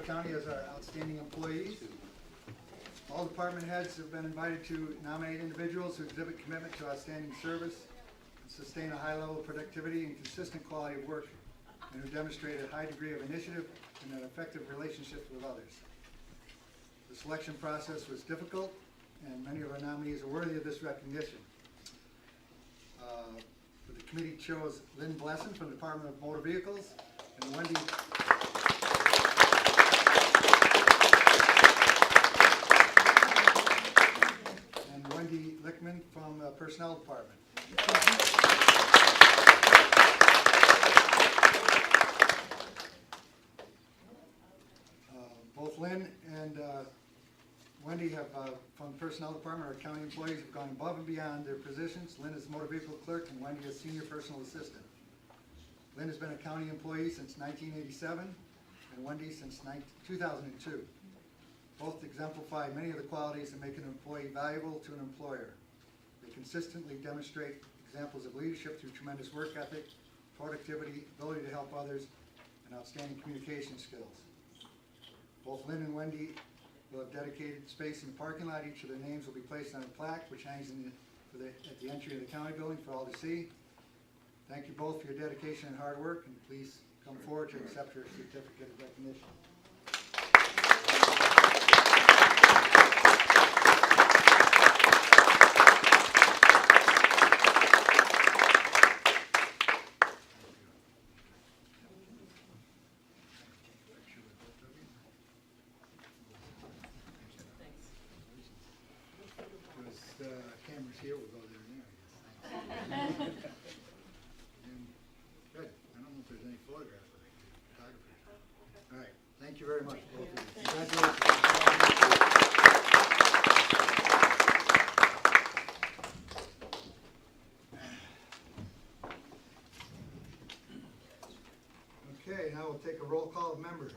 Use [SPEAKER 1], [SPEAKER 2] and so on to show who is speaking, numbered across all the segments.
[SPEAKER 1] County as our outstanding employees. All department heads have been invited to nominate individuals who exhibit commitment to outstanding service and sustain a high level of productivity and consistent quality of work, and who demonstrate a high degree of initiative and an effective relationship with others. The selection process was difficult, and many of our nominees are worthy of this recognition. The committee chose Lynn Blessen from the Department of Motor Vehicles and Wendy Lickman from the Personnel Department. Both Lynn and Wendy have, from the Personnel Department, our county employees have gone above and beyond their positions. Lynn is motor vehicle clerk and Wendy is senior personal assistant. Lynn has been a county employee since 1987 and Wendy since 2002. Both exemplify many of the qualities that make an employee valuable to an employer. They consistently demonstrate examples of leadership through tremendous work ethic, productivity, ability to help others, and outstanding communication skills. Both Lynn and Wendy will have dedicated space in the parking lot. Each of their names will be placed on a plaque which hangs at the entry of the county building for all to see. Thank you both for your dedication and hard work, and please come forward to accept your certificate of recognition. Cameras here, we'll go there and there, I guess. Good. I don't know if there's any photographs of photographers. All right. Thank you very much, both of you. Congratulations. Okay, now we'll take a roll call of members.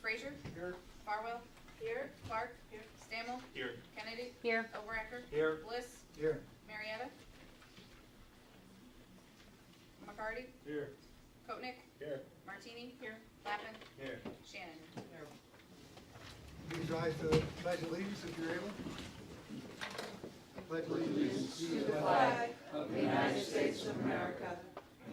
[SPEAKER 2] Frazier?
[SPEAKER 1] Here.
[SPEAKER 2] Farwell? Here. Clark? Here. Stammel?
[SPEAKER 3] Here.
[SPEAKER 2] Kennedy?
[SPEAKER 4] Here.
[SPEAKER 2] Overacker?
[SPEAKER 3] Here.
[SPEAKER 2] Bliss?
[SPEAKER 1] Here.
[SPEAKER 2] Marietta? McCarty?
[SPEAKER 3] Here.
[SPEAKER 2] Kotnick?
[SPEAKER 3] Here.
[SPEAKER 2] Martini? Here. Lappin?
[SPEAKER 3] Here.
[SPEAKER 2] Shannon?
[SPEAKER 1] Please rise to the Pledge of Allegiance if you're able. Pledge allegiance to the flag
[SPEAKER 4] of the United States of America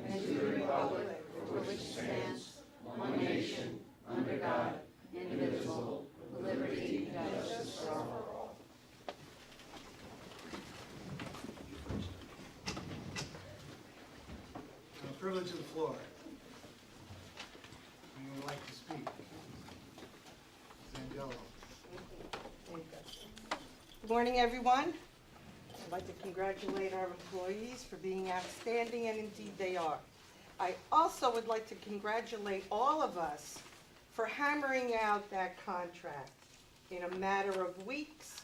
[SPEAKER 4] and to the republic for which it stands, one nation, under God, indivisible, with liberty and justice for all.
[SPEAKER 1] Privilege of the floor. Anyone would like to speak? Zangelo.
[SPEAKER 5] Good morning, everyone. I'd like to congratulate our employees for being outstanding, and indeed they are. I also would like to congratulate all of us for hammering out that contract in a matter of weeks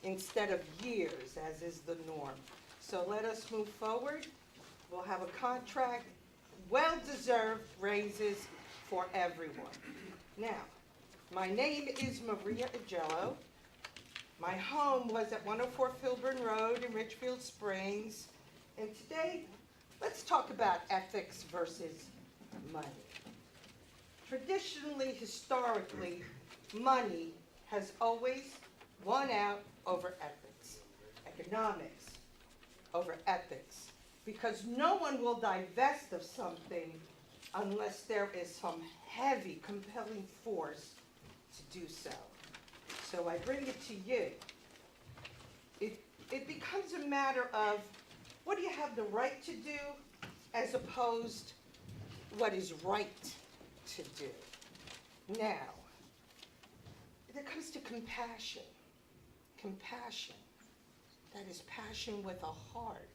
[SPEAKER 5] instead of years, as is the norm. So let us move forward. We'll have a contract, well-deserved raises for everyone. Now, my name is Maria Agello. My home was at 104 Filburn Road in Richfield Springs. And today, let's talk about ethics versus money. Traditionally, historically, money has always won out over ethics, economics over ethics, because no one will divest of something unless there is some heavy, compelling force to do so. So I bring it to you. It becomes a matter of what do you have the right to do as opposed what is right to do. Now, it comes to compassion. Compassion. That is passion with a heart.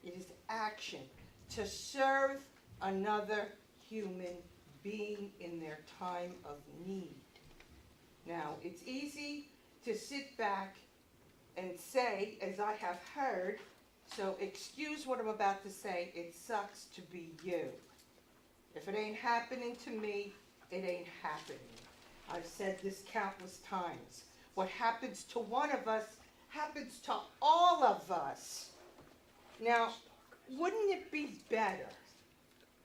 [SPEAKER 5] It is action to serve another human being in their time of need. Now, it's easy to sit back and say, as I have heard, so excuse what I'm about to say, it sucks to be you. If it ain't happening to me, it ain't happening. I've said this countless times. What happens to one of us happens to all of us. Now, wouldn't it be better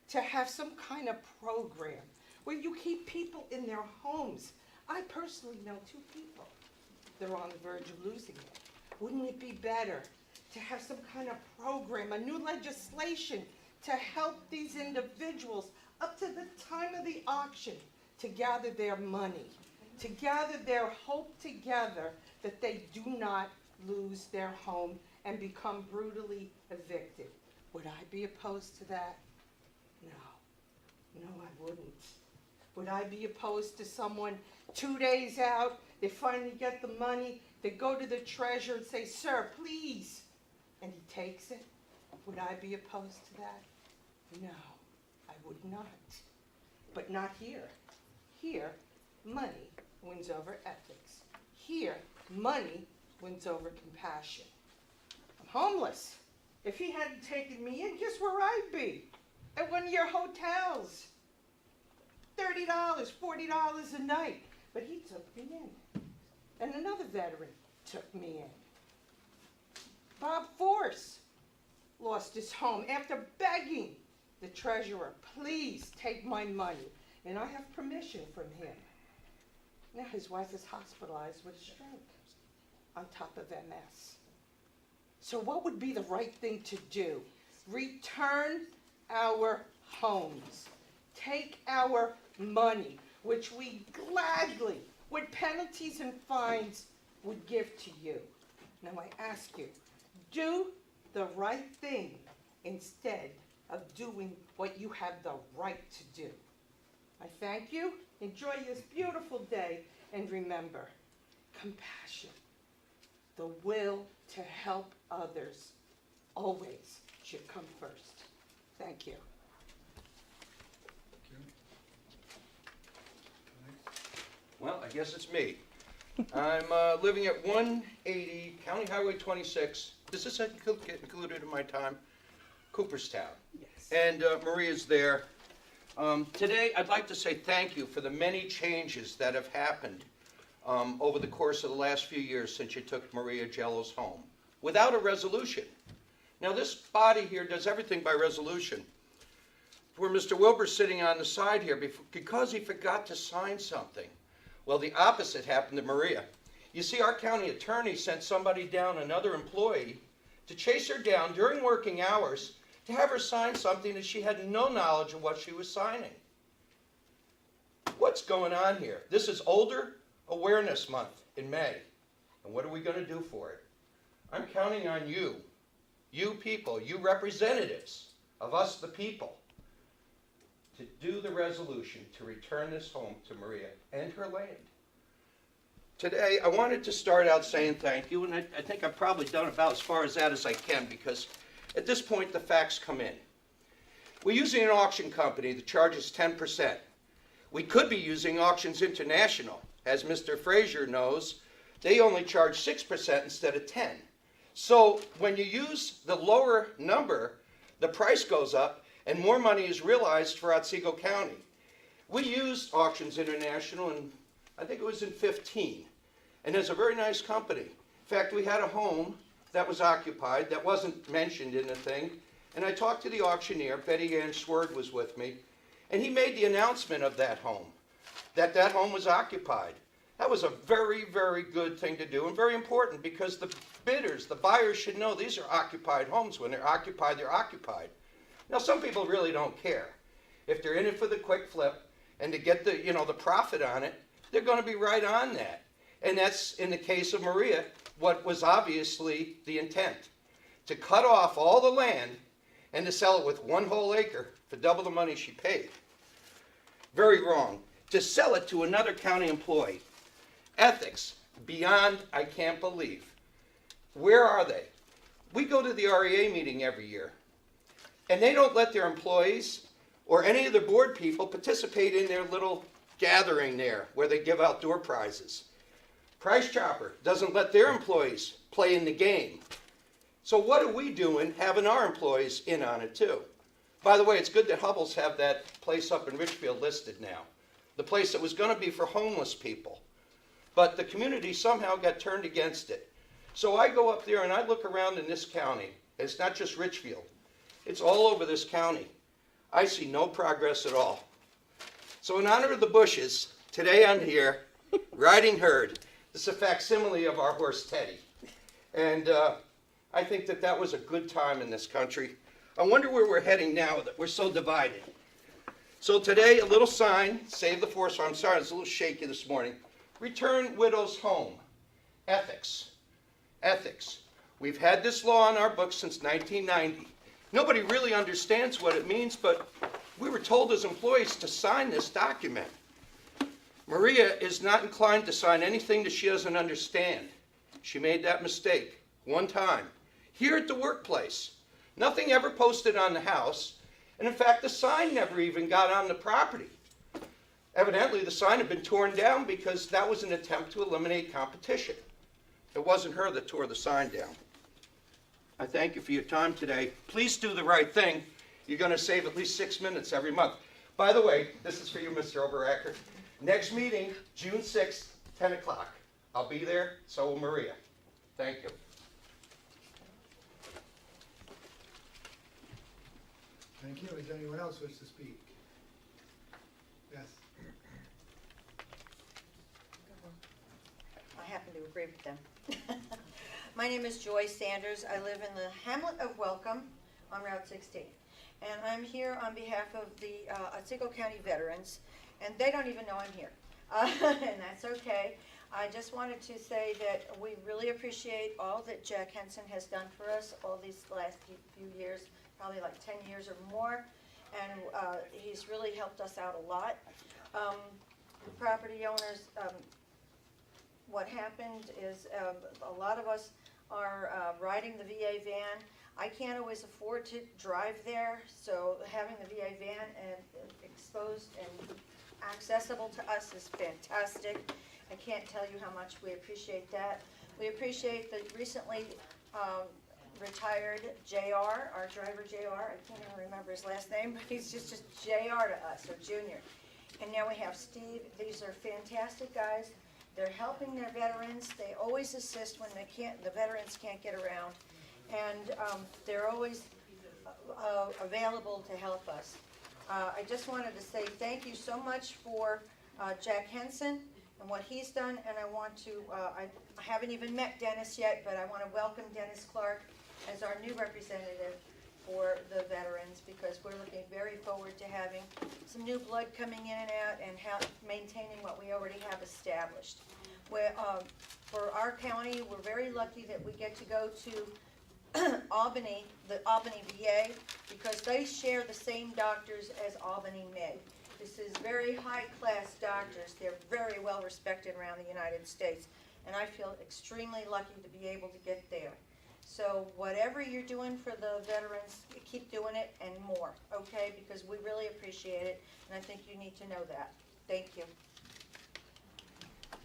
[SPEAKER 5] to have some kind of program where you keep people in their homes. I personally know 2 people. They're on the verge of losing it. Wouldn't it be better to have some kind of program, a new legislation to help these individuals up to the time of the auction to gather their money, to gather their hope together that they do not lose their home and become brutally evicted? Would I be opposed to that? No, I wouldn't. Would I be opposed to someone 2 days out, they finally get the money, they go to the treasurer and say, "Sir, please," and he takes it? Would I be opposed to that? No, I would not. But not here. Here, money wins over ethics. Here, money wins over compassion. I'm homeless. If he hadn't taken me in, guess where I'd be? At one of your hotels. $30, $40 a night. But he took me in. And another veteran took me in. Bob Force lost his home after begging the treasurer, "Please take my money." And I have permission from him. Now his wife is hospitalized with a stroke on top of MS. So what would be the right thing to do? Return our homes. Take our money, which we gladly, with penalties and fines, would give to you. Now I ask you, do the right thing instead of doing what you have the right to do. I thank you. Enjoy this beautiful day. And remember, compassion, the will to help others, always should come first. Thank you.
[SPEAKER 3] Well, I guess it's me. I'm living at 180 County Highway 26. Does this get included in my time? Cooperstown.
[SPEAKER 5] Yes.
[SPEAKER 3] And Maria's there. Today, I'd like to say thank you for the many changes that have happened over the course of the last few years since you took Maria Jello's home, without a resolution. Now, this body here does everything by resolution. Where Mr. Wilbur's sitting on the side here because he forgot to sign something. Well, the opposite happened to Maria. You see, our county attorney sent somebody down, another employee, to chase her down during working hours to have her sign something that she had no knowledge of what she was signing. What's going on here? This is Older Awareness Month in May. And what are we going to do for it? I'm counting on you people, you representatives of us the people, to do the resolution to return this home to Maria and her land. Today, I wanted to start out saying thank you, and I think I've probably done about as far as that as I can, because at this point the facts come in. We're using an auction company that charges 10%. We could be using Auctions International. As Mr. Frazier knows, they only charge 6% instead of 10%. So when you use the lower number, the price goes up and more money is realized for Otsego County. We used Auctions International, and I think it was in 15, and it's a very nice company. In fact, we had a home that was occupied that wasn't mentioned in the thing, and I talked to the auctioneer, Betty Ann Swerd was with me, and he made the announcement of that home home was occupied. That was a very, very good thing to do, and very important, because the bidders, the buyers should know these are occupied homes. When they're occupied, they're occupied. Now, some people really don't care. If they're in it for the quick flip and to get the, the profit on it, they're going to be right on that. And that's, in the case of Maria, what was obviously the intent. To cut off all the land and to sell it with one whole acre for double the money she paid. Very wrong. To sell it to another county employee. Ethics, beyond I can't believe. Where are they? We go to the REA meeting every year. And they don't let their employees or any of the board people participate in their little gathering there where they give out door prizes. Price Chopper doesn't let their employees play in the game. So what are we doing having our employees in on it too? By the way, it's good that Hubbell's have that place up in Richfield listed now. The place that was going to be for homeless people. But the community somehow got turned against it. So I go up there and I look around in this county. It's not just Richfield. It's all over this county. I see no progress at all. So in honor of the Bushes, today I'm here, riding herd. This is a facsimile of our horse Teddy. And I think that that was a good time in this country. I wonder where we're heading now that we're so divided. So today, a little sign, save the forest. I'm sorry, it's a little shaky this morning. Return widows home. Ethics. Ethics. We've had this law on our books since 1990. Nobody really understands what it means, but we were told as employees to sign this document. Maria is not inclined to sign anything that she doesn't understand. She made that mistake one time. Here at the workplace. Nothing ever posted on the house, and in fact the sign never even got on the property. Evidently the sign had been torn down because that was an attempt to eliminate competition. It wasn't her that tore the sign down. I thank you for your time today. Please do the right thing. You're going to save at least 6 minutes every month. By the way, this is for you, Mr. Oberacker. Next meeting, June 6th, 10 o'clock. I'll be there, so will Maria. Thank you.
[SPEAKER 1] Thank you. Does anyone else wish to speak? Yes.
[SPEAKER 4] I happen to agree with them. My name is Joy Sanders. I live in the hamlet of Welcome on Route 16. And I'm here on behalf of the Otsego County veterans, and they don't even know I'm here. And that's okay. I just wanted to say that we really appreciate all that Jack Henson has done for us all these last few years, probably like 10 years or more, and he's really helped us out a lot. The property owners, what happened is a lot of us are riding the VA van. I can't always afford to drive there, so having the VA van and exposed and accessible to us is fantastic. I can't tell you how much we appreciate that. We appreciate the recently retired JR, our driver JR. I can't even remember his last name, but he's just JR to us, or Junior. And now we have Steve. These are fantastic guys. They're helping their veterans. They always assist when the veterans can't get around. And they're always available to help us. I just wanted to say thank you so much for Jack Henson and what he's done, and I want to, I haven't even met Dennis yet, but I want to welcome Dennis Clark as our new representative for the veterans, because we're looking very forward to having some new blood coming in and out and maintaining what we already have established. For our county, we're very lucky that we get to go to Albany, the Albany VA, because they share the same doctors as Albany Med. This is very high-class doctors. They're very well respected around the United States, and I feel extremely lucky to be able to get there. So whatever you're doing for the veterans, keep doing it and more, okay? Because we really appreciate it, and I think you need to know that. Thank you.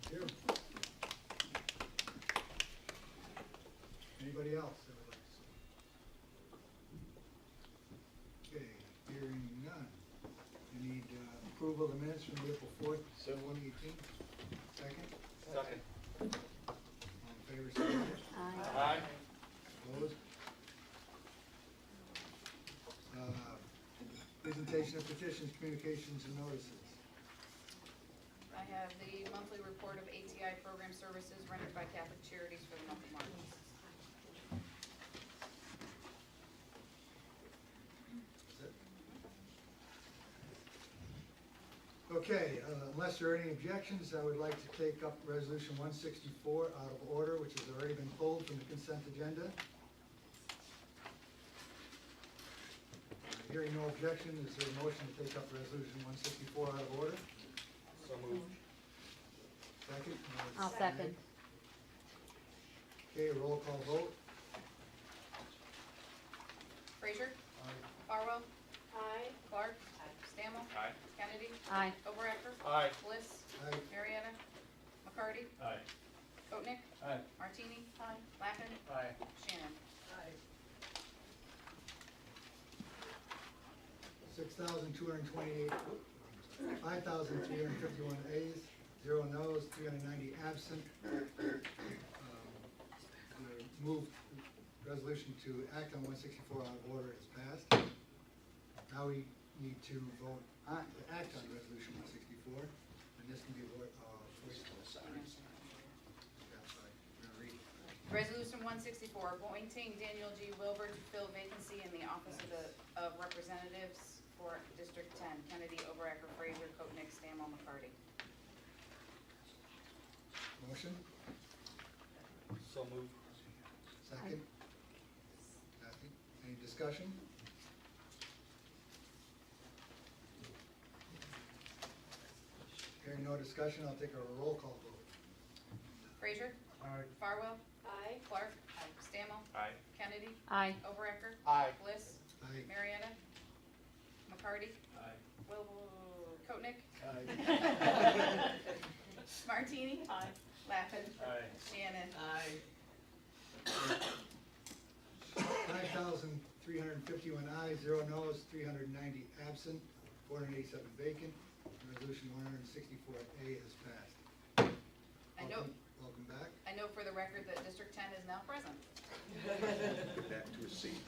[SPEAKER 1] Thank you. Anybody else that would like to speak? Okay, hearing none. We need approval of the minutes from April 4th, 2018. Second?
[SPEAKER 3] Second.
[SPEAKER 1] All in favor, say aye.
[SPEAKER 3] Aye.
[SPEAKER 1] Opposed? Presentation of petitions, communications, and notices.
[SPEAKER 2] I have the monthly report of ATI program services rendered by Catholic Charities for the month of March.
[SPEAKER 1] Okay, unless there are any objections, I would like to take up Resolution 164 out of order, which has already been pulled from the consent agenda. Hearing no objection, is there a motion to take up Resolution 164 out of order?
[SPEAKER 3] So moved.
[SPEAKER 1] Second?
[SPEAKER 6] I'll second.
[SPEAKER 1] Okay, roll call vote.
[SPEAKER 2] Frazier? Farwell? Aye. Clark? Stammel?
[SPEAKER 3] Aye.
[SPEAKER 2] Kennedy?
[SPEAKER 6] Aye.
[SPEAKER 2] Overacker?
[SPEAKER 3] Aye.
[SPEAKER 2] Bliss?
[SPEAKER 1] Aye.
[SPEAKER 2] Marietta? McCarty?
[SPEAKER 3] Aye.
[SPEAKER 2] Kotnik?
[SPEAKER 3] Aye.
[SPEAKER 2] Martini? Aye. Lappin?
[SPEAKER 3] Aye.
[SPEAKER 2] Shannon?
[SPEAKER 1] 6,228, 5,351 ayes, 0 noes, 390 absent. The move resolution to act on 164 out of order is passed. Now we need to vote on, to act on resolution 164, and this can be voiced.
[SPEAKER 2] Resolution 164, appointing Daniel G. Wilbur to fill vacancy in the office of Representatives for District 10, Kennedy, Overacker, Fraser, Kotnick, Stammel, McCarty.
[SPEAKER 1] Motion?
[SPEAKER 6] So moved.
[SPEAKER 1] Second? Kathy, any discussion? Hearing no discussion, I'll take a roll call vote.
[SPEAKER 2] Fraser,
[SPEAKER 6] Aye.
[SPEAKER 2] Farwell,
[SPEAKER 4] Aye.
[SPEAKER 2] Clark, Stammel,
[SPEAKER 6] Aye.
[SPEAKER 2] Kennedy,
[SPEAKER 4] Aye.
[SPEAKER 2] Overacker,
[SPEAKER 6] Aye.
[SPEAKER 2] Bliss,
[SPEAKER 1] Aye.
[SPEAKER 2] Marietta, McCarty,
[SPEAKER 6] Aye.
[SPEAKER 2] Kotnick,
[SPEAKER 6] Aye.
[SPEAKER 2] Martini,
[SPEAKER 4] Aye.
[SPEAKER 2] Lappin,
[SPEAKER 6] Aye.
[SPEAKER 2] Shannon.
[SPEAKER 5] Aye.
[SPEAKER 1] 9,351 ayes, 0 noes, 390 absent, 487 vacant. Resolution 164A is passed.
[SPEAKER 2] I know,
[SPEAKER 1] Welcome back.
[SPEAKER 2] I know for the record that District 10 is now present.
[SPEAKER 3] Back to his seat.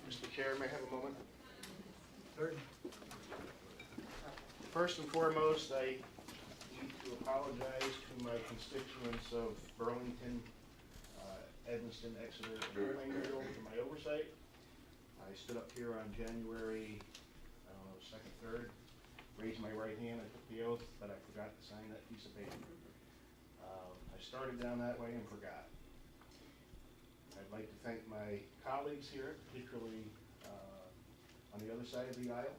[SPEAKER 3] Mr. Chair, may I have a moment?
[SPEAKER 1] Third,
[SPEAKER 3] First and foremost, I need to apologize to my constituents of Burlington, Evanston, Exeter, and Plainfield for my oversight. I stood up here on January, 2nd, 3rd, raised my right hand, I took the oath, but I forgot to sign that piece of paper. I started down that way and forgot. I'd like to thank my colleagues here, particularly on the other side of the aisle.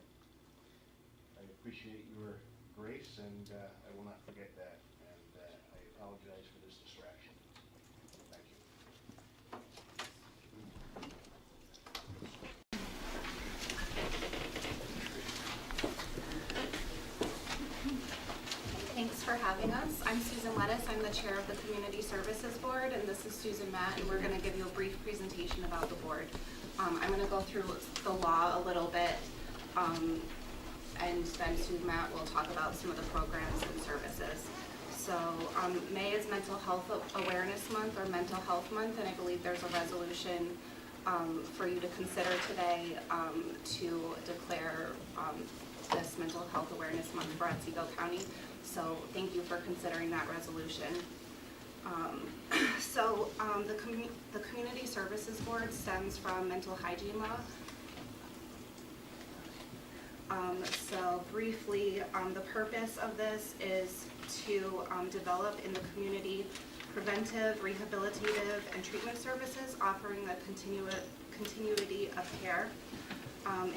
[SPEAKER 3] I appreciate your grace, and I will not forget that, and I apologize for this distraction. Thank you.
[SPEAKER 7] Thanks for having us. I'm Susan Lettuce. I'm the chair of the Community Services Board, and this is Susan Matt, and we're going to give you a brief presentation about the board. I'm going to go through the law a little bit, and then Susan Matt will talk about some of the programs and services. So May is Mental Health Awareness Month, or Mental Health Month, and I believe there's a resolution for you to consider today to declare this Mental Health Awareness Month for Otsego County. So thank you for considering that resolution. The Community Services Board stems from mental hygiene law. So briefly, the purpose of this is to develop in the community preventive, rehabilitative, and treatment services, offering a continuity of care.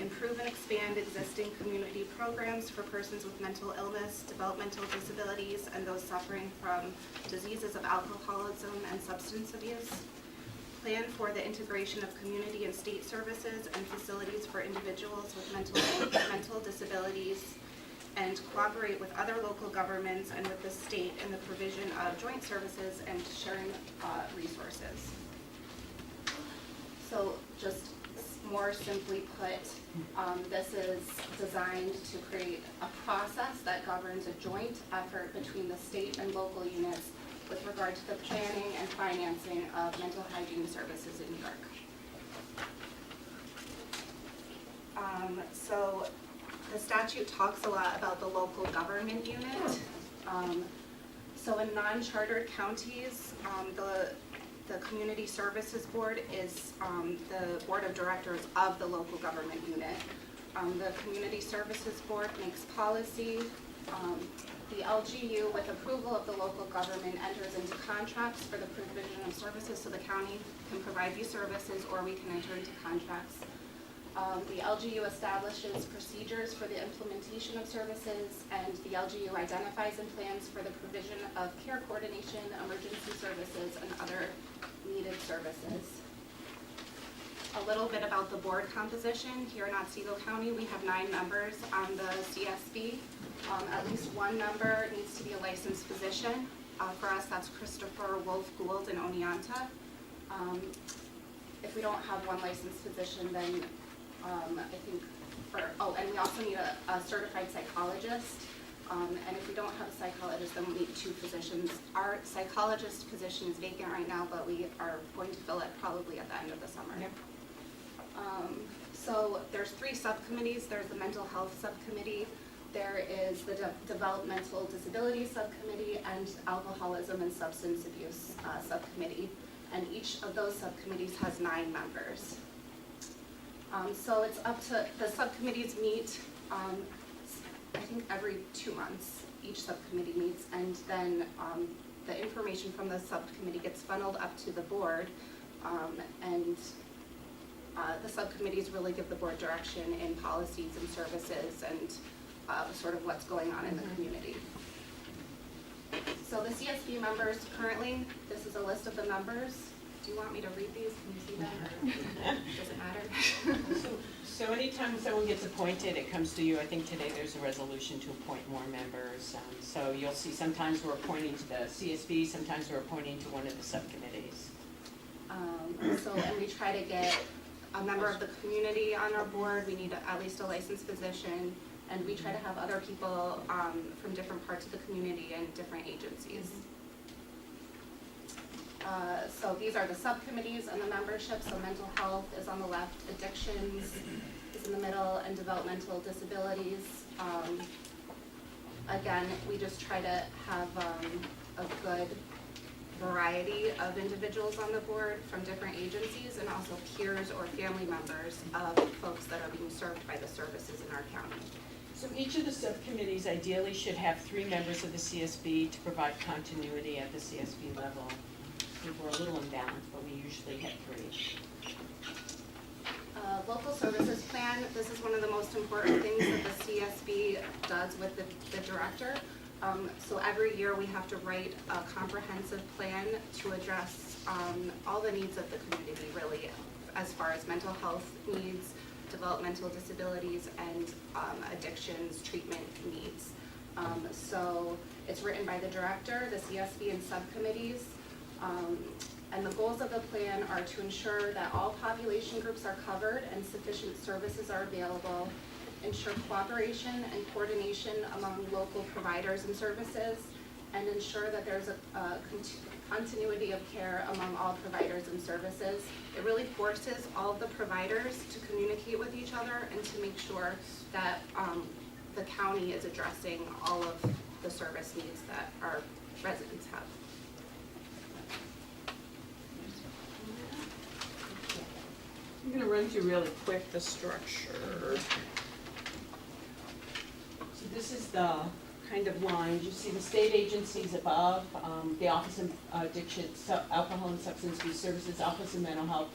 [SPEAKER 7] Improve and expand existing community programs for persons with mental illness, developmental disabilities, and those suffering from diseases of alcoholism and substance abuse. Plan for the integration of community and state services and facilities for individuals with mental disabilities, and cooperate with other local governments and with the state in the provision of joint services and sharing resources. So just more simply put, this is designed to create a process that governs a joint effort between the state and local units with regard to the planning and financing of mental hygiene services in New York. So the statute talks a lot about the local government unit. So in non-chartered counties, the Community Services Board is the board of directors of the local government unit. The Community Services Board makes policy. The LGU, with approval of the local government, enters into contracts for the provision of services, so the county can provide these services or we can enter into contracts. The LGU establishes procedures for the implementation of services, and the LGU identifies and plans for the provision of care coordination, emergency services, and other needed services. A little bit about the board composition. Here in Otsego County, we have 9 members on the CSB. At least one member needs to be a licensed physician. For us, that's Christopher Wolf Gould in Oneonta. If we don't have one licensed physician, then I think and we also need a certified psychologist. And if we don't have a psychologist, then we need 2 physicians. Our psychologist position is vacant right now, but we are going to fill it probably at the end of the summer. Yep. So there's 3 subcommittees. There's the mental health subcommittee, there is the developmental disability subcommittee, and alcoholism and substance abuse subcommittee. And each of those subcommittees has 9 members. So it's up to, the subcommittees meet, I think every 2 months, each subcommittee meets, and then the information from the subcommittee gets funneled up to the board, and the subcommittees really give the board direction in policies and services and sort of what's going on in the community. So the CSB members currently, this is a list of the members. Do you want me to read these? Can you see them? Does it matter?
[SPEAKER 8] So anytime someone gets appointed, it comes to you. I think today there's a resolution to appoint more members. So you'll see sometimes we're appointing to the CSB, sometimes we're appointing to one of the subcommittees.
[SPEAKER 7] And we try to get a member of the community on our board. We need at least a licensed physician, and we try to have other people from different parts of the community and different agencies. So these are the subcommittees and the membership. So mental health is on the left, addictions is in the middle, and developmental disabilities. Again, we just try to have a good variety of individuals on the board from different agencies, and also peers or family members of folks that are being served by the services in our county.
[SPEAKER 8] So each of the subcommittees ideally should have 3 members of the CSB to provide continuity at the CSB level. We're a little imbalanced, but we usually have 3.
[SPEAKER 7] Local services plan, this is one of the most important things that the CSB does with the director. So every year we have to write a comprehensive plan to address all the needs of the community, really, as far as mental health needs, developmental disabilities, and addictions treatment needs. So it's written by the director, the CSB, and subcommittees. And the goals of the plan are to ensure that all population groups are covered and sufficient services are available, ensure cooperation and coordination among local providers and services, and ensure that there's a continuity of care among all providers and services. It really forces all of the providers to communicate with each other and to make sure that the county is addressing all of the service needs that our residents have.
[SPEAKER 8] I'm going to run through really quick the structure. So this is the kind of lines. You see the state agencies above, the Office of Addiction, Alcohol and Substance Abuse Services, Office of Mental Health,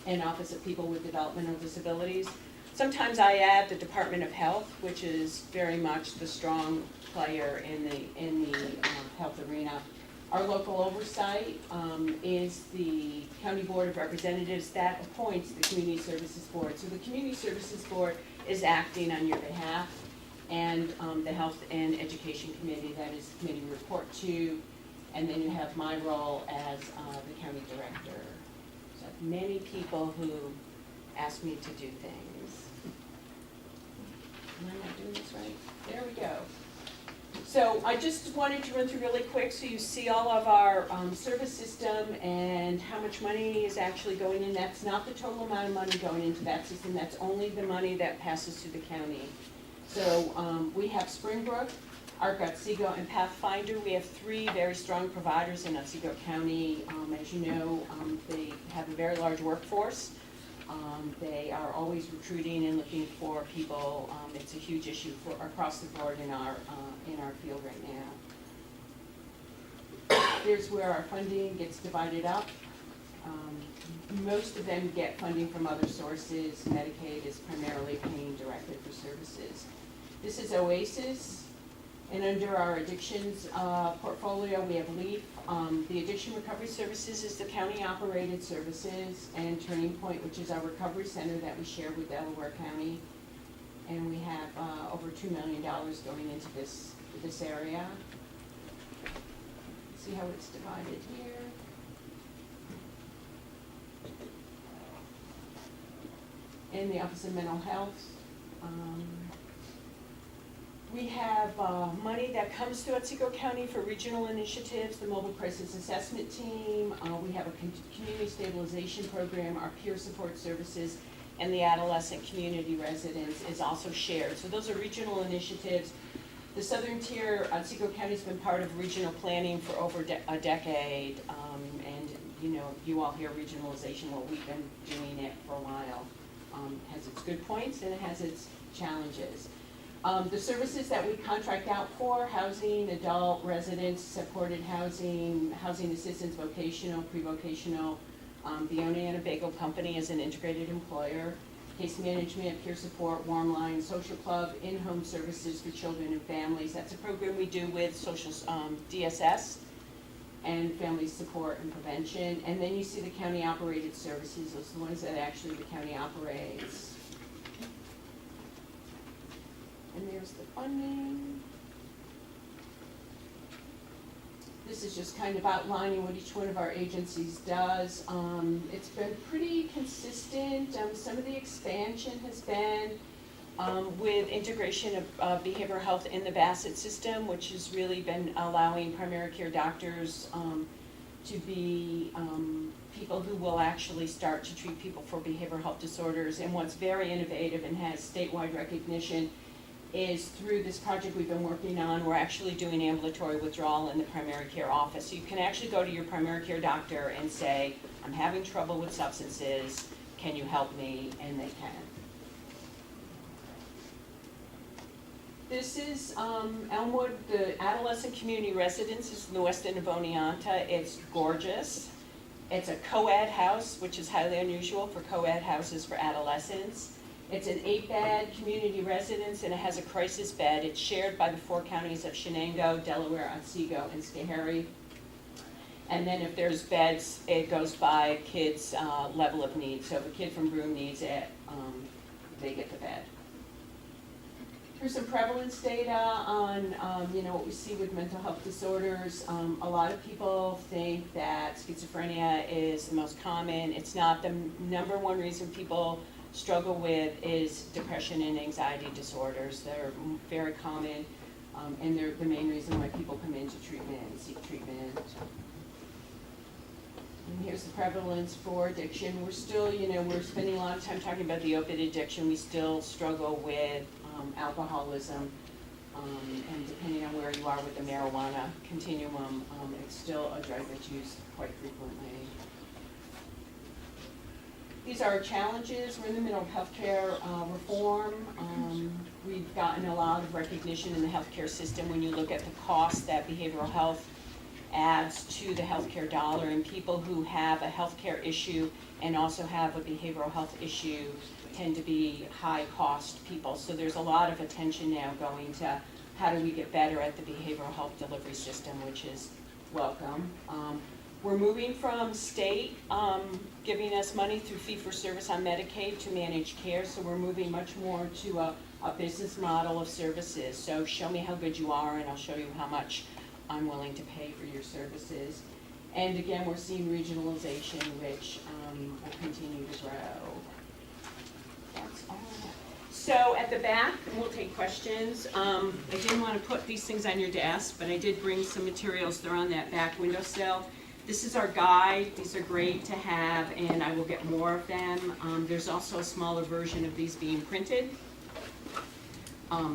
[SPEAKER 8] and Office of People with Developmental Disabilities. Sometimes I add the Department of Health, which is very much the strong player in the health arena. Our local oversight is the County Board of Representatives that appoints the Community Services Board. So the Community Services Board is acting on your behalf, and the Health and Education Committee, that is the committee we report to, and then you have my role as the county director. So I have many people who ask me to do things. Am I not doing this right? There we go. So I just wanted to run through really quick so you see all of our service system and how much money is actually going in. That's not the total amount of money going into that system. That's only the money that passes through the county. So we have Springbrook, ARC Otsego, and Pathfinder. We have 3 very strong providers in Otsego County. As you know, they have a very large workforce. They are always recruiting and looking for people. It's a huge issue for across the board in our field right now. Here's where our funding gets divided up. Most of them get funding from other sources. Medicaid is primarily paying directly for services. This is OASIS, and under our addictions portfolio, we have LEAF. The Addiction Recovery Services is the county-operated services, and Turning Point, which is our recovery center that we share with Delaware County. And we have over $2 million going into this area. See how it's divided here. In the Office of Mental Health, we have money that comes to Otsego County for regional initiatives, the Mobile Crisis Assessment Team. We have a community stabilization program, our peer support services, and the adolescent community residents is also shared. So those are regional initiatives. The Southern Tier, Otsego County's been part of regional planning for over a decade, and you know, you all hear regionalization, well, we've been doing it for a while. Has its good points and it has its challenges. The services that we contract out for, housing, adult, residents, supported housing, housing assistance, vocational, pre-vocational. The Oneana Bagel Company is an integrated employer. Case management, peer support, warm line, social club, in-home services for children and families. That's a program we do with social DSS and family support and prevention. And then you see the county operated services, those are the ones that actually the county operates. And there's the funding. This is just kind of outlining what each one of our agencies does. It's been pretty consistent. Some of the expansion has been with integration of behavioral health in the Bassett system, which has really been allowing primary care doctors to be people who will actually start to treat people for behavioral health disorders. And what's very innovative and has statewide recognition is through this project we've been working on, we're actually doing ambulatory withdrawal in the primary care office. So you can actually go to your primary care doctor and say, I'm having trouble with substances, can you help me? And they can. This is Elmwood, the adolescent community residence is in the west end of Oneonta. It's gorgeous. It's a co-ed house, which is highly unusual for co-ed houses for adolescents. It's an 8-bed community residence and it has a crisis bed. It's shared by the 4 counties of Shenango, Delaware, Otsego, and Schoharie. And then if there's beds, it goes by kids' level of need. So if a kid from Broome needs it, they get the bed. Here's some prevalence data on what we see with mental health disorders. A lot of people think that schizophrenia is the most common. It's not. The number one reason people struggle with is depression and anxiety disorders. They're very common, and they're the main reason why people come into treatment and seek treatment. And here's the prevalence for addiction. We're still, we're spending a lot of time talking about the opiate addiction. We still struggle with alcoholism, and depending on where you are with the marijuana continuum, it's still a drug that's used quite frequently. These are our challenges. We're in the middle of healthcare reform. We've gotten a lot of recognition in the healthcare system when you look at the cost that behavioral health adds to the healthcare dollar, and people who have a healthcare issue and also have a behavioral health issue tend to be high-cost people. So there's a lot of attention now going to how do we get better at the behavioral health delivery system, which is welcome. We're moving from state giving us money through fee-for-service on Medicaid to managed care, so we're moving much more to a business model of services. So show me how good you are and I'll show you how much I'm willing to pay for your services. And again, we're seeing regionalization, which will continue to grow. That's all I have. So at the back, and we'll take questions. I didn't want to put these things on your desk, but I did bring some materials. They're on that back windowsill. This is our guide. These are great to have, and I will get more of them. There's also a smaller version of these being printed.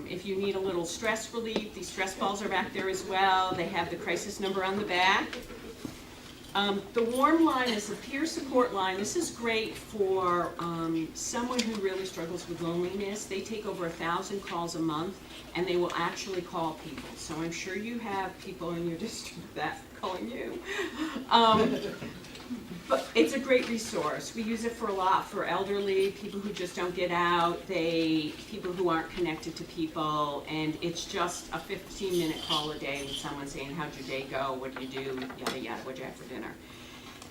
[SPEAKER 8] If you need a little stress relief, these stress balls are back there as well. They have the crisis number on the back. The warm line is a peer support line. This is great for someone who really struggles with loneliness. They take over 1,000 calls a month, and they will actually call people. So I'm sure you have people in your district that are calling you. But it's a great resource. We use it for a lot for elderly, people who just don't get out, people who aren't connected to people, and it's just a 15-minute call a day with someone saying, how'd your day go, what did you do, yada yada, what'd you have for dinner.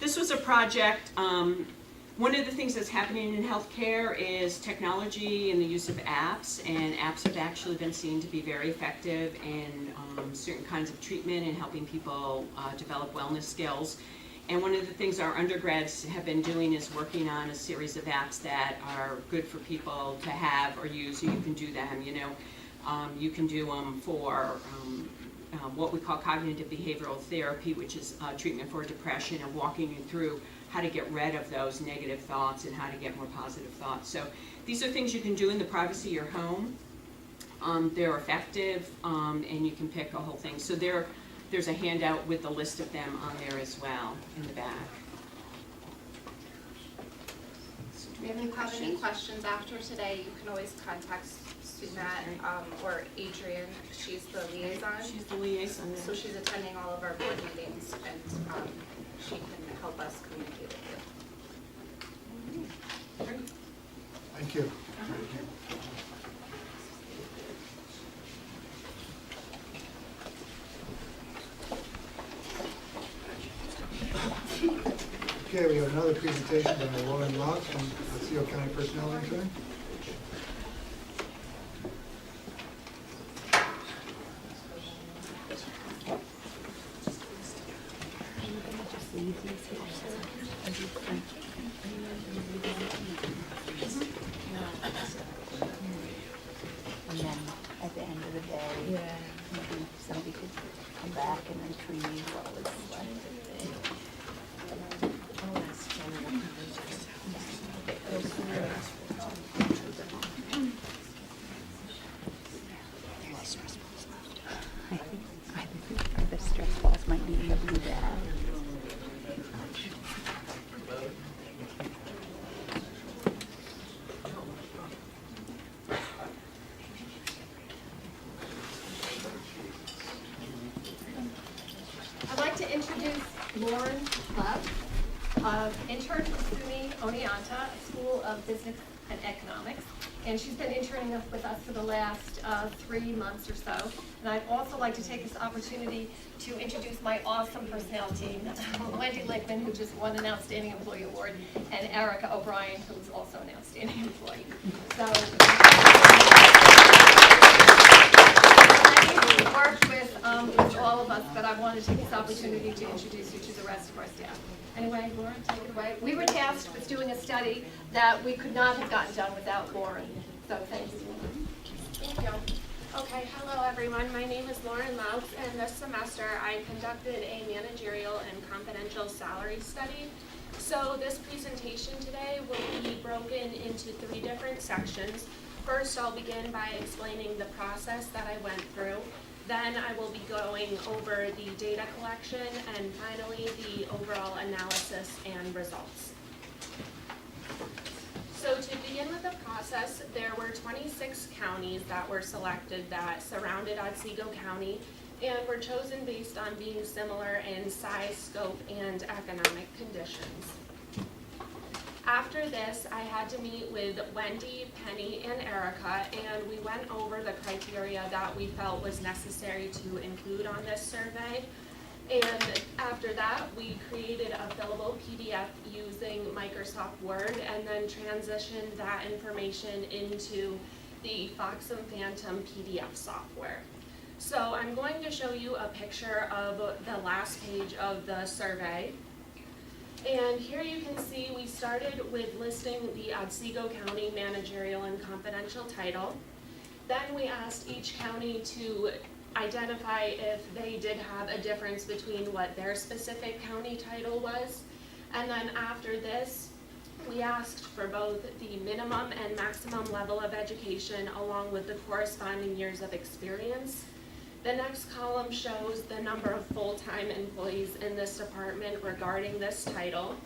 [SPEAKER 8] This was a project, one of the things that's happening in healthcare is technology and the use of apps, and apps have actually been seen to be very effective in certain kinds of treatment and helping people develop wellness skills. And one of the things our undergrads have been doing is working on a series of apps that are good for people to have or use, so you can do them, you can do them for what we call cognitive behavioral therapy, which is treatment for depression, and walking you through how to get rid of those negative thoughts and how to get more positive thoughts. So these are things you can do in the privacy of your home. They're effective, and you can pick a whole thing. So there's a handout with the list of them on there as well in the back. So do we have any
[SPEAKER 7] If you have any
[SPEAKER 8] questions?
[SPEAKER 7] questions after today, you can always contact Sunat or Adrian. She's the liaison.
[SPEAKER 8] She's the liaison.
[SPEAKER 7] So she's attending all of our board meetings, and she can help us communicate with you.
[SPEAKER 1] Thank you. Okay, we have another presentation by Lauren Laux from Otsego County Personnel Intern.
[SPEAKER 4] And then at the end of the day, maybe somebody could come back and retrieve what was left of the day. I think the stress balls might be able to do that.
[SPEAKER 9] I'd like to introduce Lauren Love, intern from SUNY Oneonta School of Business and Economics. And she's been interning with us for the last 3 months or so. And I'd also like to take this opportunity to introduce my awesome personnel team. Wendy Lickman, who just won an Outstanding Employee Award, and Erica O'Brien, who's also an Outstanding Employee. So, I've worked with all of us, but I want to take this opportunity to introduce you to the rest of our staff. Anyway, Lauren, take it away. We were tasked with doing a study that we could not have gotten done without Lauren. So thank you.
[SPEAKER 10] Thank you. Okay, hello everyone. My name is Lauren Laux, and this semester I conducted a managerial and confidential salary study. So this presentation today will be broken into 3 different sections. First, I'll begin by explaining the process that I went through. Then I will be going over the data collection, and finally the overall analysis and results. So to begin with the process, there were 26 counties that were selected that surrounded Otsego County and were chosen based on being similar in size, scope, and economic conditions. After this, I had to meet with Wendy, Penny, and Erica, and we went over the criteria that we felt was necessary to include on this survey. And after that, we created a fillable PDF using Microsoft Word and then transitioned that information into the Foxum Phantom PDF software. So I'm going to show you a picture of the last page of the survey. And here you can see we started with listing the Otsego County managerial and confidential title. Then we asked each county to identify if they did have a difference between what their specific county title was. And then after this, we asked for both the minimum and maximum level of education along with the corresponding years of experience. The next column shows the number of full-time employees in this department regarding this title.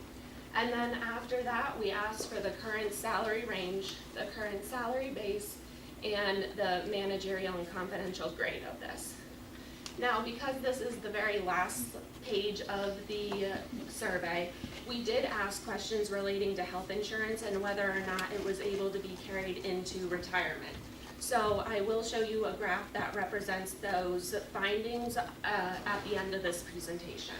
[SPEAKER 10] And then after that, we asked for the current salary range, the current salary base, and the managerial and confidential grade of this. Now, because this is the very last page of the survey, we did ask questions relating to health insurance and whether or not it was able to be carried into retirement. So I will show you a graph that represents those findings at the end of this presentation.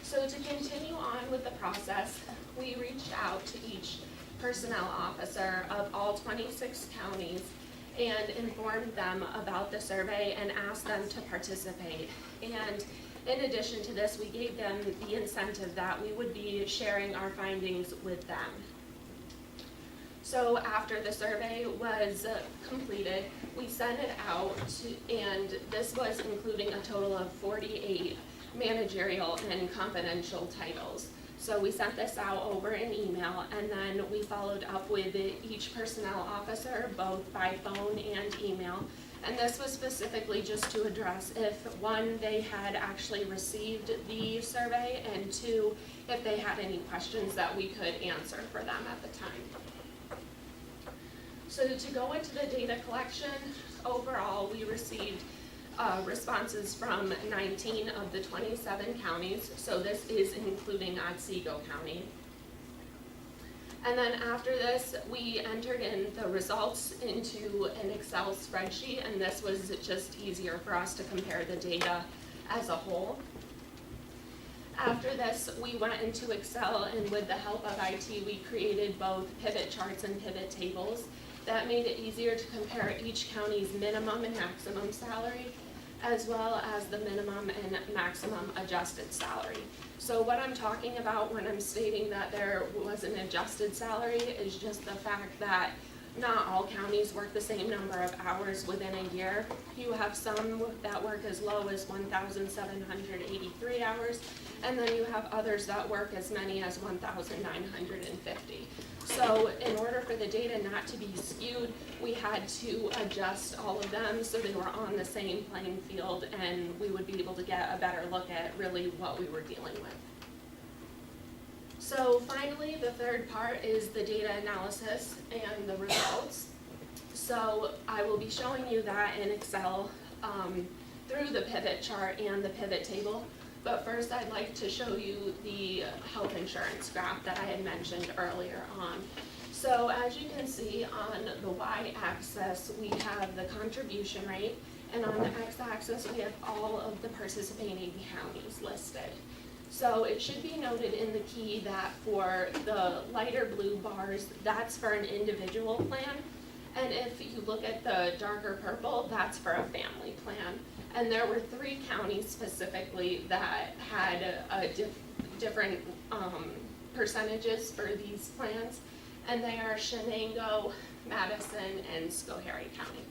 [SPEAKER 10] So to continue on with the process, we reached out to each personnel officer of all 26 counties and informed them about the survey and asked them to participate. And in addition to this, we gave them the incentive that we would be sharing our findings with them. So after the survey was completed, we sent it out and this was including a total of 48 managerial and confidential titles. So we sent this out over an email and then we followed up with each personnel officer, both by phone and email. And this was specifically just to address if, one, they had actually received the survey, and two, if they had any questions that we could answer for them at the time. So to go into the data collection, overall, we received responses from 19 of the 27 counties, so this is including Otsego County. And then after this, we entered in the results into an Excel spreadsheet, and this was just easier for us to compare the data as a whole. After this, we went into Excel, and with the help of IT, we created both pivot charts and pivot tables. That made it easier to compare each county's minimum and maximum salary, as well as the minimum and maximum adjusted salary. So what I'm talking about when I'm stating that there was an adjusted salary is just the fact that not all counties work the same number of hours within a year. You have some that work as low as 1,783 hours, and then you have others that work as many as 1,950. So in order for the data not to be skewed, we had to adjust all of them so they were on the same playing field and we would be able to get a better look at really what we were dealing with. So finally, the third part is the data analysis and the results. So I will be showing you that in Excel through the pivot chart and the pivot table. But first, I'd like to show you the health insurance graph that I had mentioned earlier on. So as you can see on the y-axis, we have the contribution rate, and on the x-axis, we have all of the participating counties listed. So it should be noted in the key that for the lighter blue bars, that's for an individual plan. And if you look at the darker purple, that's for a family plan. And there were 3 counties specifically that had different percentages for these plans, and they are Shenango, Madison, and Schoharie County.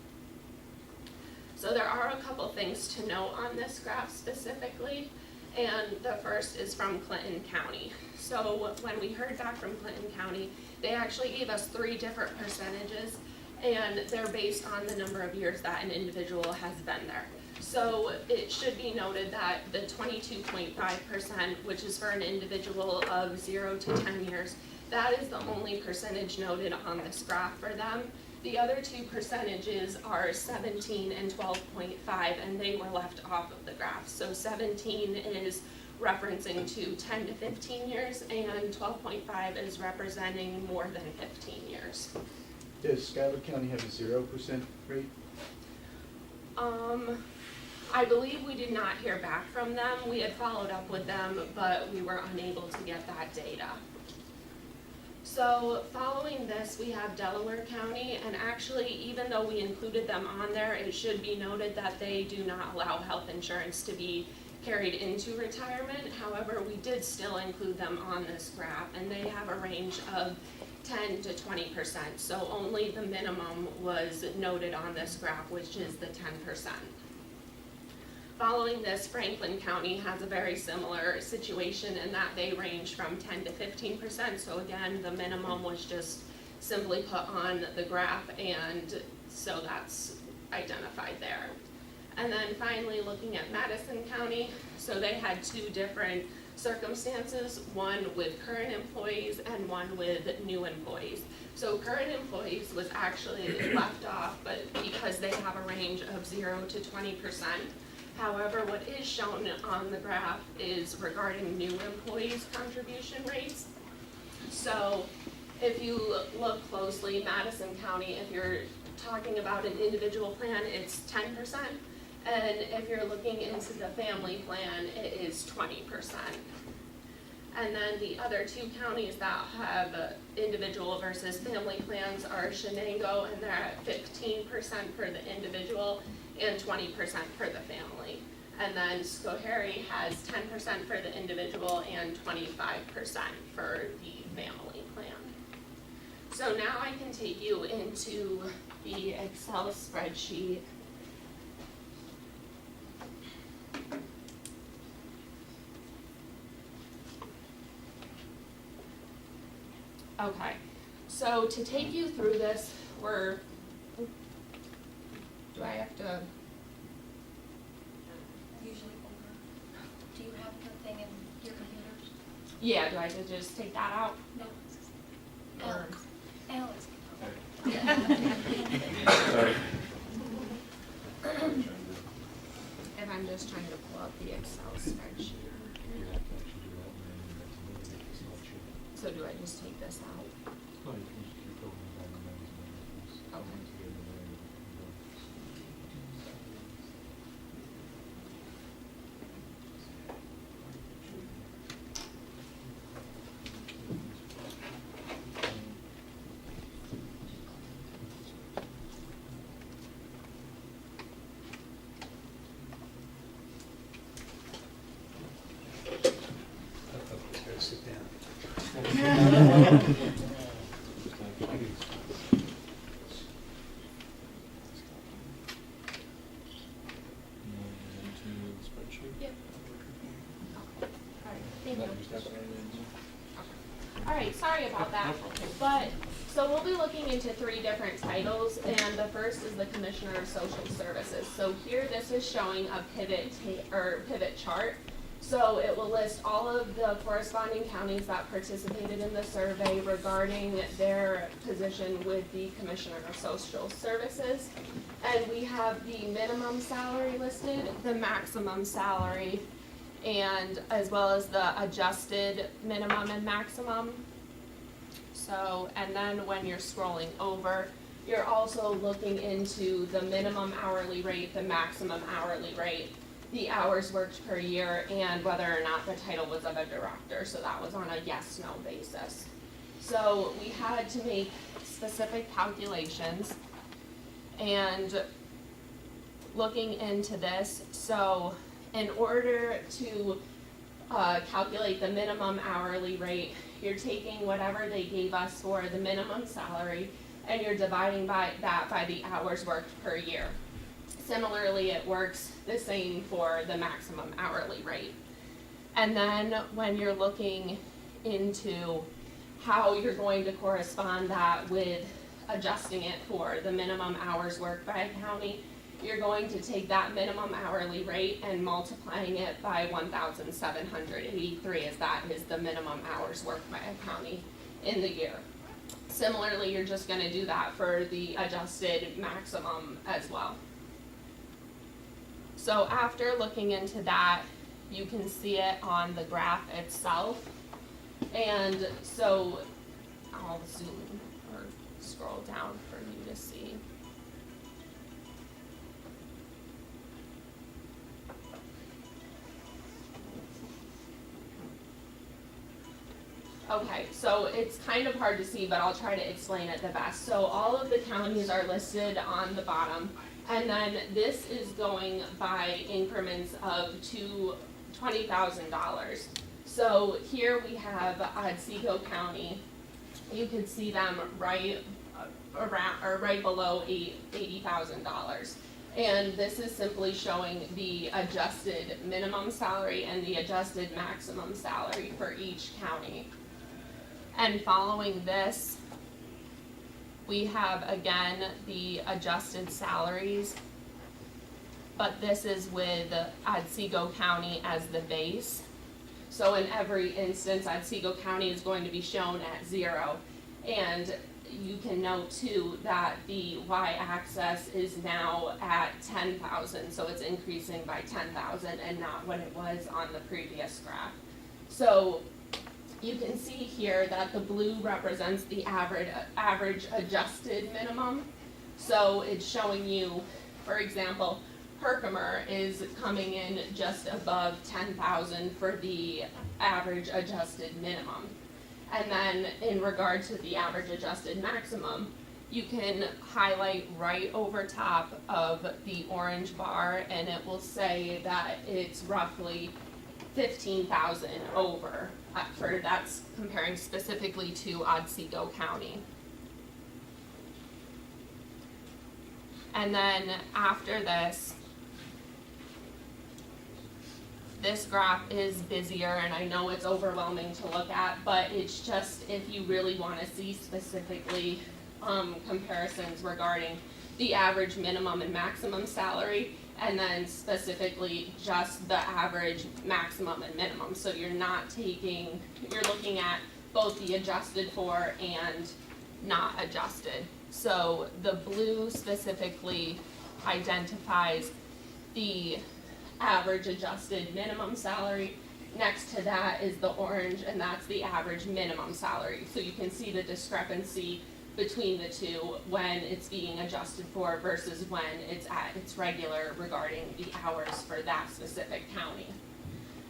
[SPEAKER 10] So there are a couple things to note on this graph specifically, and the first is from Clinton County. So when we heard back from Clinton County, they actually gave us 3 different percentages, and they're based on the number of years that an individual has been there. So it should be noted that the 22.5%, which is for an individual of 0 to 10 years, that is the only percentage noted on this graph for them. The other 2 percentages are 17 and 12.5, and they were left off of the graph. So 17 is referencing to 10 to 15 years, and 12.5 is representing more than 15 years.
[SPEAKER 11] Does Schuyler County have a 0% rate?
[SPEAKER 10] I believe we did not hear back from them. We had followed up with them, but we were unable to get that data. So following this, we have Delaware County, and actually, even though we included them on there, it should be noted that they do not allow health insurance to be carried into retirement. However, we did still include them on this graph, and they have a range of 10 to 20%. So only the minimum was noted on this graph, which is the 10%. Following this, Franklin County has a very similar situation in that they range from 10 to 15%. So again, the minimum was just simply put on the graph, and so that's identified there. And then finally, looking at Madison County, so they had 2 different circumstances, one with current employees and one with new employees. So current employees was actually left off, but because they have a range of 0 to 20%. However, what is shown on the graph is regarding new employees' contribution rates. So if you look closely, Madison County, if you're talking about an individual plan, it's 10%. And if you're looking into the family plan, it is 20%. And then the other 2 counties that have individual versus family plans are Shenango, and they're at 15% for the individual and 20% for the family. And then Schoharie has 10% for the individual and 25% for the family plan. So now I can take you into the Excel spreadsheet. Okay, so to take you through this, do I have to?
[SPEAKER 9] Usually over. Do you have the thing in your computer?
[SPEAKER 10] Yeah, do I have to just take that out?
[SPEAKER 9] No.
[SPEAKER 10] Or-
[SPEAKER 9] Alex.
[SPEAKER 11] Sorry.
[SPEAKER 10] If I'm just trying to pull up the Excel spreadsheet. So do I just take this out?
[SPEAKER 6] Sit down.
[SPEAKER 10] Thank you. All right, sorry about that. But, so we'll be looking into 3 different titles, and the first is the Commissioner of Social Services. So here, this is showing a pivot chart. So it will list all of the corresponding counties that participated in the survey regarding their position with the Commissioner of Social Services. And we have the minimum salary listed, the maximum salary, and as well as the adjusted minimum and maximum. So, and then when you're scrolling over, you're also looking into the minimum hourly rate, the maximum hourly rate, the hours worked per year, and whether or not the title was of a director. So that was on a yes/no basis. So we had to make specific calculations, and looking into this, so in order to calculate the minimum hourly rate, you're taking whatever they gave us for the minimum salary, and you're dividing that by the hours worked per year. Similarly, it works the same for the maximum hourly rate. And then when you're looking into how you're going to correspond that with adjusting it for the minimum hours worked by a county, you're going to take that minimum hourly rate and multiplying it by 1,783, as that is the minimum hours worked by a county in the year. Similarly, you're just going to do that for the adjusted maximum as well. So after looking into that, you can see it on the graph itself. And so I'll zoom or scroll down for you to see. Okay, so it's kind of hard to see, but I'll try to explain it the best. So all of the counties are listed on the bottom, and then this is going by increments of $20,000. So here we have Otsego County. You can see them right around or right below $80,000. And this is simply showing the adjusted minimum salary and the adjusted maximum salary for each county. And following this, we have again the adjusted salaries, but this is with Otsego County as the base. So in every instance, Otsego County is going to be shown at 0. And you can note too that the y-axis is now at 10,000, so it's increasing by 10,000 and not what it was on the previous graph. So you can see here that the blue represents the average adjusted minimum. So it's showing you, for example, Herkimer is coming in just above 10,000 for the average adjusted minimum. And then in regard to the average adjusted maximum, you can highlight right over top of the orange bar, and it will say that it's roughly 15,000 over. That's comparing specifically to Otsego County. And then after this, this graph is busier, and I know it's overwhelming to look at, but it's just if you really want to see specifically comparisons regarding the average minimum and maximum salary, and then specifically just the average maximum and minimum. So you're looking at both the adjusted for and not adjusted. So the blue specifically identifies the average adjusted minimum salary. Next to that is the orange, and that's the average minimum salary. So you can see the discrepancy between the two when it's being adjusted for versus when it's at its regular regarding the hours for that specific county.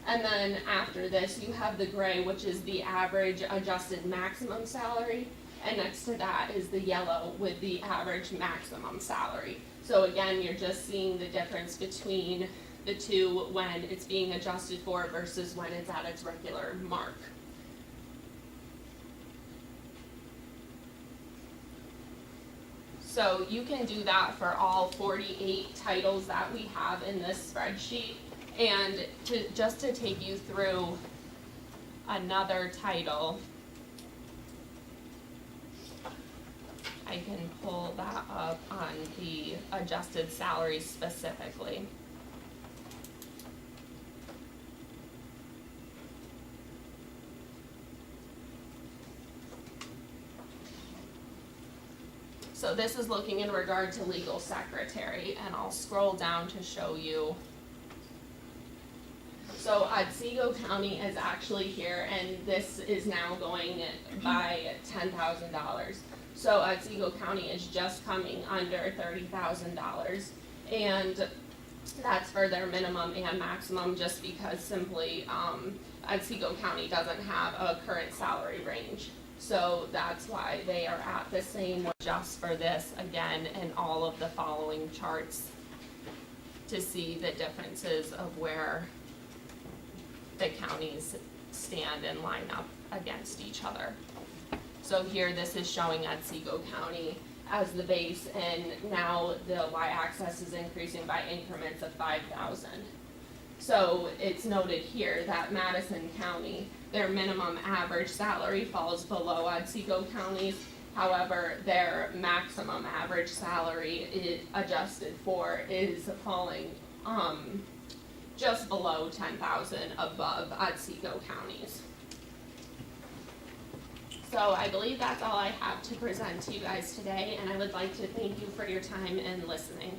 [SPEAKER 10] And then after this, you have the gray, which is the average adjusted maximum salary, and next to that is the yellow with the average maximum salary. So again, you're just seeing the difference between the two when it's being adjusted for versus when it's at its regular mark. So you can do that for all 48 titles that we have in this spreadsheet. And just to take you through another title, I can pull that up on the adjusted salary specifically. So this is looking in regard to legal secretary, and I'll scroll down to show you. So Otsego County is actually here, and this is now going by $10,000. So Otsego County is just coming under $30,000, and that's for their minimum and maximum, just because simply Otsego County doesn't have a current salary range. So that's why they are at the same, just for this again, and all of the following charts to see the differences of where the counties stand and line up against each other. So here, this is showing Otsego County as the base, and now the y-axis is increasing by increments of 5,000. So it's noted here that Madison County, their minimum average salary falls below Otsego County's. However, their maximum average salary adjusted for is falling just below 10,000 above Otsego County's. So I believe that's all I have to present to you guys today, and I would like to thank you for your time and listening.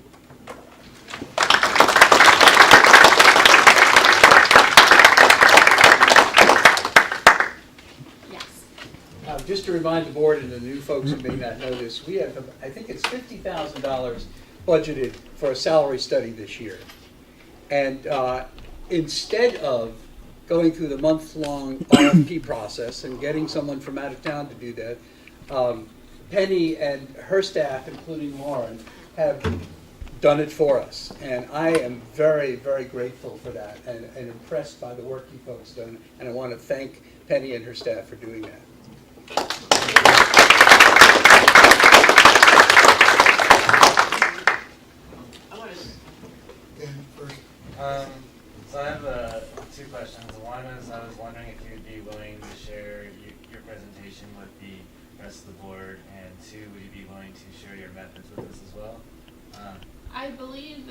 [SPEAKER 6] Just to remind the board and the new folks who may not know this, we have, I think it's $50,000 budgeted for a salary study this year. And instead of going through the month-long RFP process and getting someone from out of town to do that, Penny and her staff, including Lauren, have done it for us. And I am very, very grateful for that and impressed by the work you folks done. And I want to thank Penny and her staff for doing that.
[SPEAKER 12] So I have two questions. One is I was wondering if you'd be willing to share your presentation with the rest of the board, and two, would you be willing to share your methods with us as well?
[SPEAKER 10] I believe,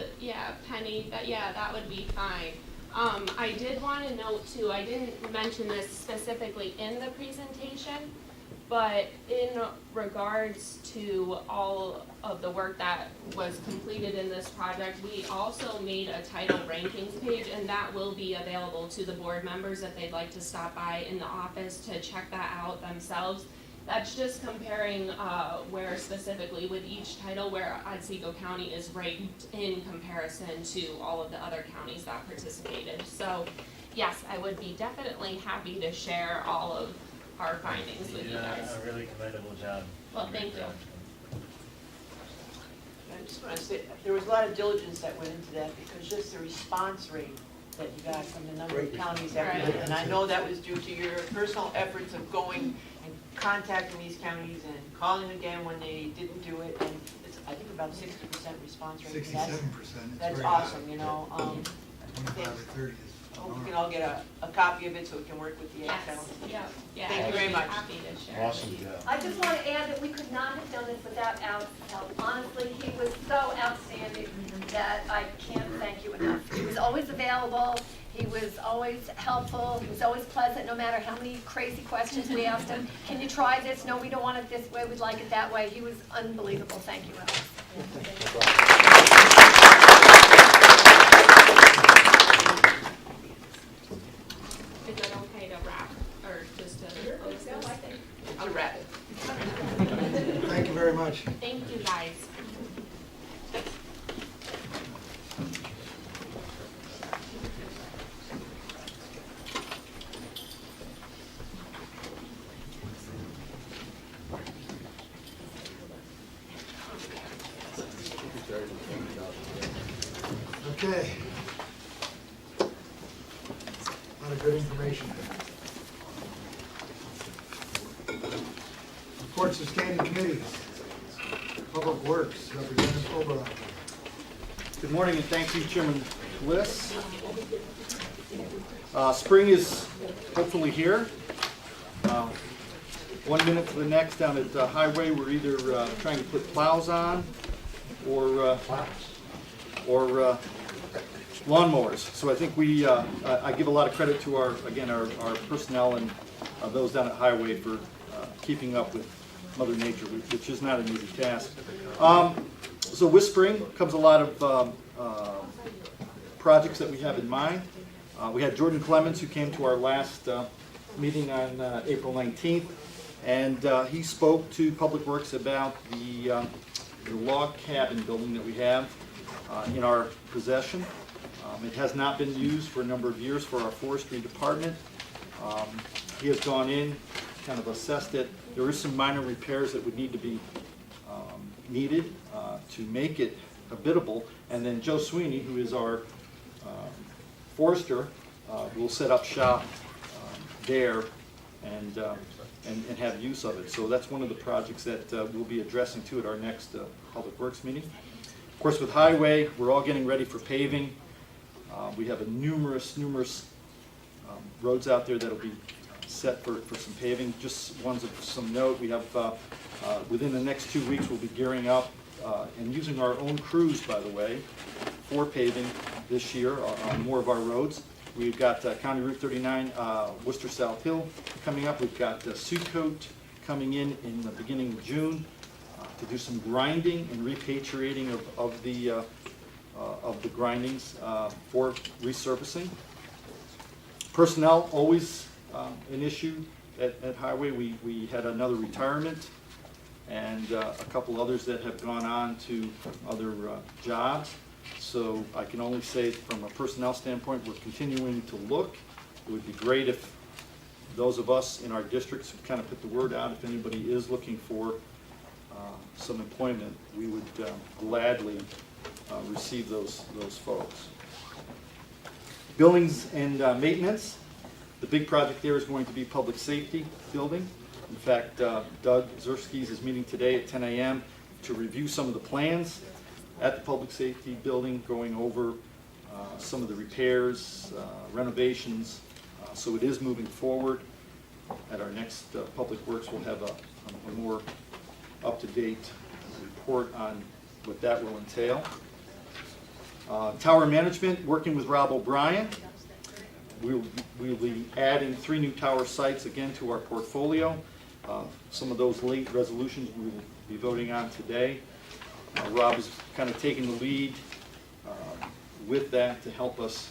[SPEAKER 10] Penny, that would be fine. I did want to note too, I didn't mention this specifically in the presentation, but in regards to all of the work that was completed in this project, we also made a title rankings page, and that will be available to the board members if they'd like to stop by in the office to check that out themselves. That's just comparing where specifically with each title where Otsego County is ranked in comparison to all of the other counties that participated. So yes, I would be definitely happy to share all of our findings with you guys.
[SPEAKER 12] A really commendable job.
[SPEAKER 10] Well, thank you.
[SPEAKER 13] I just want to say, there was a lot of diligence that went into that, because just the response rate that you got from the number of counties that were in, and I know that was due to your personal efforts of going and contacting these counties and calling again when they didn't do it, and it's I think about 60% response rate.
[SPEAKER 1] 67%.
[SPEAKER 13] That's awesome, you know.
[SPEAKER 1] 25 or 30 is.
[SPEAKER 13] Hope we can all get a copy of it so we can work with the Excel.
[SPEAKER 9] Yeah.
[SPEAKER 13] Thank you very much.
[SPEAKER 9] Happy to share.
[SPEAKER 11] Awesome job.
[SPEAKER 9] I just want to add that we could not have done this without Alex's help. Honestly, he was so outstanding that I can't thank you enough. He was always available, he was always helpful, he was always pleasant, no matter how many crazy questions we asked him. Can you try this? No, we don't want it this way, we'd like it that way. He was unbelievable. Thank you, Alex.
[SPEAKER 10] Is it okay to wrap, or just to close this?
[SPEAKER 13] It's a wrap.
[SPEAKER 1] Thank you very much.
[SPEAKER 10] Thank you, guys.
[SPEAKER 1] Okay. A lot of good information. Reports of standing committees. Public Works, Representative Oberon.
[SPEAKER 14] Good morning, and thank you, Chairman Bliss. Spring is hopefully here. 1 minute to the next down at the highway, we're either trying to put plows on or lawnmowers. So I think I give a lot of credit to our personnel and those down at highway for keeping up with Mother Nature, which is not an easy task. So with spring comes a lot of projects that we have in mind. We had Jordan Clemens, who came to our last meeting on April 19th, and he spoke to Public Works about the log cabin building that we have in our possession. It has not been used for a number of years for our forestry department. He has gone in, kind of assessed it. There is some minor repairs that would need to be needed to make it habitable. And then Joe Sweeney, who is our forester, will set up shop there and have use of it. So that's one of the projects that we'll be addressing too at our next Public Works meeting. Of course, with highway, we're all getting ready for paving. We have numerous roads out there that'll be set for some paving. Just ones of some note, we have within the next 2 weeks, we'll be gearing up and using our own crews, by the way, for paving this year on more of our roads. We've got County Route 39, Worcester South Hill coming up. We've got Suitcote coming in the beginning of June to do some grinding and repatriating of the grindings for resurfacing. Personnel, always an issue at Highway. We had another retirement and a couple others that have gone on to other jobs. So I can only say from a personnel standpoint, we're continuing to look. It would be great if those of us in our districts who kind of put the word out, if anybody is looking for some employment, we would gladly receive those folks. Buildings and maintenance. The big project there is going to be public safety building. In fact, Doug Zerskis is meeting today at 10 a.m. to review some of the plans at the public safety building, going over some of the repairs, renovations. So it is moving forward. At our next Public Works, we'll have a more up-to-date report on what that will entail. Tower management, working with Rob O'Brien. We'll be adding 3 new tower sites again to our portfolio. Some of those late resolutions we will be voting on today. Rob is kind of taking the lead with that to help us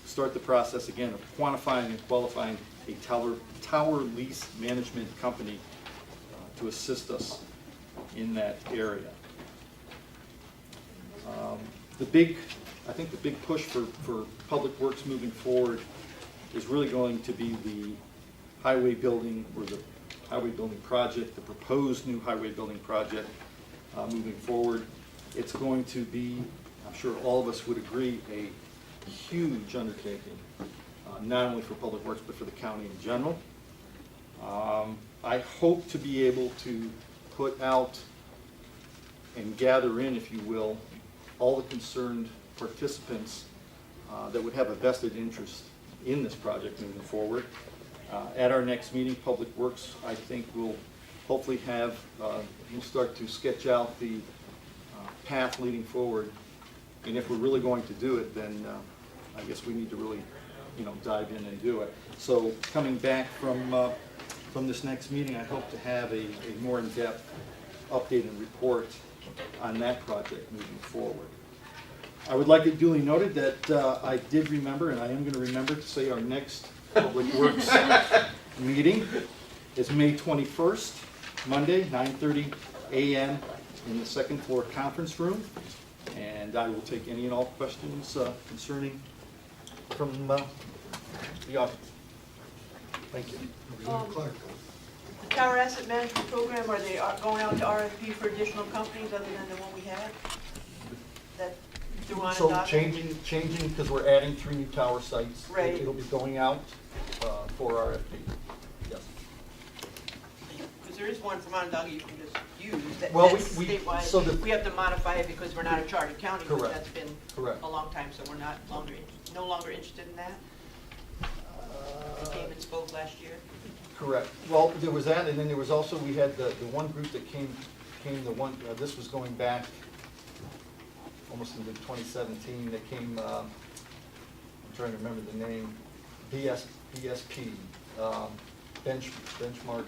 [SPEAKER 14] start the process again of quantifying and qualifying a tower lease management company to assist us in that area. I think the big push for Public Works moving forward is really going to be the highway building, or the highway building project, the proposed new highway building project moving forward. It's going to be, I'm sure all of us would agree, a huge undertaking, not only for Public Works, but for the county in general. I hope to be able to put out and gather in, if you will, all the concerned participants that would have a vested interest in this project moving forward. At our next meeting, Public Works, I think, will hopefully have, we'll start to sketch out the path leading forward. And if we're really going to do it, then I guess we need to really, dive in and do it. So coming back from this next meeting, I hope to have a more in-depth updated report on that project moving forward. I would like it duly noted that I did remember, and I am going to remember to say our next Public Works meeting is May 21st, Monday, 9:30 a.m. in the second floor conference room. And I will take any and all questions concerning from the audience. Thank you.
[SPEAKER 1] Representative Clark.
[SPEAKER 13] The Tower Asset Management Program, are they going out to RFP for additional companies other than the one we have? That through
[SPEAKER 14] So
[SPEAKER 13] Onondaga?
[SPEAKER 14] changing, because we're adding 3 new tower sites.
[SPEAKER 13] Right.
[SPEAKER 14] It'll be going out for RFP, yes.
[SPEAKER 13] Because there is one from Onondaga you can just use,
[SPEAKER 14] Well,
[SPEAKER 13] that's
[SPEAKER 14] we-
[SPEAKER 13] statewide.
[SPEAKER 14] so the-
[SPEAKER 13] We have to modify it because we're not a charter county, but
[SPEAKER 14] Correct.
[SPEAKER 13] that's been
[SPEAKER 14] Correct.
[SPEAKER 13] a long time, so we're no longer interested in that? You came and spoke last year?
[SPEAKER 14] Correct. Well, there was that, and then there was also, we had the one group that came this was going back almost into 2017, they came, I'm trying to remember the name, BSP, Benchmark,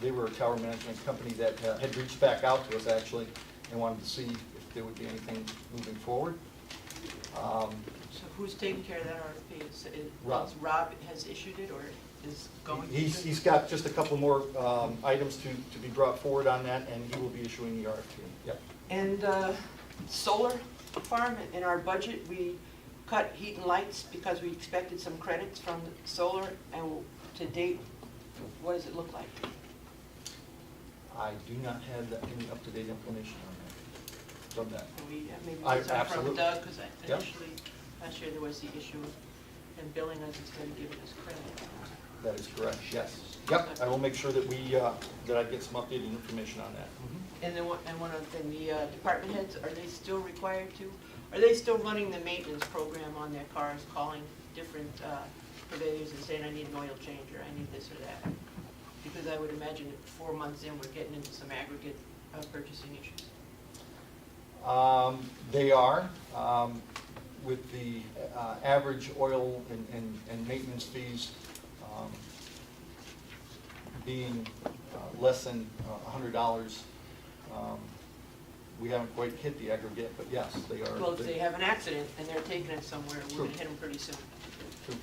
[SPEAKER 14] they were a tower management company that had reached back out to us actually, and wanted to see if there would be anything moving forward.
[SPEAKER 13] So who's taking care of that RFP?
[SPEAKER 14] Rob.
[SPEAKER 13] Rob has issued it or is going to?
[SPEAKER 14] He's got just a couple more items to be brought forward on that, and he will be issuing the RFP. Yep.
[SPEAKER 13] And solar farm, in our budget, we cut heat and lights because we expected some credits from solar, and to date, what does it look like?
[SPEAKER 14] I do not have any up-to-date information on that, from that.
[SPEAKER 13] We, maybe
[SPEAKER 14] I-
[SPEAKER 13] it's from
[SPEAKER 14] absolutely.
[SPEAKER 13] Doug, because
[SPEAKER 14] Yep.
[SPEAKER 13] initially, last year there was the issue of them billing us instead of giving us credit.
[SPEAKER 14] That is correct, yes. Yep, I will make sure that that I get some updated information on that.
[SPEAKER 13] And then one other thing, the department heads, are they still required to, are they still running the maintenance program on their cars, calling different purveyors and saying, I need an oil change, or I need this or that? Because I would imagine that 4 months in, we're getting into some aggregate purchasing issues.
[SPEAKER 14] They are, with the average oil and maintenance fees being less than $100, we haven't quite hit the aggregate, but yes, they are.
[SPEAKER 13] Well, if they have an accident and they're taking it somewhere, we're
[SPEAKER 14] True.
[SPEAKER 13] gonna hit them pretty soon.
[SPEAKER 14] True.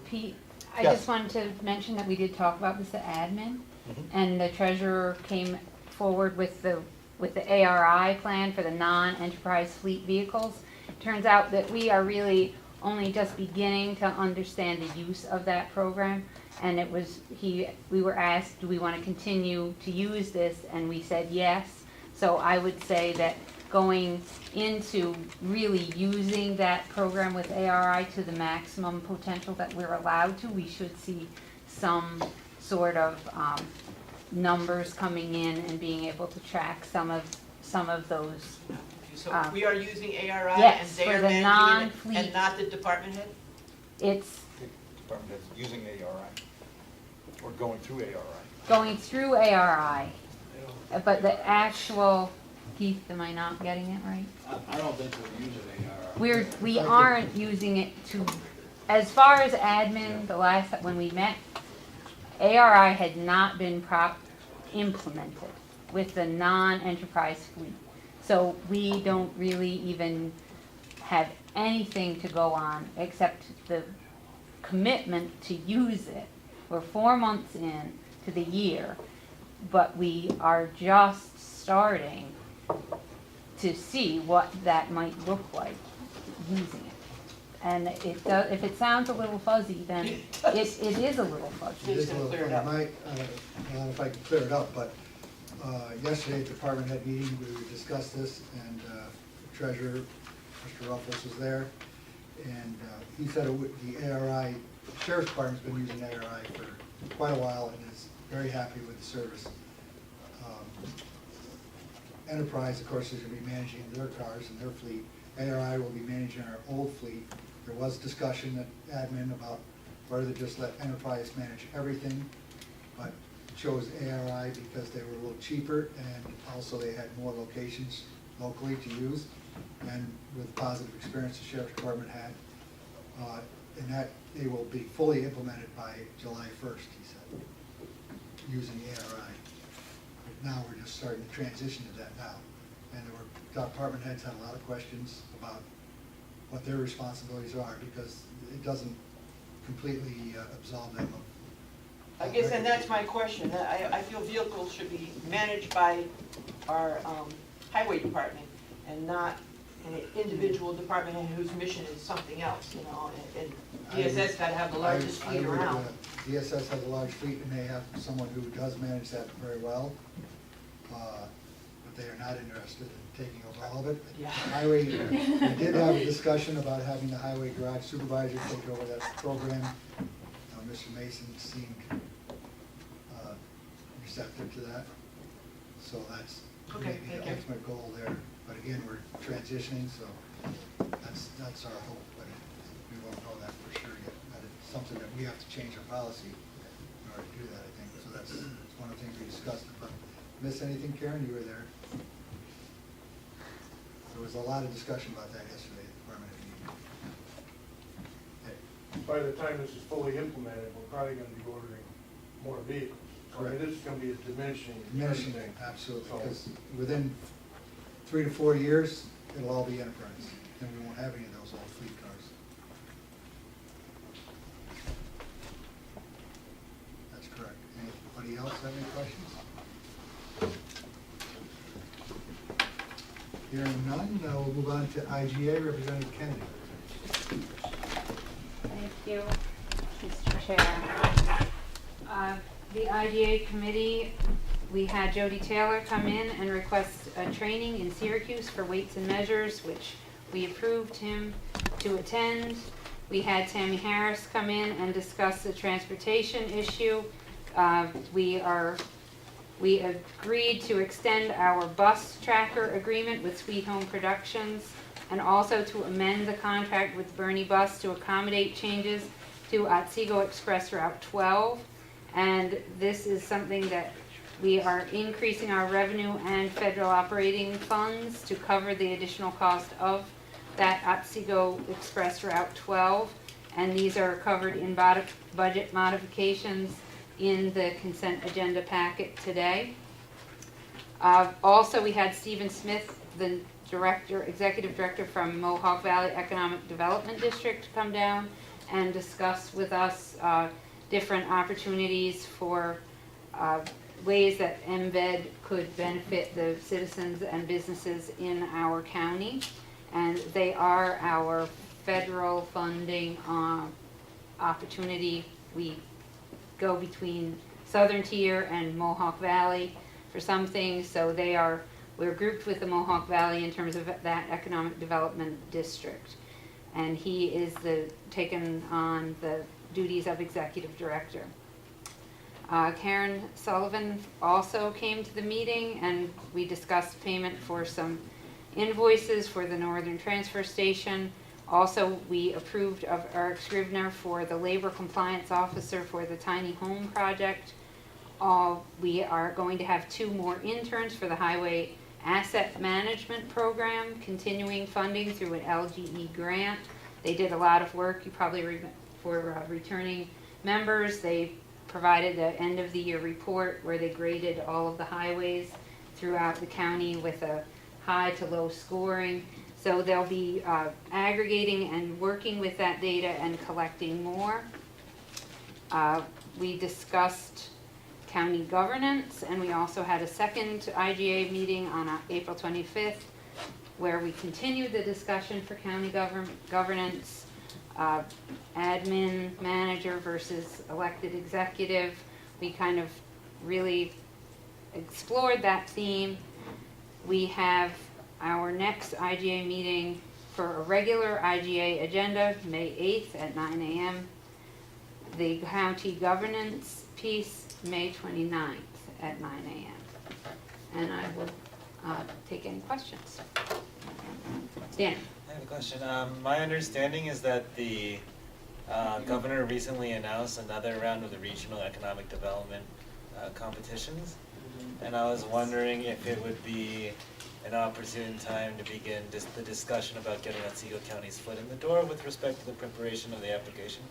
[SPEAKER 2] Pete, I
[SPEAKER 14] Yes.
[SPEAKER 2] just wanted to mention that we did talk about this at admin,
[SPEAKER 14] Mhm.
[SPEAKER 2] and the treasurer came forward with the ARI plan for the non-enterprise fleet vehicles. Turns out that we are really only just beginning to understand the use of that program, and we were asked, do we want to continue to use this, and we said yes. So I would say that going into really using that program with ARI to the maximum potential that we're allowed to, we should see some sort of numbers coming in and being able to track some of those.
[SPEAKER 13] So we are using ARI and
[SPEAKER 2] Yes,
[SPEAKER 13] they
[SPEAKER 2] for
[SPEAKER 13] are
[SPEAKER 2] the
[SPEAKER 13] managing it
[SPEAKER 2] non-fleet.
[SPEAKER 13] and not the department head?
[SPEAKER 2] It's
[SPEAKER 14] The department heads using ARI, or going through ARI.
[SPEAKER 2] going through ARI, but the actual, Keith, am I not getting it right?
[SPEAKER 11] I don't think we're using ARR.
[SPEAKER 2] We aren't using it to, as far as admin, when we met, ARI had not been implemented with the non-enterprise fleet. So we don't really even have anything to go on except the commitment to use it. We're 4 months in to the year, but we are just starting to see what that might look like using it. And if it sounds a little fuzzy, then it is a little fuzzy.
[SPEAKER 1] It is a little
[SPEAKER 13] Clear it
[SPEAKER 1] funny.
[SPEAKER 13] up.
[SPEAKER 1] Mike, if I can clear it up, but yesterday at the department head meeting, we discussed this, and the treasurer, Mr. Ruffles, was there, and he said the ARI, the sheriff's department's been using ARI for quite a while and is very happy with the service. Enterprise, of course, is gonna be managing their cars and their fleet. ARI will be managing our old fleet. There was discussion at admin about whether to just let Enterprise manage everything, but chose ARI because they were a little cheaper, and also they had more locations locally to use, and with positive experience the Sheriff's Department had. And that they will be fully implemented by July 1st, he said, using ARI. But now we're just starting to transition to that now. And there were, department heads had a lot of questions about what their responsibilities are, because it doesn't completely absolve them of.
[SPEAKER 13] I guess, and that's my question. I feel vehicles should be managed by our highway department and not an individual department head whose mission is something else, you know, and DSS gotta have the largest fleet around.
[SPEAKER 1] DSS has a large fleet, and they have someone who does manage that very well, but they are not interested in taking over all of it.
[SPEAKER 13] Yeah.
[SPEAKER 1] Highway, we did have a discussion about having the highway garage supervisor take over that program. Mr. Mason seemed receptive to that, so that's
[SPEAKER 13] Okay,
[SPEAKER 1] maybe the
[SPEAKER 13] thank you.
[SPEAKER 1] ultimate goal there. But again, we're transitioning, so that's our hope, but we won't know that for sure yet. That it's something that we have to change our policy in order to do that, I think. So that's one of the things we discussed. But miss anything, Karen? You were there. There was a lot of discussion about that yesterday at the department meeting.
[SPEAKER 15] By the time this is fully implemented, we're probably gonna be ordering more vehicles. So I mean, this is gonna be a diminishing thing.
[SPEAKER 1] Absolutely,
[SPEAKER 15] So-
[SPEAKER 1] because within 3 to 4 years, it'll all be Enterprise, and we won't have any of those old fleet cars. That's correct. Anybody else have any questions? Hearing none, we'll move on to IGA, Representative Kennedy.
[SPEAKER 2] Thank you, Mr. Chair. The IGA committee, we had Jody Taylor come in and request a training in Syracuse for weights and measures, which we approved him to attend. We had Tammy Harris come in and discuss the transportation issue. We agreed to extend our bus tracker agreement with Sweet Home Productions, and also to amend the contract with Bernie Bus to accommodate changes to Otsego Express Route 12. And this is something that we are increasing our revenue and federal operating funds to cover the additional cost of that Otsego Express Route 12. And these are covered in budget modifications in the consent agenda packet today. Also, we had Stephen Smith, the executive director from Mohawk Valley Economic Development District, come down and discuss with us different opportunities for ways that MVED could benefit the citizens and businesses in our county. And they are our federal funding opportunity. We go between Southern Tier and Mohawk Valley for some things, so we're grouped with the Mohawk Valley in terms of that economic development district. And he is taken on the duties of executive director. Karen Sullivan also came to the meeting, and we discussed payment for some invoices for the Northern Transfer Station. Also, we approved of Eric Scrivener for the labor compliance officer for the tiny home project. We are going to have 2 more interns for the highway asset management program, continuing funding through an LGE grant. They did a lot of work, you probably for returning members. They provided an end of the year report where they graded all of the highways throughout the county with a high to low scoring. So they'll be aggregating and working with that data and collecting more. We discussed county governance, and we also had a second IGA meeting on April 25th where we continued the discussion for county governance, admin manager versus elected executive. We kind of really explored that theme. We have our next IGA meeting for a regular IGA agenda, May 8th at 9 a.m. The county governance piece, May 29th at 9 a.m. And I will take any questions. Dan?
[SPEAKER 12] I have a question. My understanding is that the governor recently announced another round of the regional economic development competitions, and I was wondering if it would be an opportune time to begin the discussion about getting Otsego County's foot in the door with respect to the preparation of the application.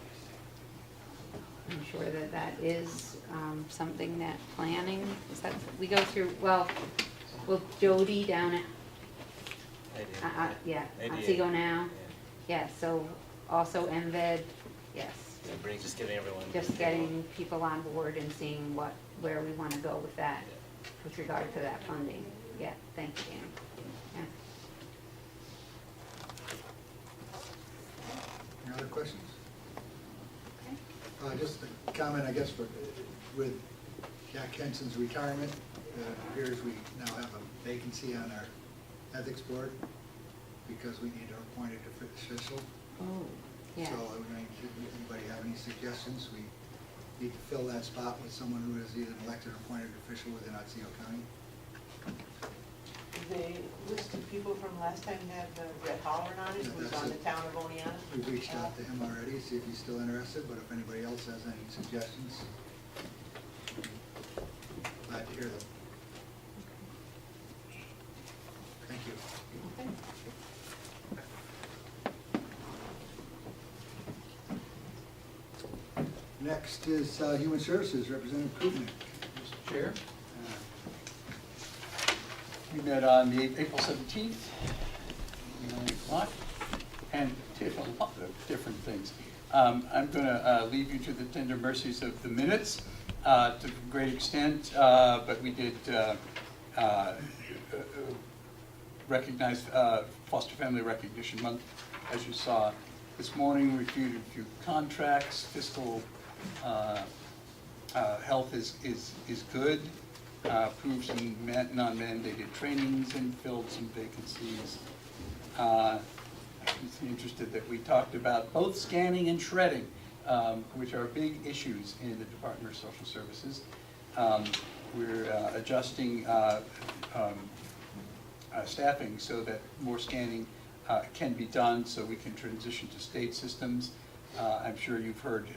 [SPEAKER 2] I'm sure that that is something that planning, is that, we go through, well, Jody down at, yeah, Otsego now. Yeah, so also MVed, yes.
[SPEAKER 12] So just getting everyone.
[SPEAKER 2] Just getting people on board and seeing where we want to go with that, with regard to that funding. Yeah, thank you, Dan. Yeah.
[SPEAKER 1] Any other questions? Just a comment, I guess, with Jack Henson's retirement, it appears we now have a vacancy on our ethics board because we need an appointed official.
[SPEAKER 2] Oh, yeah.
[SPEAKER 1] So, anybody have any suggestions? We need to fill that spot with someone who is either an elected or appointed official within Otsego County.
[SPEAKER 13] The list of people from last time have Brett Hollern on it,
[SPEAKER 1] Yeah,
[SPEAKER 13] who's
[SPEAKER 1] that's
[SPEAKER 13] on
[SPEAKER 1] it.
[SPEAKER 13] the town of Oneonta.
[SPEAKER 1] We've reached out to him already, see if he's still interested, but if anybody else has any suggestions, glad to hear them. Thank you.
[SPEAKER 2] Okay.
[SPEAKER 1] Next is Human Services, Representative Krupnik.
[SPEAKER 6] Mr. Chair. We met on the April 17th, 9 o'clock, and did a lot of different things. I'm going to leave you to the tender mercies of the minutes to a great extent, but we did recognize Foster Family Recognition Month, as you saw this morning. We reviewed a few contracts. Fiscal health is good. Approved some non-mandated trainings and filled some vacancies. I was interested that we talked about both scanning and shredding, which are big issues in the Department of Social Services. We're adjusting staffing so that more scanning can be done so we can transition to state systems. I'm sure you've heard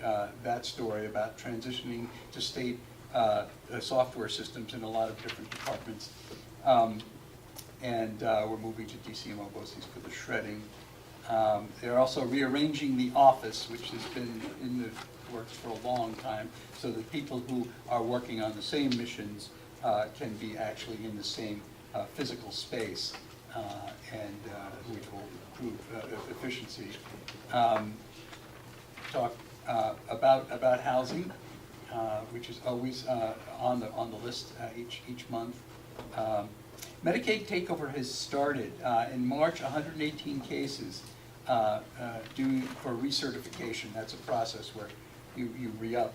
[SPEAKER 6] that story about transitioning to state software systems in a lot of different departments. And we're moving to DCMO BOCES for the shredding. They're also rearranging the office, which has been in the works for a long time, so that people who are working on the same missions can be actually in the same physical space, and which will improve efficiency. Talk about housing, which is always on the list each month. Medicaid takeover has started. In March, 118 cases due for recertification. That's a process where you re-up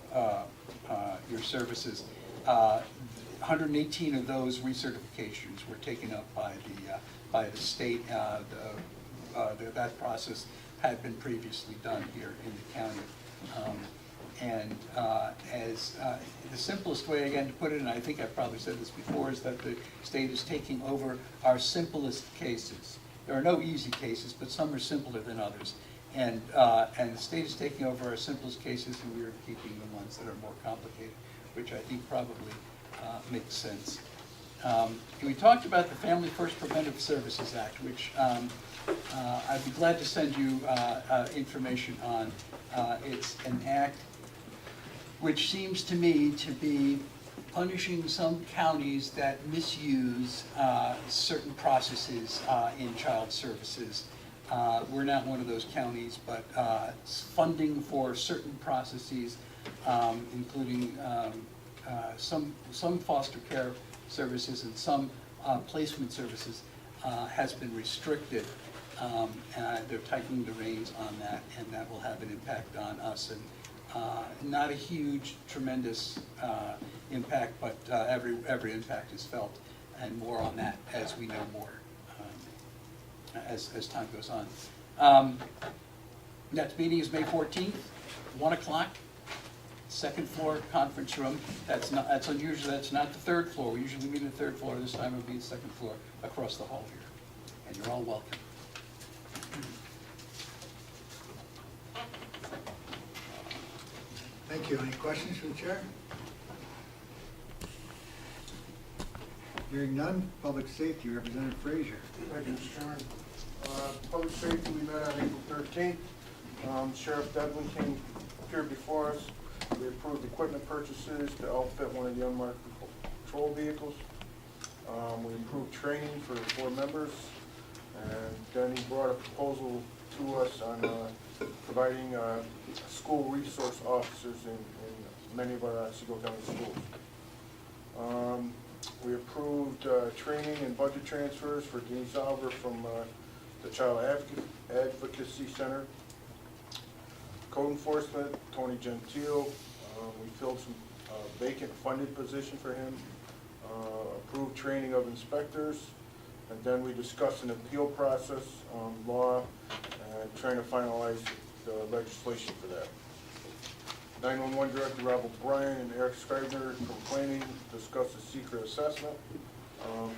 [SPEAKER 6] your services. 118 of those recertifications were taken up by the state. That process had been previously done here in the county. As the simplest way, again, to put it, and I think I've probably said this before, is that the state is taking over our simplest cases. There are no easy cases, but some are simpler than others. And the state is taking over our simplest cases, and we are keeping the ones that are more complicated, which I think probably makes sense. We talked about the Family First Preventive Services Act, which I'd be glad to send you information on. It's an act which seems to me to be punishing some counties that misuse certain processes in child services. We're not one of those counties, but funding for certain processes, including some foster care services and some placement services, has been restricted. They're tightening the reins on that, and that will have an impact on us. And not a huge, tremendous impact, but every impact is felt, and more on that as we know more as time goes on. Next meeting is May 14th, 1 o'clock. second floor conference room. That's unusual, that's not the third floor. We usually meet on the third floor. This time it'll be the second floor across the hall here. And you're all welcome.
[SPEAKER 1] Thank you. Any questions for the chair? Hearing none, public safety, Representative Frazier.
[SPEAKER 15] Thank you, Mr. Chairman. Public safety, we met on April 13th. Sheriff Devlin appeared before us. We approved equipment purchases to outfit one of the unmarked patrol vehicles. We approved training for 4 members. And then he brought a proposal to us on providing school resource officers in many of our Otsego County schools. We approved training and budget transfers for Denise Albert from the Child Advocacy Center. Code enforcement, Tony Gentile. We filled some vacant funded position for him. Approved training of inspectors. And then we discussed an appeal process, law, and trying to finalize the legislation for that. 911 Director Rob O'Brien and Eric Scribner from planning discussed a secret assessment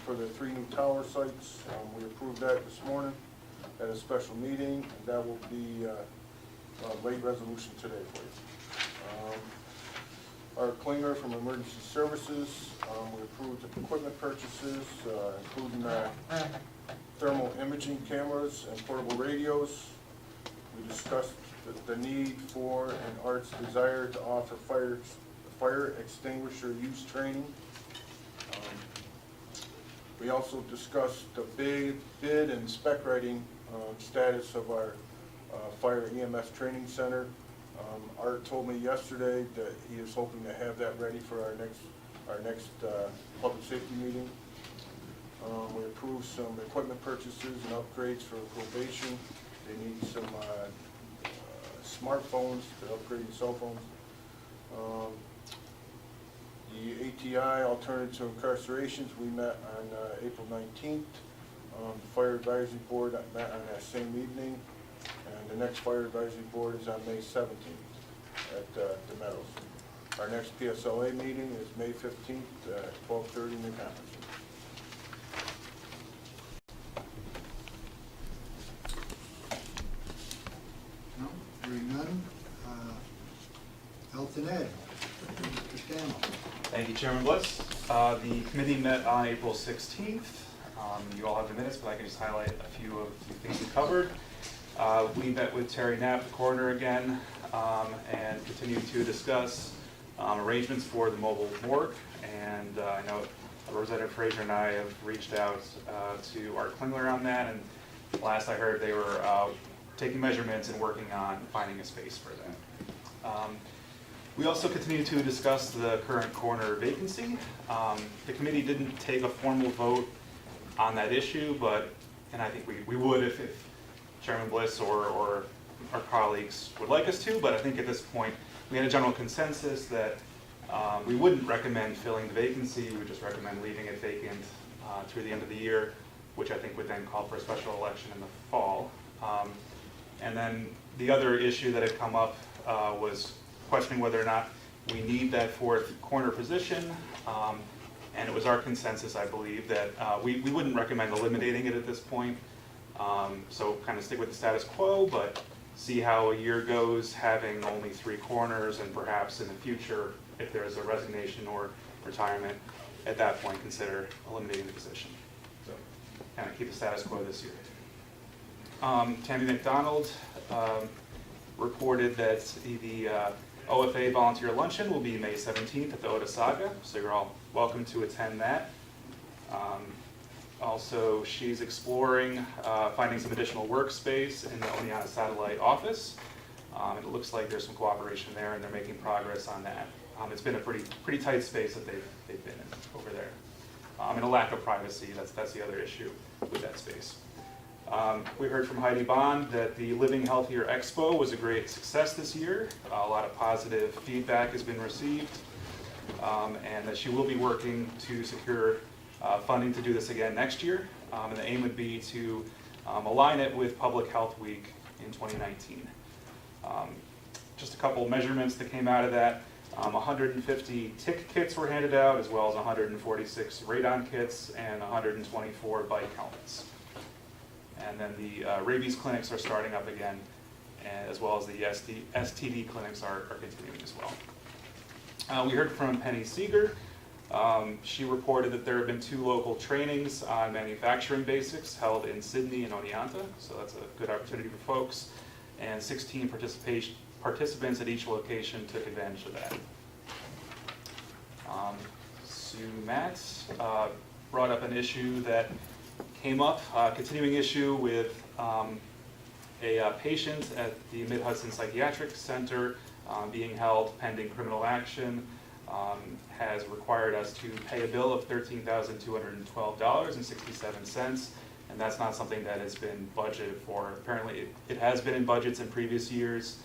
[SPEAKER 15] for the 3 new tower sites. We approved that this morning at a special meeting, and that will be a late resolution today for you. Our Klinger from Emergency Services, we approved equipment purchases, including thermal imaging cameras and portable radios. We discussed the need for and ART's desire to offer fire extinguisher use training. We also discussed the bid and spec writing status of our fire EMS training center. Art told me yesterday that he is hoping to have that ready for our next public safety meeting. We approved some equipment purchases and upgrades for probation. They need some smartphones to upgrade cell phones. The ATI, Alternative to Incarcerations, we met on April 19th. The Fire Advisory Board met on that same evening. And the next Fire Advisory Board is on May 17th at the Meadows. Our next PSLA meeting is May 15th at 12:30 in the conference room.
[SPEAKER 1] No? Hearing none, Health and Ed, Mr. Stanley.
[SPEAKER 16] Thank you, Chairman Bliss. The committee met on April 16th. You all have the minutes, but I can just highlight a few of the things we covered. We met with Terry Knapp, the coroner, again, and continued to discuss arrangements for the mobile morgue. And I know Representative Frazier and I have reached out to Art Klingler on that, and last I heard they were taking measurements and working on finding a space for that. We also continue to discuss the current coroner vacancy. The committee didn't take a formal vote on that issue, and I think we would if Chairman Bliss or our colleagues would like us to, but I think at this point we had a general consensus that we wouldn't recommend filling the vacancy. We would just recommend leaving it vacant through the end of the year, which I think would then call for a special election in the fall. And then the other issue that had come up was questioning whether or not we need that 4th coroner position. And it was our consensus, I believe, that we wouldn't recommend eliminating it at this point. So kind of stick with the status quo, but see how a year goes, having only 3 coroners, and perhaps in the future, if there is a resignation or retirement, at that point consider eliminating the position. So kind of keep the status quo this year. Tammy McDonald reported that the OFA volunteer luncheon will be May 17th at the Otsego, so you're all welcome to attend that. Also, she's exploring finding some additional workspace in the Oneonta satellite office. And it looks like there's some cooperation there, and they're making progress on that. It's been a pretty tight space that they've been in over there. And a lack of privacy, that's the other issue with that space. We heard from Heidi Bond that the Living Healthier Expo was a great success this year. A lot of positive feedback has been received, and that she will be working to secure funding to do this again next year. And the aim would be to align it with Public Health Week in 2019. Just a couple measurements that came out of that. 150 tick kits were handed out, as well as 146 radon kits and 124 bike helmets. And then the rabies clinics are starting up again, and as well as the STD clinics are continuing as well. We heard from Penny Seeger. She reported that there have been 2 local trainings on manufacturing basics held in Sydney and Oneonta, so that's a good opportunity for folks. And 16 participants at each location took advantage of that. Sue Matt brought up an issue that came up, continuing issue with a patient at the Mid-Hudson Psychiatric Center being held pending criminal action. Has required us to pay a bill of $13,212.67, and that's not something that has been budgeted for. Apparently, it has been in budgets in previous years,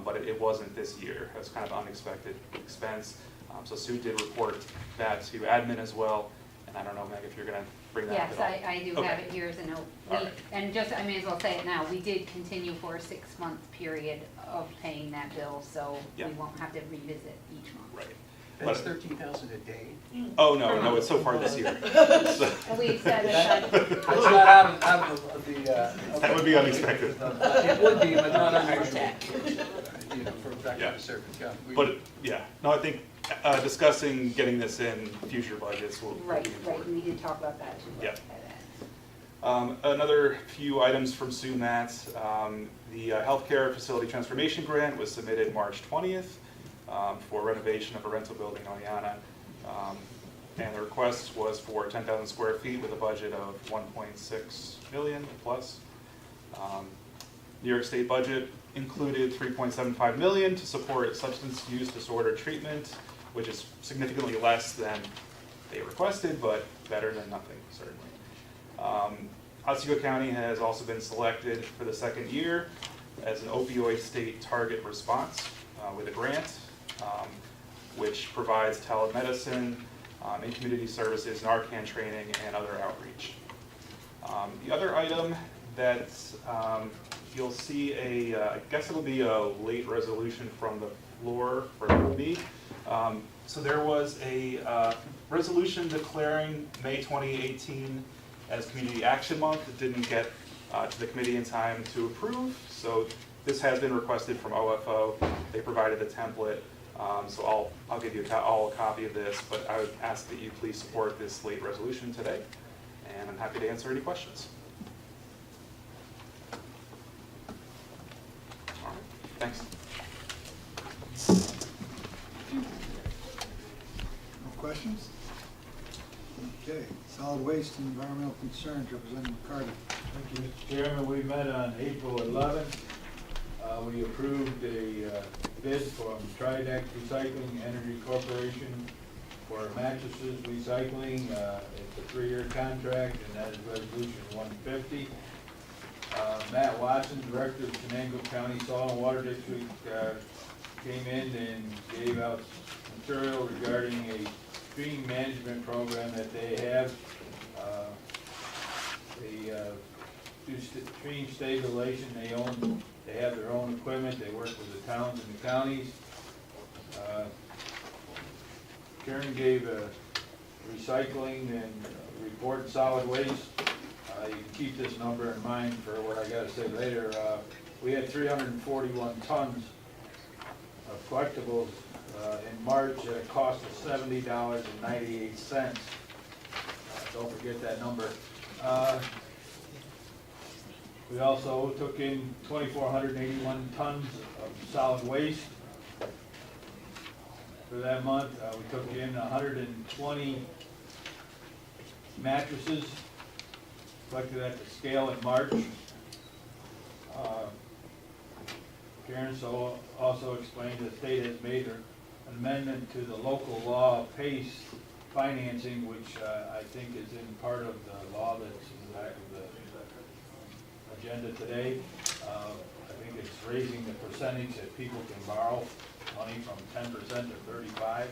[SPEAKER 16] but it wasn't this year. It was kind of unexpected expense. So Sue did report that to admin as well, and I don't know, Meg, if you're going to bring that up
[SPEAKER 2] Yes,
[SPEAKER 16] at all.
[SPEAKER 2] I do
[SPEAKER 16] Okay.
[SPEAKER 2] have it here as a note.
[SPEAKER 16] All right.
[SPEAKER 2] And just, I may as well say it now, we did continue for a 6-month period of paying that bill, so
[SPEAKER 16] Yeah.
[SPEAKER 2] we won't have to revisit each month.
[SPEAKER 16] Right.
[SPEAKER 6] That's
[SPEAKER 16] But-
[SPEAKER 6] 13,000 a day.
[SPEAKER 16] Oh, no, it's so far this year. So-
[SPEAKER 2] And we said that,
[SPEAKER 6] That's not out of the.
[SPEAKER 16] That would be unexpected.
[SPEAKER 6] It would be, but not unusual. You know, for that
[SPEAKER 16] Yeah.
[SPEAKER 6] kind of service, yeah.
[SPEAKER 16] But, yeah, no, I think discussing getting this in future budgets will
[SPEAKER 2] right,
[SPEAKER 16] be important.
[SPEAKER 2] we did talk about that too.
[SPEAKER 16] Yeah. Another few items from Sue Matt. The healthcare facility transformation grant was submitted March 20th for renovation of a rental building in Oneonta. And the request was for 10,000 square feet with a budget of 1.6 million plus. New York State budget included 3.75 million to support substance use disorder treatment, which is significantly less than they requested, but better than nothing, certainly. Otsego County has also been selected for the 2nd year as an opioid state target response with a grant, which provides telemedicine and community services, Narcan training, and other outreach. The other item that you'll see I guess it'll be a late resolution from the floor for me. So there was a resolution declaring May 2018 as Community Action Month. It didn't get to the committee in time to approve, so this has been requested from OFO. They provided the template, so I'll give you all a copy of this, but I would ask that you please support this late resolution today, and I'm happy to answer any questions. All right, thanks.
[SPEAKER 1] No questions? Okay, solid waste and environmental concerns, Representative McCarty.
[SPEAKER 17] Thank you, Mr. Chairman. We met on April 11th. We approved a bid from Tridex Recycling Energy Corporation for mattresses recycling. It's a 3-year contract, and that is Resolution 150. Matt Watson, Director of Chenango County Soil and Water District, came in and gave out material regarding a stream management program that they have. They do stream stabilization. They have their own equipment. They work with the towns and the counties. Karen gave a recycling and report solid waste. You can keep this number in mind for what I gotta say later. We had 341 tons of collectibles in March at a cost of $70.98. Don't forget that number. We also took in 2,481 tons of solid waste. For that month, we took in 120 mattresses, collected at the scale in March. Karen also explained the state has made an amendment to the local law of PACE financing, which I think is in part of the law that's in the back of the agenda today. I think it's raising the percentage that people can borrow money from 10% to 35%.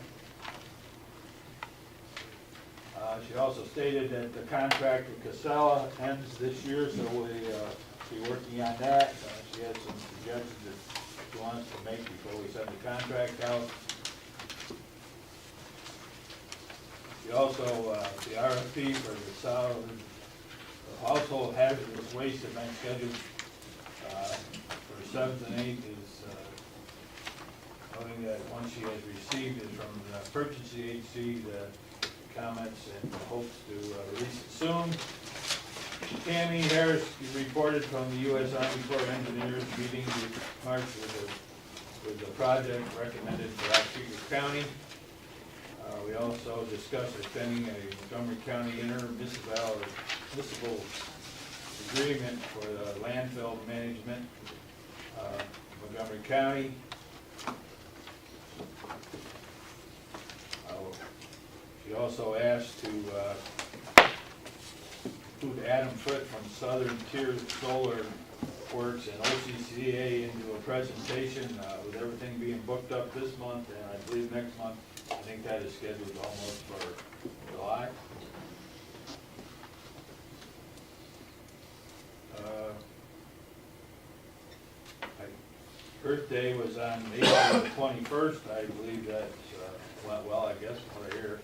[SPEAKER 17] She also stated that the contract with Casella ends this year, so we'll be working on that. She has some suggestions that she wants to make before we send the contract out. We also, the RFP for the solid household hazardous waste event scheduled for 7th and 8th is noting that once she has received it from the Purchase CHC, the comments and hopes to release it soon. Tammy Harris reported from the U.S. Army Corps of Engineers meeting in March with the project recommended for Otsego County. We also discussed extending a Montgomery County intermunicipal agreement for the landfill management, Montgomery County. She also asked to include Adam Foote from Southern Tier Solar Works and OCCA into a presentation with everything being booked up this month and I believe next month. I think that is scheduled almost for July. Earth Day was on April 21st. I believe that went well, I guess, from what I hear.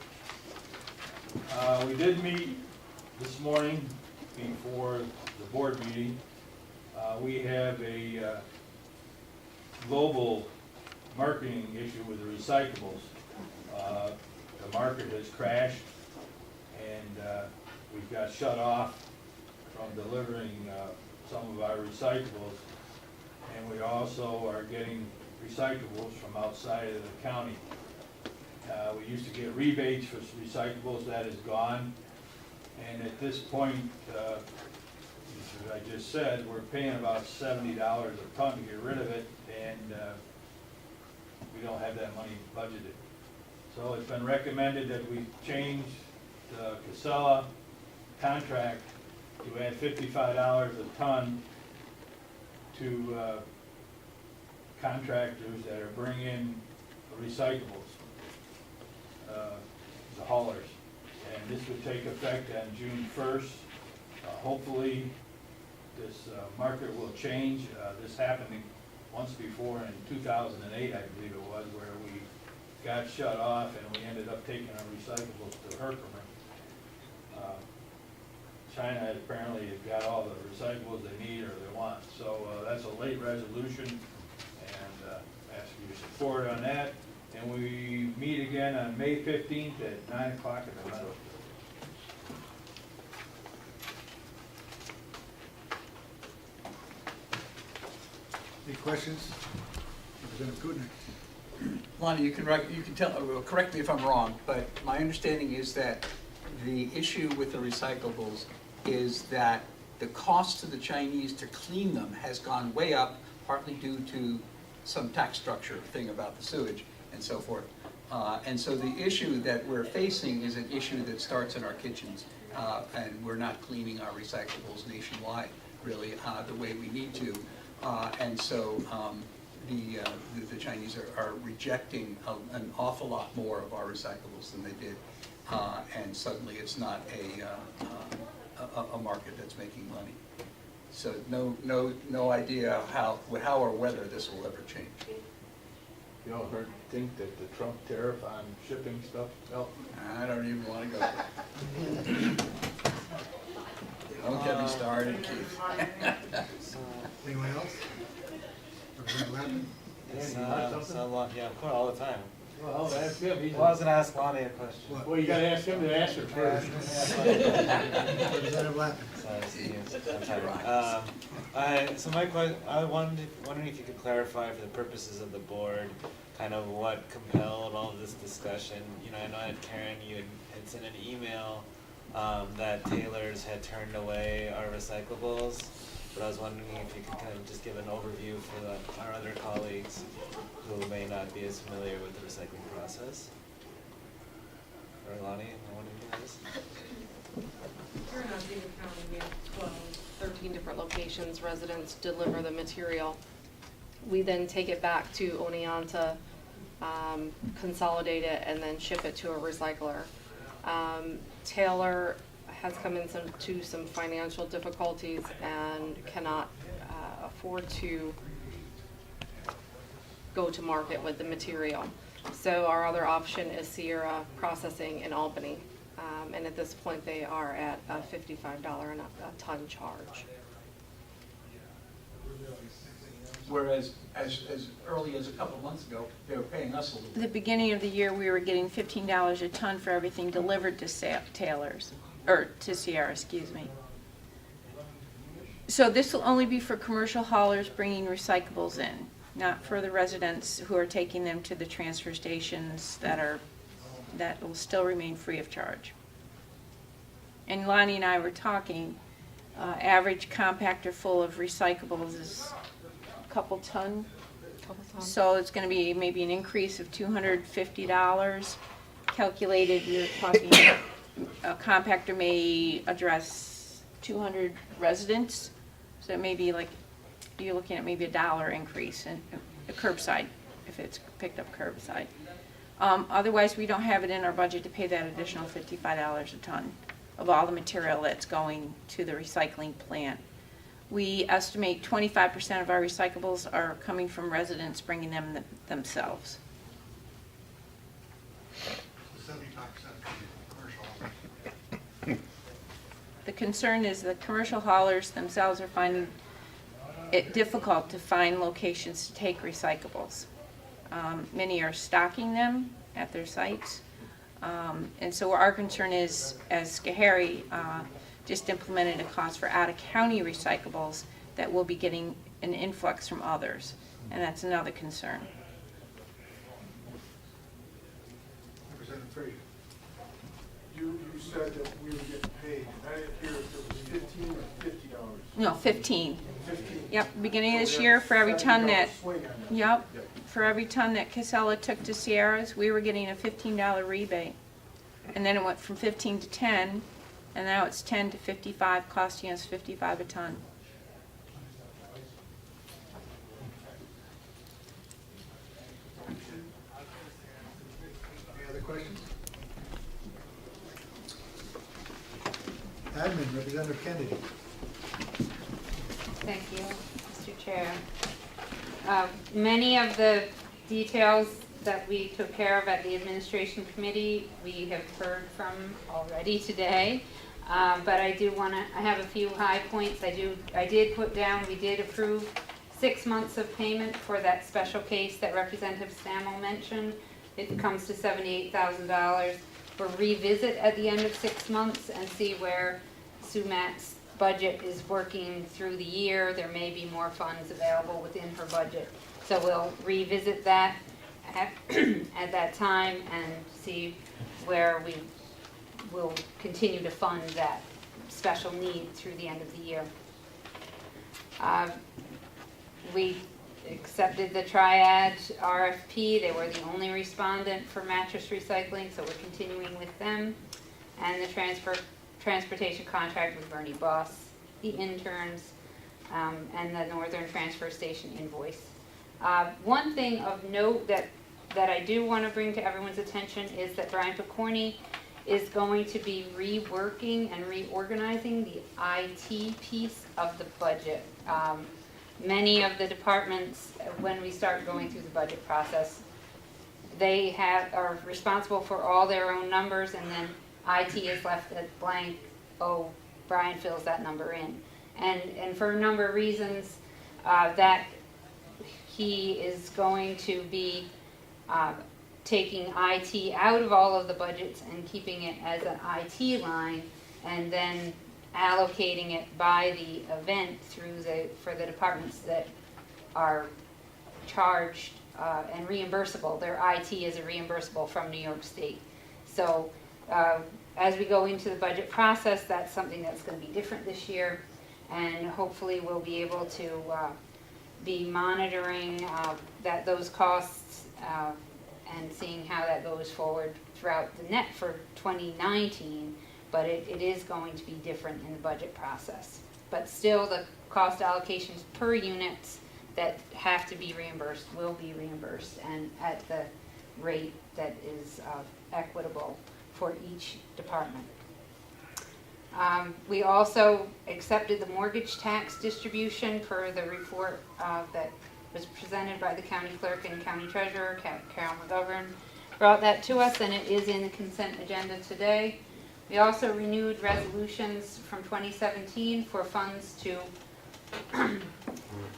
[SPEAKER 17] We did meet this morning before the board meeting. We have a global marketing issue with the recyclables. The market has crashed and we've got shut off from delivering some of our recyclables. And we also are getting recyclables from outside of the county. We used to get rebates for recyclables, that is gone. And at this point, as I just said, we're paying about $70 a ton to get rid of it, and we don't have that money budgeted. So it's been recommended that we change the Casella contract to add $55 a ton to contractors that are bringing recyclables, the haulers. And this would take effect on June 1st. Hopefully this market will change. This happened once before in 2008, I believe it was, where we got shut off and we ended up taking our recyclables to Herkimer. China apparently has got all the recyclables they need or they want. So that's a late resolution, and ask for your support on that. And we meet again on May 15th at 9 o'clock at the Meadow.
[SPEAKER 1] Any questions? Representative Kutner.
[SPEAKER 6] Lonnie, you can correct me if I'm wrong, but my understanding is that the issue with the recyclables is that the cost to the Chinese to clean them has gone way up, partly due to some tax structure thing about the sewage and so forth. And so the issue that we're facing is an issue that starts in our kitchens, and we're not cleaning our recyclables nationwide, really, the way we need to. And so the Chinese are rejecting an awful lot more of our recyclables than they did. And suddenly it's not a market that's making money. So no idea how or whether this will ever change.
[SPEAKER 17] You all think that the Trump tariff on shipping stuff helped?
[SPEAKER 6] I don't even want to go there. Don't get me started, Keith.
[SPEAKER 1] Anyone else? Representative Lappin?
[SPEAKER 12] Yeah, of course, all the time.
[SPEAKER 17] Well, I'll ask him.
[SPEAKER 12] Well, I was gonna ask Lonnie a question.
[SPEAKER 17] Well, you gotta ask him to answer first.
[SPEAKER 1] Representative Lappin.
[SPEAKER 12] So my question, wondering if you could clarify for the purposes of the board, kind of what compelled all of this discussion. You know, I know that Karen, you had sent an email that Taylor's had turned away our recyclables, but I was wondering if you could kind of just give an overview for our other colleagues who may not be as familiar with the recycling process. Or Lonnie, I want to do this.
[SPEAKER 10] Here in Otsego County, we have 13 different locations. Residents deliver the material. We then take it back to Oneonta, consolidate it, and then ship it to a recycler. Taylor has come into some financial difficulties and cannot afford to go to market with the material. So our other option is Sierra Processing in Albany.
[SPEAKER 9] And at this point, they are at a $55 a ton charge.
[SPEAKER 6] Whereas as early as a couple of months ago, they were paying us a little.
[SPEAKER 8] The beginning of the year, we were getting $15 a ton for everything delivered to Taylor's, or to Sierra, excuse me. So this will only be for commercial haulers bringing recyclables in, not for the residents who are taking them to the transfer stations that will still remain free of charge. And Lonnie and I were talking, average compactor full of recyclables is a couple ton. So it's going to be maybe an increase of $250. Calculated, you're talking, a compactor may address 200 residents. So it may be like, you're looking at maybe $1 increase in the curbside, if it's picked up curbside. Otherwise, we don't have it in our budget to pay that additional $55 a ton of all the material that's going to the recycling plant. We estimate 25% of our recyclables are coming from residents bringing them themselves.
[SPEAKER 1] 75% commercial.
[SPEAKER 8] The concern is the commercial haulers themselves are finding it difficult to find locations to take recyclables. Many are stocking them at their sites. And so our concern is, as Schoharie just implemented a cost for out-of-county recyclables, that we'll be getting an influx from others. And that's another concern.
[SPEAKER 15] Representative Frazier. You said that we were getting paid. I didn't hear if it was $15 or $50.
[SPEAKER 8] No, 15.
[SPEAKER 15] 15.
[SPEAKER 8] Yep, beginning of this year, for every ton that,
[SPEAKER 15] Swing on that.
[SPEAKER 8] yep, for every ton that Casella took to Sierra's, we were getting a $15 rebate. And then it went from 15 to 10, and now it's 10 to 55, costing us 55 a ton.
[SPEAKER 1] Any other questions? Admin, Representative Kennedy.
[SPEAKER 2] Thank you, Mr. Chair. Many of the details that we took care of at the administration committee, we have heard from already today. But I have a few high points. I did put down, we did approve 6 months of payment for that special case that Representative Stammel mentioned. It comes to $78,000. We'll revisit at the end of 6 months and see where Sumat's budget is working through the year. There may be more funds available within her budget. So we'll revisit that at that time and see where we will continue to fund that special need through the end of the year. We accepted the Triad RFP. They were the only respondent for mattress recycling, so we're continuing with them. And the transportation contract with Bernie Boss, the interns, and the Northern Transfer Station invoice. One thing of note that I do want to bring to everyone's attention is that Brian Picorni is going to be reworking and reorganizing the IT piece of the budget. Many of the departments, when we start going through the budget process, they are responsible for all their own numbers, and then IT is left at blank. Oh, Brian fills that number in. And for a number of reasons, that he is going to be taking IT out of all of the budgets and keeping it as an IT line, and then allocating it by the event for the departments that are charged and reimbursable. Their IT is reimbursable from New York State. So as we go into the budget process, that's something that's going to be different this year, and hopefully we'll be able to be monitoring those costs and seeing how that goes forward throughout the net for 2019, but it is going to be different in the budget process. But still, the cost allocations per unit that have to be reimbursed will be reimbursed, and at the rate that is equitable for each department. We also accepted the mortgage tax distribution per the report that was presented by the county clerk and county treasurer. Carol McGovern brought that to us, and it is in the consent agenda today. We also renewed resolutions from 2017 for funds to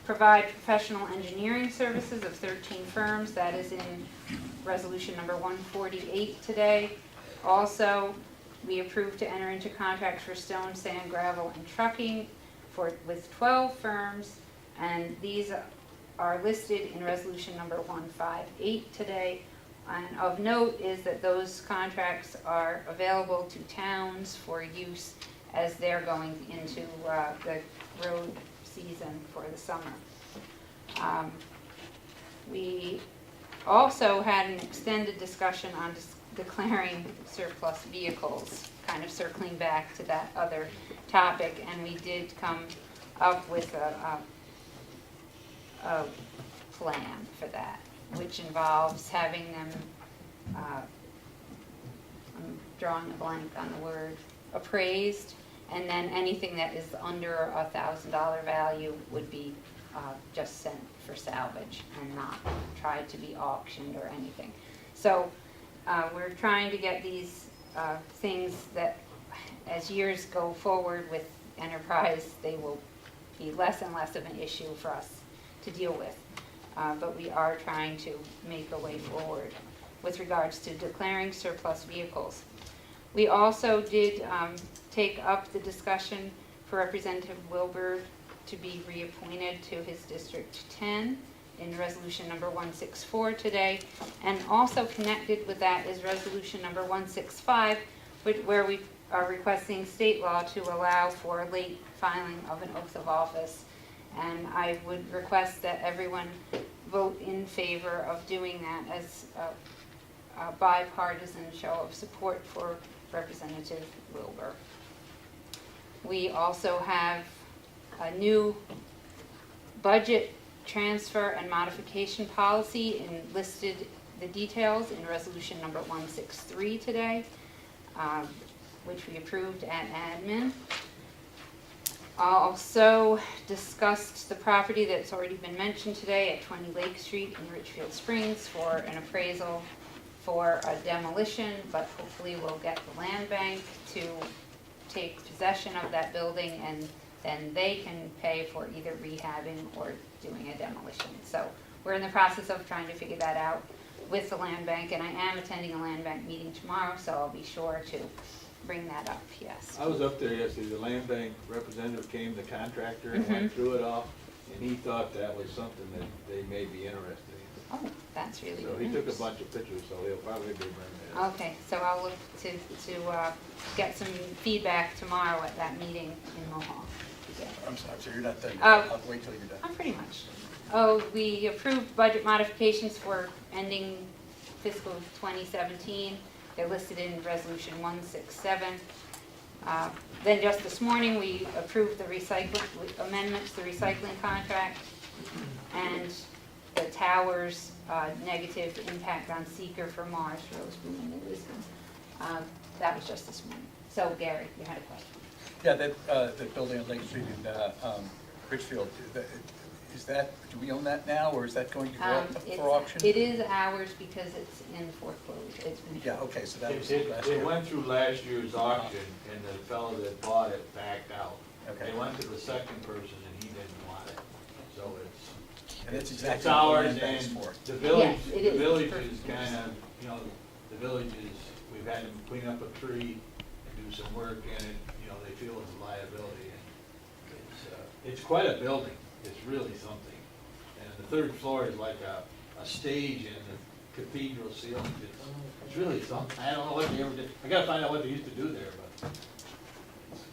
[SPEAKER 2] provide professional engineering services of 13 firms. That is in resolution number 148 today. Also, we approved to enter into contracts for stone, sand, gravel, and trucking with 12 firms, and these are listed in resolution number 158 today. And of note is that those contracts are available to towns for use as they're going into the road season for the summer. We also had an extended discussion on declaring surplus vehicles, kind of circling back to that other topic, and we did come up with a plan for that, which involves having them, I'm drawing a blank on the word, appraised, and then anything that is under $1,000 value would be just sent for salvage and not tried to be auctioned or anything. So we're trying to get these things that, as years go forward with enterprise, they will be less and less of an issue for us to deal with. But we are trying to make a way forward with regards to declaring surplus vehicles. We also did take up the discussion for Representative Wilbur to be reappointed to his District 10 in resolution number 164 today. And also connected with that is resolution number 165, where we are requesting state law to allow for late filing of an oath of office. And I would request that everyone vote in favor of doing that as a bipartisan show of support for Representative Wilbur. We also have a new budget transfer and modification policy and listed the details in resolution number 163 today, which we approved at admin. Also discussed the property that's already been mentioned today at 20 Lake Street in Richfield Springs for an appraisal for a demolition, but hopefully we'll get the land bank to take possession of that building, and then they can pay for either rehabbing or doing a demolition. So we're in the process of trying to figure that out with the land bank, and I am attending a land bank meeting tomorrow, so I'll be sure to bring that up, yes.
[SPEAKER 17] I was up there yesterday, the land bank representative came, the contractor, and went through it all, and he thought that was something that they may be interested in.
[SPEAKER 2] Oh, that's really
[SPEAKER 17] So
[SPEAKER 2] good
[SPEAKER 17] he took a
[SPEAKER 2] news.
[SPEAKER 17] bunch of pictures, so he'll probably be bringing that up.
[SPEAKER 2] Okay, so I'll look to get some feedback tomorrow at that meeting in Mohawk. Yeah.
[SPEAKER 6] I'm sorry, so you're not done.
[SPEAKER 2] Oh.
[SPEAKER 6] I'll wait till you're done.
[SPEAKER 2] I'm pretty much. Oh, we approved budget modifications for ending fiscal 2017. They're listed in resolution 167. Then just this morning, we approved the amendments to the recycling contract and the tower's negative impact on seeker for Mars, Roseboom, and Lisbon. That was just this morning. So Gary, you had a question.
[SPEAKER 6] Yeah, that building on Lake Street in Richfield, do we own that now, or is that going to go up for auction?
[SPEAKER 2] It is ours because it's in foreclosure. It's been.
[SPEAKER 6] Yeah, okay, so that was
[SPEAKER 17] It
[SPEAKER 6] last year.
[SPEAKER 17] went through last year's auction, and the fellow that bought it backed out.
[SPEAKER 6] Okay.
[SPEAKER 17] They went to the second person, and he didn't want it. So
[SPEAKER 6] And it's
[SPEAKER 17] it's
[SPEAKER 6] exactly what the
[SPEAKER 17] ours,
[SPEAKER 6] land bank's
[SPEAKER 17] and
[SPEAKER 6] for.
[SPEAKER 17] the village,
[SPEAKER 2] Yes, it is.
[SPEAKER 17] the village is kind of, the village is, we've had them clean up a tree, do some work in it, they feel it's a liability. And it's quite a building, it's really something. And the third floor is like a stage in the cathedral ceiling. It's really something. I don't know what they ever did. I gotta find out what they used to do there, but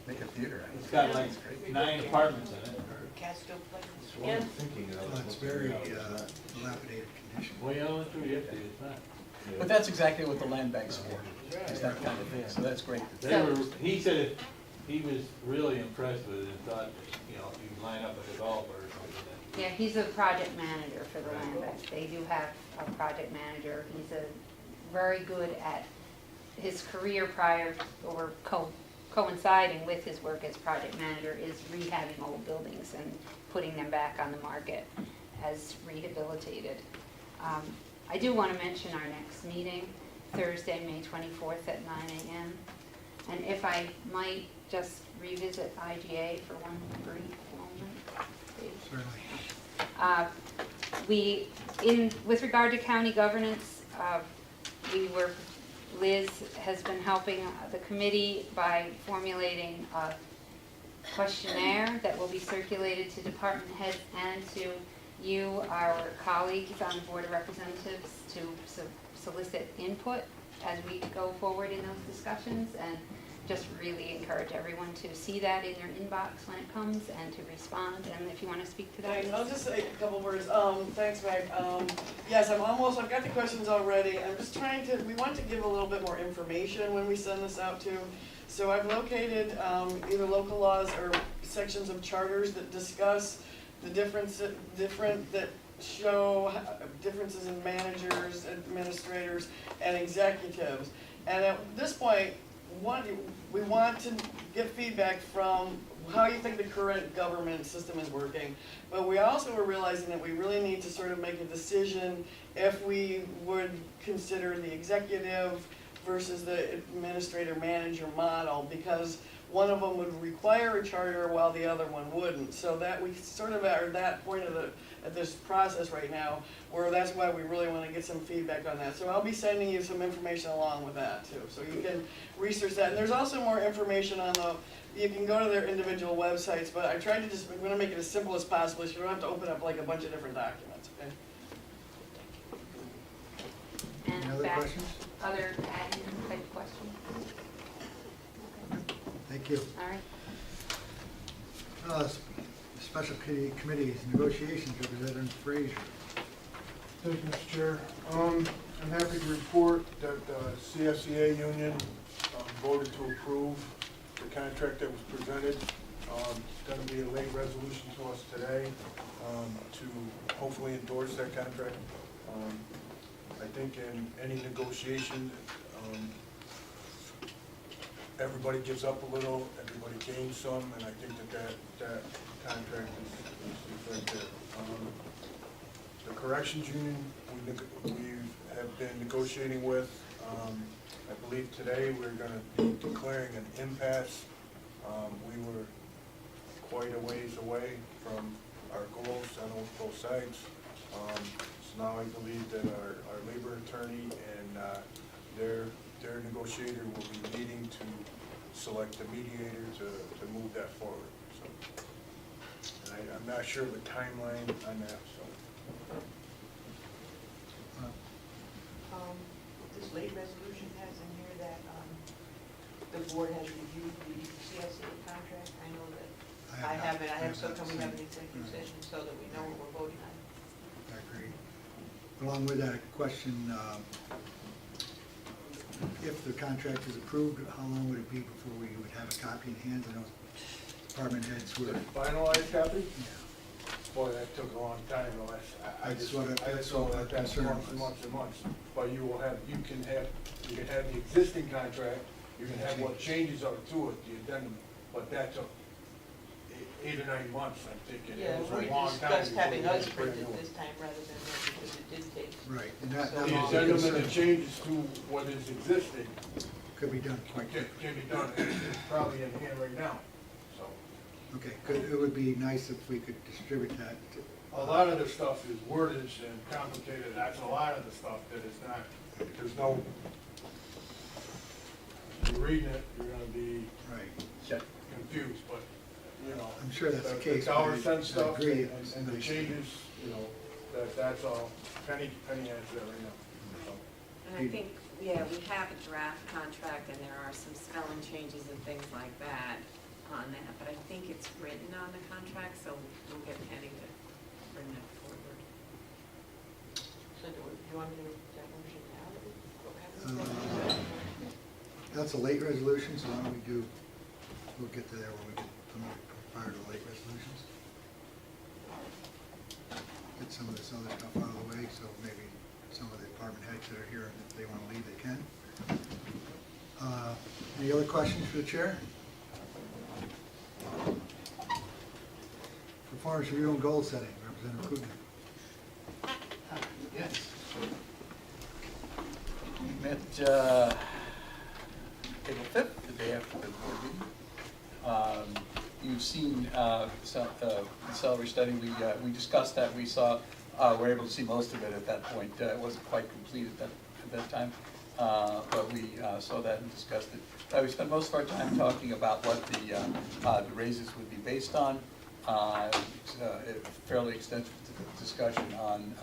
[SPEAKER 6] Make a theater.
[SPEAKER 17] it's got like 9 apartments in it.
[SPEAKER 13] Castro Place.
[SPEAKER 17] That's what I'm thinking of.
[SPEAKER 1] It's very dilapidated condition.
[SPEAKER 17] Well, yeah, that's true, yes, it's not.
[SPEAKER 6] But that's exactly what the land bank's for, is that kind of thing, so that's great.
[SPEAKER 17] He said he was really impressed with it and thought, you could line up a developer or something.
[SPEAKER 2] Yeah, he's a project manager for the land bank. They do have a project manager. He's very good at his career prior, or coinciding with his work as project manager, is rehabbing old buildings and putting them back on the market as rehabilitated. I do want to mention our next meeting, Thursday, May 24th at 9 a.m. And if I might just revisit IGA for one brief moment, please.
[SPEAKER 1] Certainly.
[SPEAKER 2] With regard to county governance, Liz has been helping the committee by formulating a questionnaire that will be circulated to department heads and to you, our colleagues on the Board of Representatives, to solicit input as we go forward in those discussions, and just really encourage everyone to see that in your inbox when it comes and to respond. And if you want to speak to that.
[SPEAKER 18] Thanks. I'll just say a couple words. Thanks, Meg. Yes, I've got the questions already. I'm just we want to give a little bit more information when we send this out to. So I've located either local laws or sections of charters that discuss the that show differences in managers, administrators, and executives. And at this point, we want to get feedback from how you think the current government system is working. But we also are realizing that we really need to sort of make a decision if we would consider the executive versus the administrator manager model, because one of them would require a charter while the other one wouldn't. So that we sort of are at that point of this process right now, where that's why we really want to get some feedback on that. So I'll be sending you some information along with that too, so you can research that. And there's also more information on you can go to their individual websites, but I tried to I'm going to make it as simple as possible so you don't have to open up like a bunch of different documents, okay?
[SPEAKER 2] And
[SPEAKER 1] Any other questions?
[SPEAKER 2] Other admin type questions? Okay.
[SPEAKER 1] Thank you.
[SPEAKER 2] All right.
[SPEAKER 1] Special committees, negotiations, Representative Frazier.
[SPEAKER 15] Thank you, Mr. Chair. I'm happy to report that the CSEA union voted to approve the contract that was presented. It's going to be a late resolution to us today to hopefully endorse that contract. I think in any negotiation, everybody gives up a little, everybody gains some, and I think that contract is right there. The corrections union we have been negotiating with. I believe today we're going to be declaring an impasse. We were quite a ways away from our goals on both sides. So now I believe that our labor attorney and their negotiator will be meeting to select a mediator to move that forward. So, and I'm not sure of a timeline on that. So.
[SPEAKER 13] This late resolution has in here that the board has reviewed the CSA contract. I know that I haven't. I have so come we have an executive session so that we know what we're voting on.
[SPEAKER 1] I agree. Along with that question, if the contract is approved, how long would it be before we would have a copy in hand? I know department heads were.
[SPEAKER 15] Finalized copy?
[SPEAKER 1] Yeah.
[SPEAKER 15] Boy, that took a long time. I just
[SPEAKER 1] what
[SPEAKER 15] saw that months and months. But you can have the existing contract. You can have what changes are to it, the addendum. But that took 8 or 9 months, I'm thinking.
[SPEAKER 13] Yeah,
[SPEAKER 15] It was
[SPEAKER 13] we
[SPEAKER 15] a long time.
[SPEAKER 13] discussed having
[SPEAKER 15] before
[SPEAKER 13] us
[SPEAKER 15] you
[SPEAKER 13] print
[SPEAKER 15] get
[SPEAKER 13] it this time rather than that because it did take.
[SPEAKER 1] Right. And that
[SPEAKER 15] the addendum and the changes to what is existing
[SPEAKER 1] could be done quite quickly.
[SPEAKER 15] can be done. It's probably in hand right now. So
[SPEAKER 1] Okay, good. It would be nice if we could distribute that.
[SPEAKER 15] a lot of the stuff is wordage and complicated. That's a lot of the stuff that is not. There's no. You're reading it, you're going to be confused, but you know.
[SPEAKER 1] I'm sure that's the case.
[SPEAKER 15] The dollar
[SPEAKER 1] but
[SPEAKER 15] cent
[SPEAKER 1] I
[SPEAKER 15] stuff
[SPEAKER 1] agree.
[SPEAKER 15] and the changes, you know, that's all penny answer right now. So.
[SPEAKER 4] And I think, yeah, we have a draft contract and there are some spelling changes and things like that on that, but I think it's written on the contract, so we'll get Penny to bring that forward.
[SPEAKER 13] So do you want me to make that motion now?
[SPEAKER 1] That's a late resolution, so why don't we'll get to there when we get prior to late resolutions. Get some of this other stuff out of the way, so maybe some of the department heads that are here, if they want to leave, they can. Any other questions for the chair? Performance review and goal setting, Representative Kugner.
[SPEAKER 6] Yes. We met April 5th to day after the board meeting. You've seen the salary study. We discussed that. We were able to see most of it at that point. It wasn't quite complete at that time, but we saw that and discussed it. We spent most of our time talking about what the raises would be based on. A fairly extensive discussion on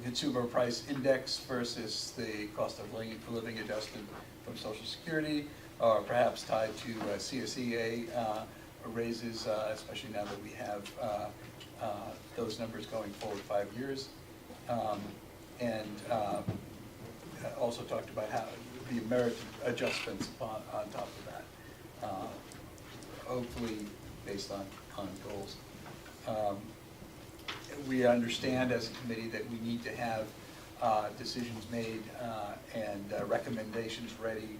[SPEAKER 6] consumer price index versus the cost of living adjusted from Social Security, or perhaps tied to CSEA raises, especially now that we have those numbers going forward 5 years. And also talked about how the merit adjustments on top of that, hopefully based on goals. We understand as a committee that we need to have decisions made and recommendations ready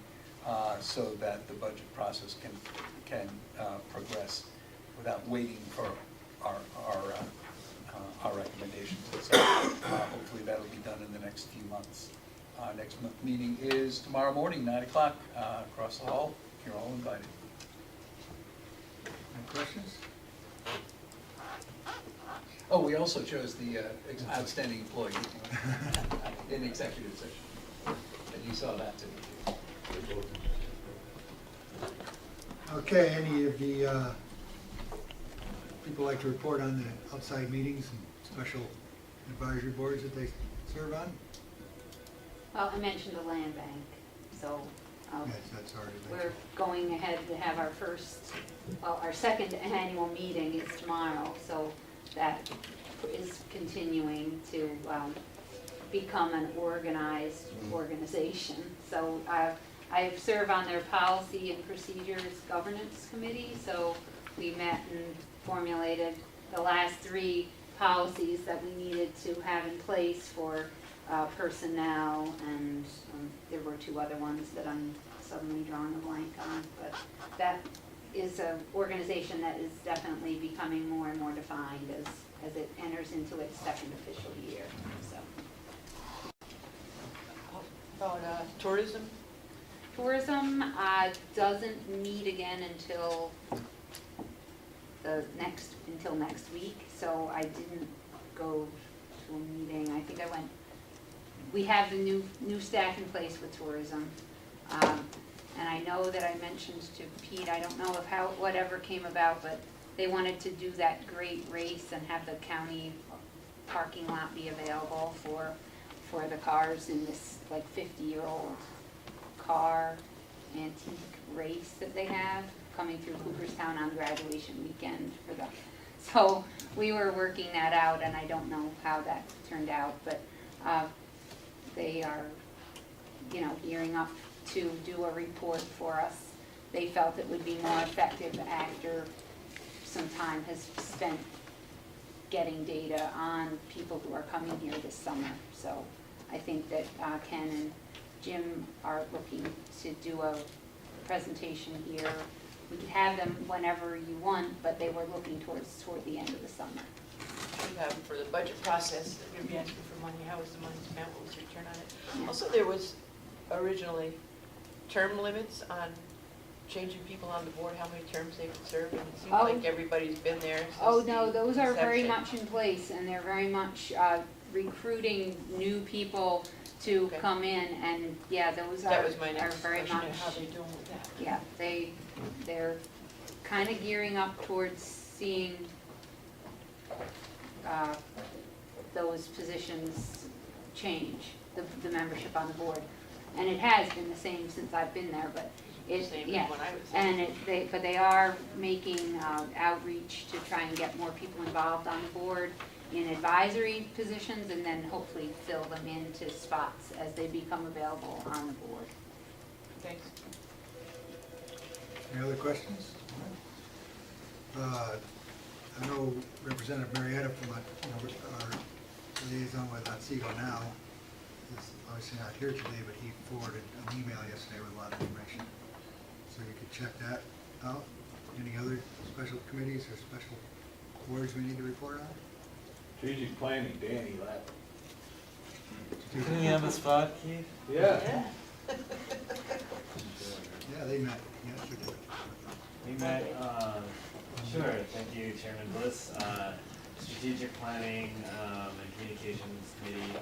[SPEAKER 6] so that the budget process can progress without waiting for our recommendations. So hopefully that'll be done in the next few months. Our next meeting is tomorrow morning, 9 o'clock, across the hall. You're all invited.
[SPEAKER 1] Any questions?
[SPEAKER 6] Oh, we also chose the outstanding employee in executive session. And you saw that too.
[SPEAKER 1] Okay, any of the people like to report on the outside meetings and special advisory boards that they serve on?
[SPEAKER 2] Well, I mentioned the land bank, so
[SPEAKER 1] Yes, that's already
[SPEAKER 2] we're
[SPEAKER 1] mentioned.
[SPEAKER 2] going ahead to have our second annual meeting is tomorrow, so that is continuing to become an organized organization. So I serve on their policy and procedures governance committee, so we met and formulated the last 3 policies that we needed to have in place for personnel, and there were 2 other ones that I'm suddenly drawing a blank on, but that is an organization that is definitely becoming more and more defined as it enters into its 2nd official year, so.
[SPEAKER 13] About tourism?
[SPEAKER 2] Tourism doesn't meet again until next week, so I didn't go to a meeting. I think I went. We have the new staff in place with tourism, and I know that I mentioned to Pete. I don't know if whatever came about, but they wanted to do that great race and have the county parking lot be available for the cars in this like 50-year-old car antique race that they have coming through Cooperstown on graduation weekend for them. So we were working that out, and I don't know how that turned out, but they are, gearing up to do a report for us. They felt it would be more effective after some time has spent getting data on people who are coming here this summer. So I think that Ken and Jim are looking to do a presentation here. We could have them whenever you want, but they were looking toward the end of the summer.
[SPEAKER 13] You have for the budget process, you're gonna be asking for money, how was the money spent, what was the return on it? Also, there was originally term limits on changing people on the board, how many terms they would serve, and it seems like everybody's been there since
[SPEAKER 2] Oh, no, those are very
[SPEAKER 13] inception.
[SPEAKER 2] much in place, and they're very much recruiting new people to come in, and yeah, those
[SPEAKER 13] That was my
[SPEAKER 2] are
[SPEAKER 13] next
[SPEAKER 2] very
[SPEAKER 13] question,
[SPEAKER 2] much.
[SPEAKER 13] how they doing with that?
[SPEAKER 2] Yeah, they're kind of gearing up towards seeing those positions change, the membership on the board. And it has been the same since I've been there, but
[SPEAKER 13] Same as when I was there.
[SPEAKER 2] and but they are making outreach to try and get more people involved on the board in advisory positions, and then hopefully fill them into spots as they become available on the board.
[SPEAKER 13] Thanks.
[SPEAKER 1] Any other questions? I know Representative Marietta from our liaison with Otsego now is obviously not here today, but he forwarded an email yesterday with a lot of information. So you could check that out. Any other special committees or special boards we need to report on?
[SPEAKER 17] Strategic planning, Danny left.
[SPEAKER 12] Putting me on the spot, Keith?
[SPEAKER 17] Yeah.
[SPEAKER 1] Yeah, they met yesterday.
[SPEAKER 12] We met, sure, thank you, Chairman Bliss. Strategic Planning and Communications Committee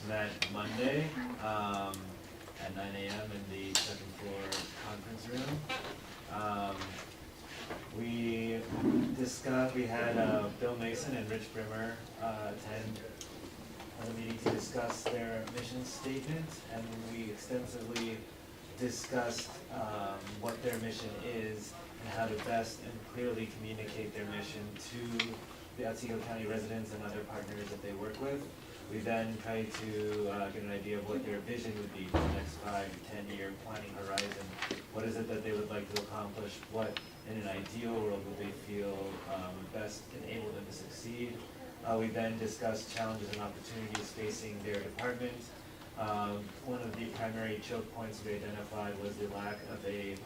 [SPEAKER 12] met Monday at 9 a.m. in the second floor conference room. We discussed, we had Bill Mason and Rich Brimmer attend the meeting to discuss their mission statement, and we extensively discussed what their mission is and how to best and clearly communicate their mission to the Otsego County residents and other partners that they work with. We then tried to get an idea of what their vision would be for the next 5 to 10 year planning horizon. What is it that they would like to accomplish? What, in an ideal world, would they feel would best enable them to succeed? We then discussed challenges and opportunities facing their department. One of the primary choke points we identified was the lack of a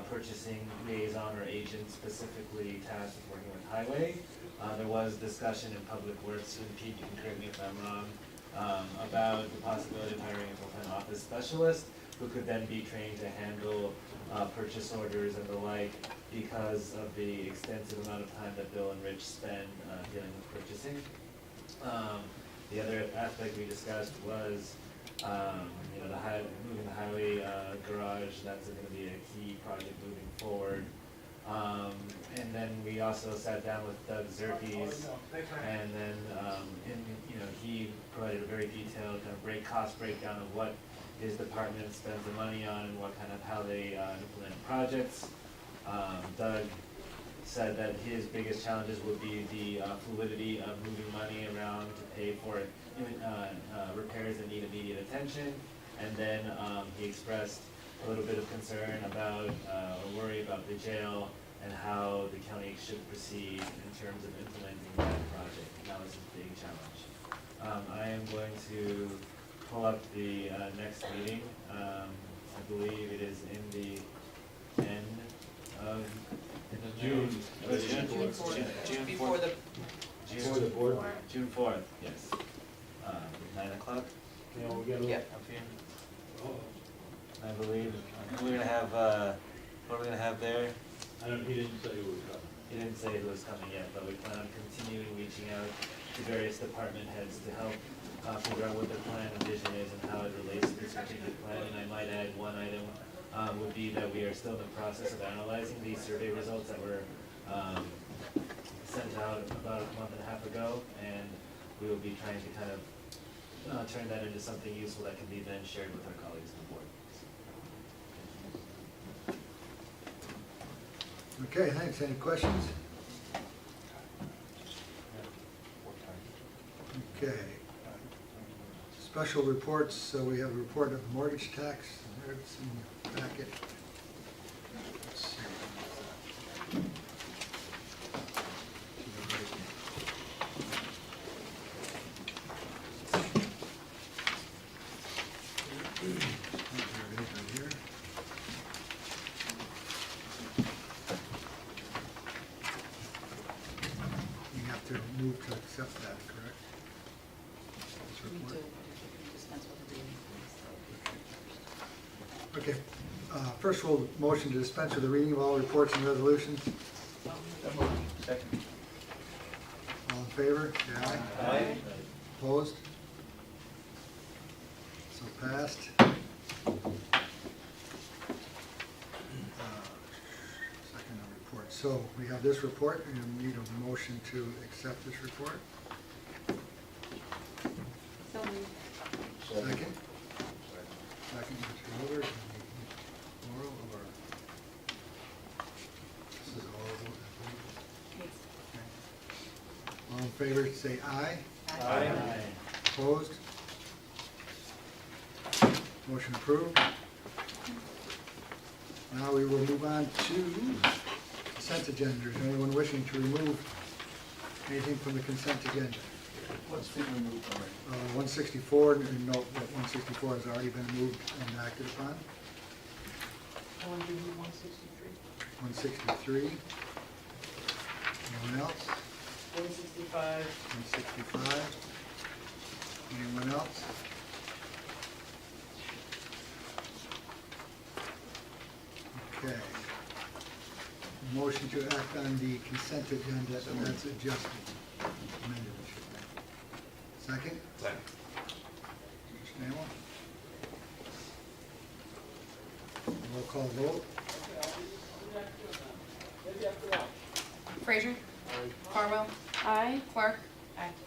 [SPEAKER 12] purchasing liaison or agent specifically tasked with working with highway. There was discussion in Public Works, and Pete, you can correct me if I'm wrong, about the possibility of hiring a full-time office specialist who could then be trained to handle purchase orders and the like because of the extensive amount of time that Bill and Rich spend dealing with purchasing. The other aspect we discussed was moving the highway garage. That's going to be a key project moving forward. And then we also sat down with Doug Zerkes, and then he provided a very detailed kind of cost breakdown of what his department spends the money on and what kind of how they implement projects. Doug said that his biggest challenges would be the fluidity of moving money around to pay for repairs that need immediate attention, and then he expressed a little bit of concern about or worry about the jail and how the county should proceed in terms of implementing that project. And that was his big challenge. I am going to pull up the next meeting. I believe it is in the end of
[SPEAKER 11] June.
[SPEAKER 12] June 4th.
[SPEAKER 13] Before the
[SPEAKER 11] Before the board.
[SPEAKER 12] June 4th, yes. 9 o'clock.
[SPEAKER 11] Yeah, we got a
[SPEAKER 13] Yep.
[SPEAKER 12] Up here.
[SPEAKER 11] Oh,
[SPEAKER 12] I believe we're gonna have. What are we gonna have there?
[SPEAKER 11] he didn't say who was coming.
[SPEAKER 12] He didn't say who was coming yet, but we plan on continuing reaching out to various department heads to help figure out what their plan and vision is and how it relates to the strategic plan. And I might add one item would be that we are still in the process of analyzing these survey results that were sent out about a month and a half ago, and we will be trying to kind of turn that into something useful that can be then shared with our colleagues on the board.
[SPEAKER 1] Okay, thanks. Any questions? Okay. Special reports, so we have a report of mortgage tax. There's in the packet. Let's see. There it is right here. You have to move to accept that, correct? This report? Okay, first of all, motion to dispense with the reading of all reports and resolutions.
[SPEAKER 11] Second.
[SPEAKER 1] All in favor? Say aye.
[SPEAKER 11] Aye.
[SPEAKER 1] Opposed? So passed. Second report. So we have this report, and we need a motion to accept this report.
[SPEAKER 9] So moved.
[SPEAKER 1] Second? Second, Mr. Holder. Oral or? This is oral. Okay. All in favor, say aye.
[SPEAKER 11] Aye.
[SPEAKER 1] Opposed? Motion approved. Now we will move on to consent agenda. Is there anyone wishing to remove anything from the consent agenda?
[SPEAKER 11] What's being removed from it?
[SPEAKER 1] 164, and note that 164 has already been moved and acted upon. 163. Anyone else?
[SPEAKER 18] 165.
[SPEAKER 1] 165. Anyone else? Okay. Motion to act on the consent agenda as adjusted. Amended, I should say. Second?
[SPEAKER 16] Second.
[SPEAKER 1] Mr. Stanwell? Roll call vote.
[SPEAKER 19] Frazier. Farwell.
[SPEAKER 2] Aye.
[SPEAKER 19] Clark.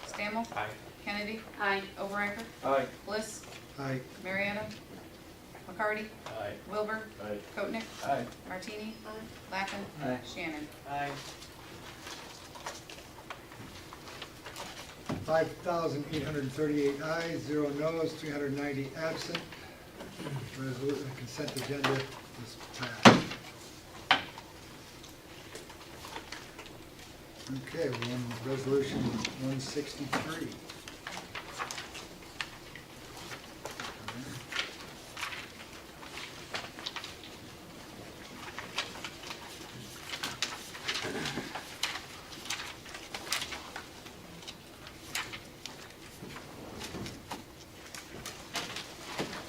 [SPEAKER 19] Stammel.
[SPEAKER 16] Aye.
[SPEAKER 19] Kennedy.
[SPEAKER 2] Aye.
[SPEAKER 19] Overriper.
[SPEAKER 14] Aye.
[SPEAKER 19] Bliss.
[SPEAKER 1] Aye.
[SPEAKER 19] Marietta. McCarty.
[SPEAKER 17] Aye.
[SPEAKER 19] Wilbur.
[SPEAKER 11] Aye.
[SPEAKER 19] Kootnick.
[SPEAKER 11] Aye.
[SPEAKER 19] Martini. Lappin.
[SPEAKER 11] Aye.
[SPEAKER 19] Shannon.
[SPEAKER 13] Aye.
[SPEAKER 1] 5,838 ayes, 0 noes, 390 absent. Resolution, consent agenda is passed. Okay, we're on resolution 163.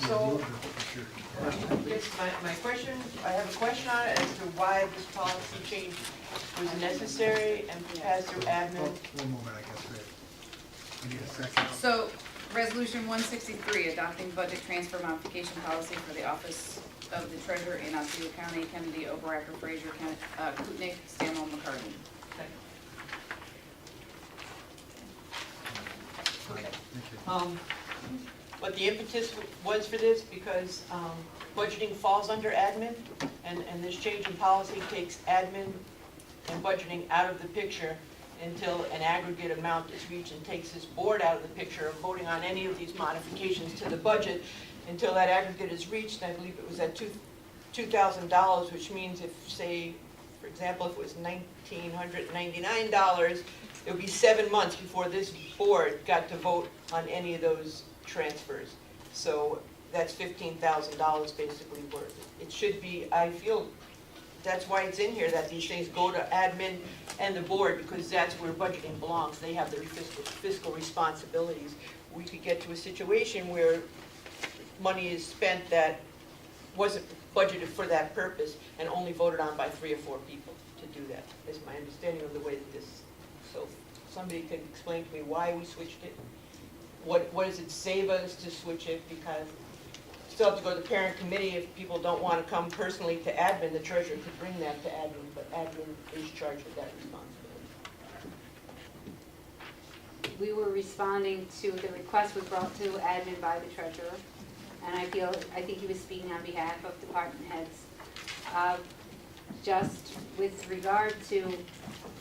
[SPEAKER 13] So, yes, my question, I have a question on it as to why this policy change was necessary and passed through admin.
[SPEAKER 1] One moment, I guess, Rick. I need a second.
[SPEAKER 19] So, Resolution 163, adopting budget transfer modification policy for the Office of the Treasurer in Otsego County, Kennedy, Overacre, Frazier, Kootnick, Stammel, McCarty.
[SPEAKER 13] What the impetus was for this, because budgeting falls under admin, and this change in policy takes admin and budgeting out of the picture until an aggregate amount is reached, and takes this board out of the picture of voting on any of these modifications to the budget until that aggregate is reached. I believe it was at $2,000, which means if, say, for example, if it was $1,999, it would be 7 months before this board got to vote on any of those transfers. So that's $15,000 basically worth. It should be, I feel, that's why it's in here, that these things go to admin and the board, because that's where budgeting belongs. They have their fiscal responsibilities. We could get to a situation where money is spent that wasn't budgeted for that purpose and only voted on by 3 or 4 people to do that, is my understanding of the way that this, so somebody could explain to me why we switched it? What does it save us to switch it? Because you still have to go to the parent committee if people don't want to come personally to admin. The treasurer could bring that to admin, but admin is charged with that responsibility.
[SPEAKER 2] We were responding to, the request was brought to admin by the treasurer, and I think he was speaking on behalf of department heads. Just with regard to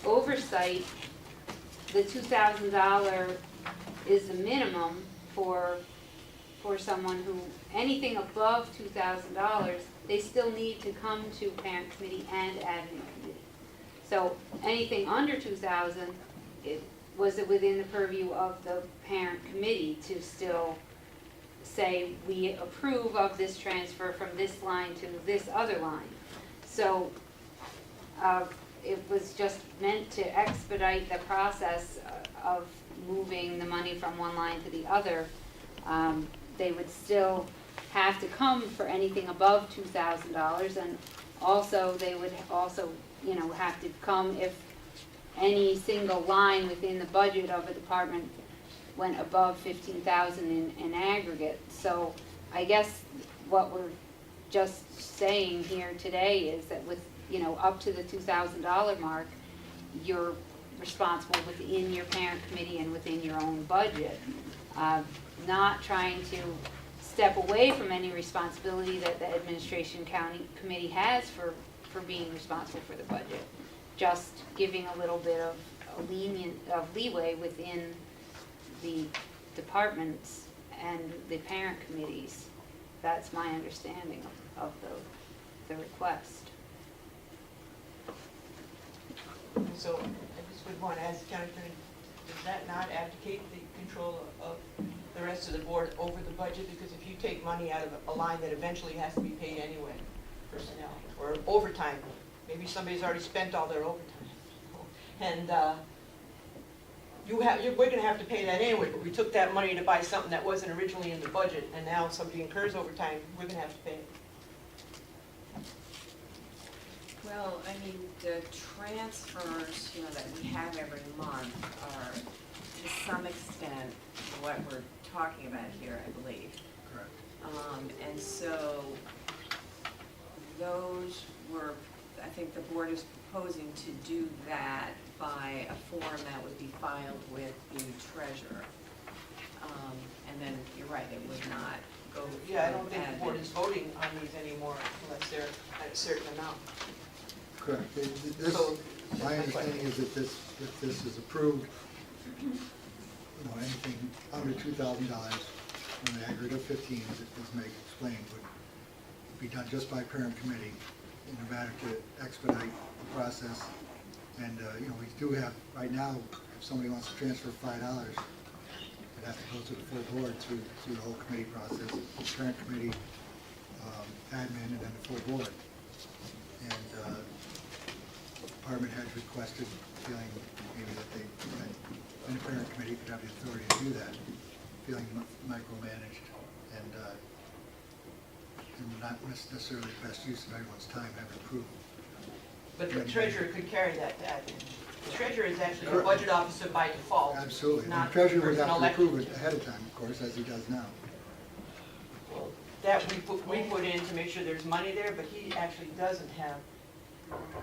[SPEAKER 2] oversight, the $2,000 is the minimum for someone who, anything above $2,000, they still need to come to parent committee and admin committee. So anything under $2,000, was it within the purview of the parent committee to still say, we approve of this transfer from this line to this other line? So it was just meant to expedite the process of moving the money from one line to the other. They would still have to come for anything above $2,000, and also they would also, have to come if any single line within the budget of a department went above $15,000 in aggregate. So I guess what we're just saying here today is that with, up to the $2,000 mark, you're responsible within your parent committee and within your own budget. Not trying to step away from any responsibility that the administration committee has for being responsible for the budget. Just giving a little bit of leeway within the departments and the parent committees. That's my understanding of the request.
[SPEAKER 13] So I just would want to ask the county attorney, does that not abdicate the control of the rest of the board over the budget? Because if you take money out of a line that eventually has to be paid anyway, personnel, or overtime, maybe somebody's already spent all their overtime, and we're going to have to pay that anyway, but we took that money to buy something that wasn't originally in the budget, and now somebody incurs overtime, we're going to have to pay it.
[SPEAKER 20] Well, I mean, the transfers, you know, that we have every month are to some extent what we're talking about here, I believe.
[SPEAKER 1] Correct.
[SPEAKER 20] And so those were, I think the board is proposing to do that by a form that would be filed with the treasurer. And then, you're right, it would not go.
[SPEAKER 13] Yeah, I don't think the
[SPEAKER 20] admin.
[SPEAKER 13] board is voting on these anymore unless they're at a certain amount.
[SPEAKER 1] Correct. This,
[SPEAKER 13] So,
[SPEAKER 1] my understanding is that this, if this is approved, you know, anything under $2,000, on an aggregate of 15, as Meg explained, would be done just by parent committee in a matter to expedite the process. And, you know, we do have, right now, if somebody wants to transfer $5, they'd have to go to the full board through the whole committee process, parent committee, admin, and then the full board. And department heads requested, feeling maybe that they, and the parent committee could have the authority to do that, feeling micromanaged and not necessarily the best use of everyone's time to have it approved.
[SPEAKER 13] But the treasurer could carry that to admin. The treasurer is actually the budget officer by default.
[SPEAKER 1] Absolutely. And
[SPEAKER 13] not
[SPEAKER 1] the treasurer would
[SPEAKER 13] person
[SPEAKER 1] have to
[SPEAKER 13] elected
[SPEAKER 1] approve it ahead of time, of course, as he does now.
[SPEAKER 13] That we put in to make sure there's money there, but he actually doesn't have.